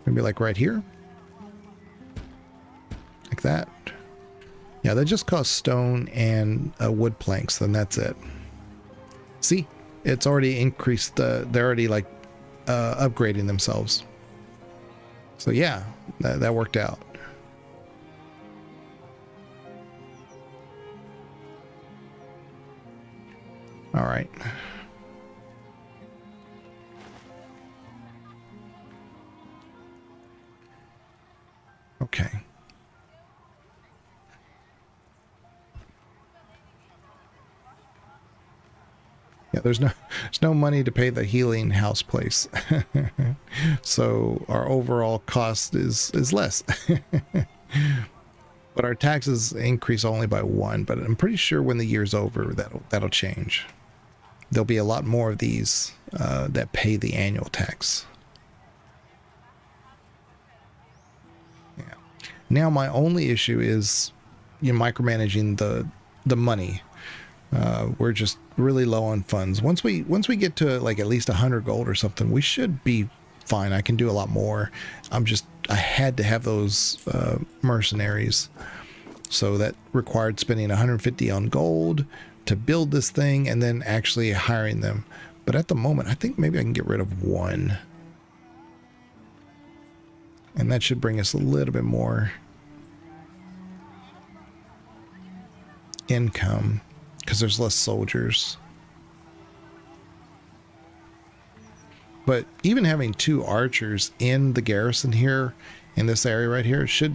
Maybe like right here? Like that. Yeah, that just costs stone and wood planks, then that's it. See, it's already increased. They're already like upgrading themselves. So yeah, that worked out. All right. Okay. Yeah, there's no money to pay the healing house place. So our overall cost is less. But our taxes increase only by 1, but I'm pretty sure when the year's over that'll change. There'll be a lot more of these that pay the annual tax. Yeah. Now my only issue is micromanaging the money. We're just really low on funds. Once we get to like at least 100 gold or something, we should be fine. I can do a lot more. I had to have those mercenaries, so that required spending 150 on gold to build this thing and then actually hiring them. But at the moment, I think maybe I can get rid of 1, and that should bring us a little bit more income because there's less soldiers. But even having 2 archers in the garrison here, in this area right here, should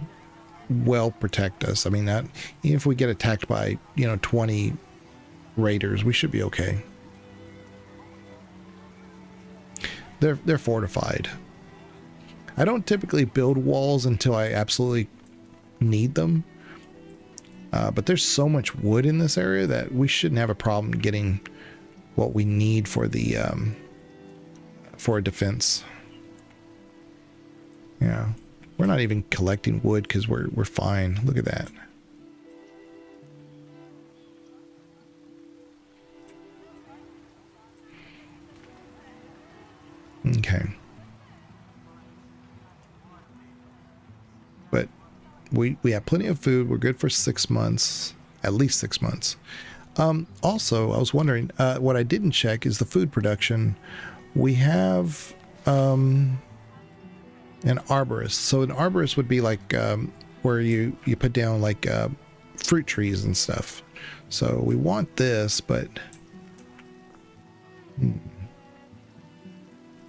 well protect us. I mean, that even if we get attacked by 20 raiders, we should be okay. They're fortified. I don't typically build walls until I absolutely need them, but there's so much wood in this area that we shouldn't have a problem getting what we need for the for a defense. Yeah, we're not even collecting wood because we're fine. Look at that. Okay. But we have plenty of food. We're good for 6 months, at least 6 months. Also, I was wondering, what I didn't check is the food production. We have an arborist. So an arborist would be like where you put down like fruit trees and stuff. So we want this, but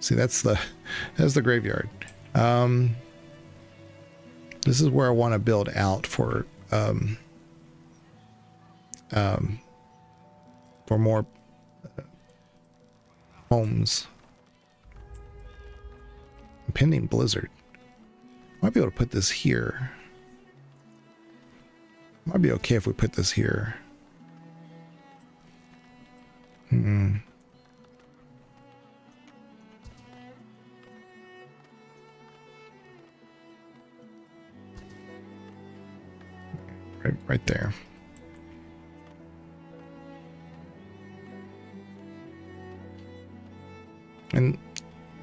see, that's the graveyard. This is where I want to build out for more homes. Impending blizzard. Might be able to put this here. Might be okay if we put this here. Right there. And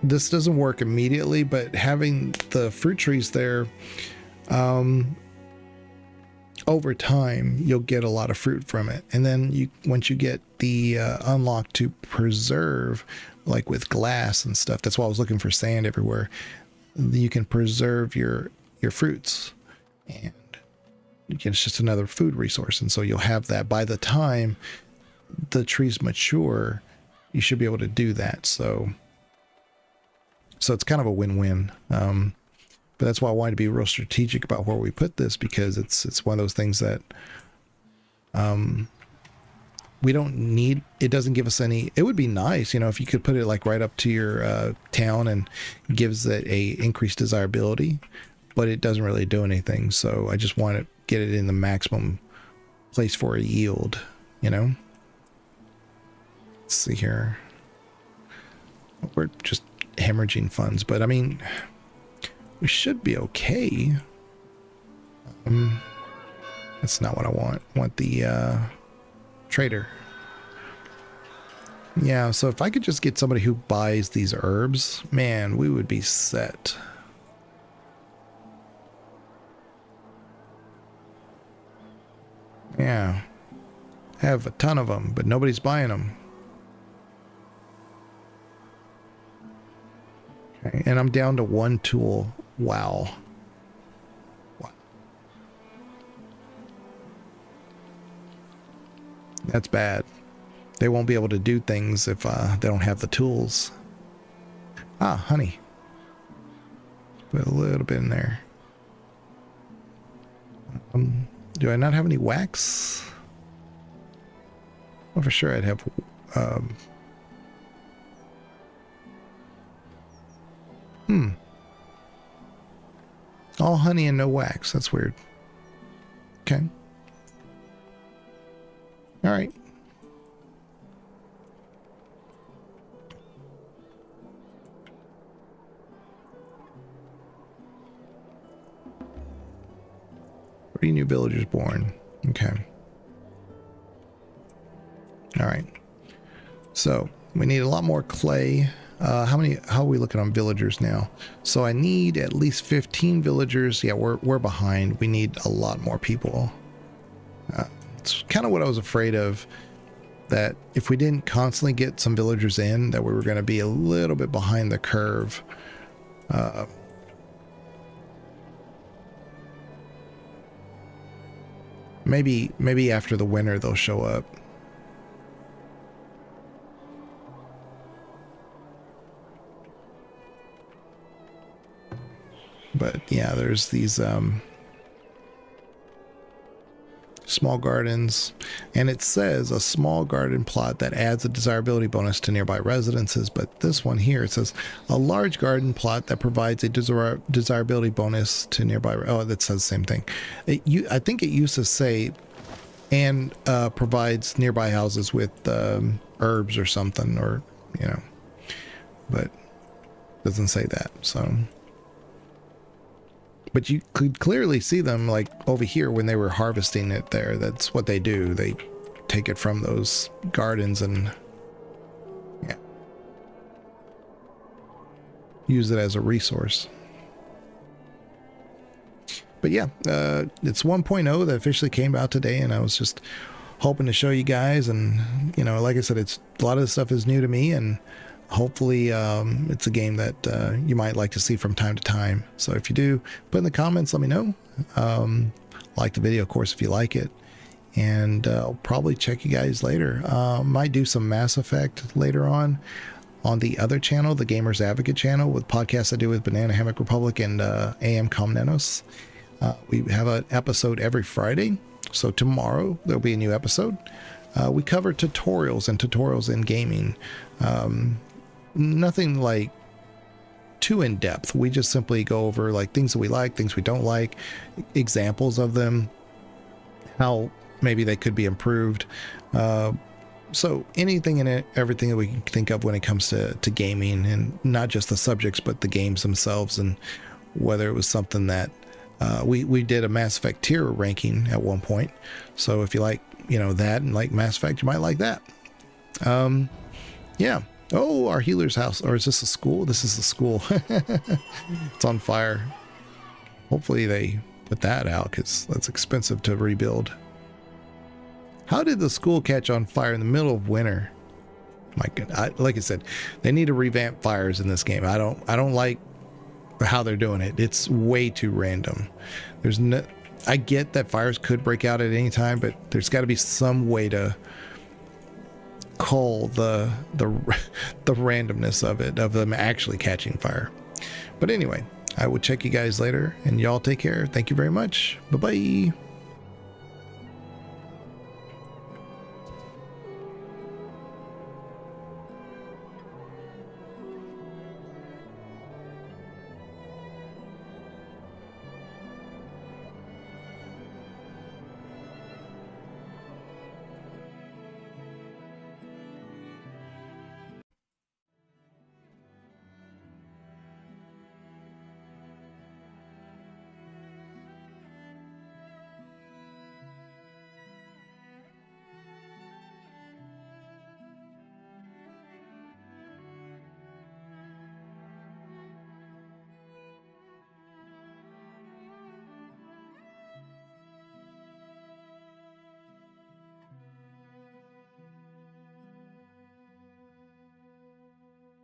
this doesn't work immediately, but having the fruit trees there, over time, you'll get a lot of fruit from it. And then once you get the unlock to preserve, like with glass and stuff, that's why I was looking for sand everywhere. You can preserve your fruits, and it's just another food resource. And so you'll have that by the time the trees mature. You should be able to do that. So it's kind of a win-win. But that's why I wanted to be real strategic about where we put this, because it's one of those things that we don't need. It doesn't give us any. It would be nice, if you could put it like right up to your town, and gives it a increased desirability, but it doesn't really do anything. So I just want to get it in the maximum place for a yield, Let's see here. We're just hemorrhaging funds, but I mean, we should be okay. That's not what I want. I want the trader. Yeah, so if I could just get somebody who buys these herbs, man, we would be set. Yeah. Have a ton of them, but nobody's buying them. Okay, and I'm down to one tool. Wow. Wow. That's bad. They won't be able to do things if they don't have the tools. Ah, honey. Put a little bit in there. Do I not have any wax? Well, for sure I'd have... all honey and no wax. That's weird. Okay. All right. Three new villagers born. Okay. All right. So we need a lot more clay. How are we looking on villagers now? So I need at least 15 villagers. Yeah, we're behind. We need a lot more people. It's kind of what I was afraid of, that if we didn't constantly get some villagers in, that we were going to be a little bit behind the curve. Maybe after the winter they'll show up. But yeah, there's these small gardens, and it says a small garden plot that adds a desirability bonus to nearby residences. But this one here, it says a large garden plot that provides a desirability bonus to nearby. Oh, that says the same thing. I think it used to say and provides nearby houses with herbs or something, or but doesn't say that. So. But you could clearly see them, like over here when they were harvesting it there. That's what they do. They take it from those gardens and use it as a resource. But yeah, it's 1.0 that officially came out today, and I was just hoping to show you guys. And like I said, it's a lot of the stuff is new to me, and hopefully it's a game that you might like to see from time to time. So if you do, put in the comments, let me know. Like the video, of course, if you like it, and I'll probably check you guys later. Might do some Mass Effect later on the other channel, the Gamers Advocate channel, with podcasts I do with Banana Hammock Republic and AM Comnenos. We have an episode every Friday, so tomorrow there'll be a new episode. We cover tutorials in gaming. Nothing like too in depth. We just simply go over like things that we like, things we don't like, examples of them, how maybe they could be improved. So anything and everything that we can think of when it comes to gaming, and not just the subjects, but the games themselves, and whether it was something that we did a Mass Effect tier ranking at one point. So if you like, that and like Mass Effect, you might like that. Yeah. Oh, our healer's house. Or is this a school? This is the school. It's on fire. Hopefully they put that out, because that's expensive to rebuild. How did the school catch on fire in the middle of winter? My goodness. Like I said, they need to revamp fires in this game. I don't like how they're doing it. It's way too random. I get that fires could break out at any time, but there's got to be some way to call the randomness of them actually catching fire. But anyway, I will check you guys later, and y'all take care. Thank you very much. Bye bye.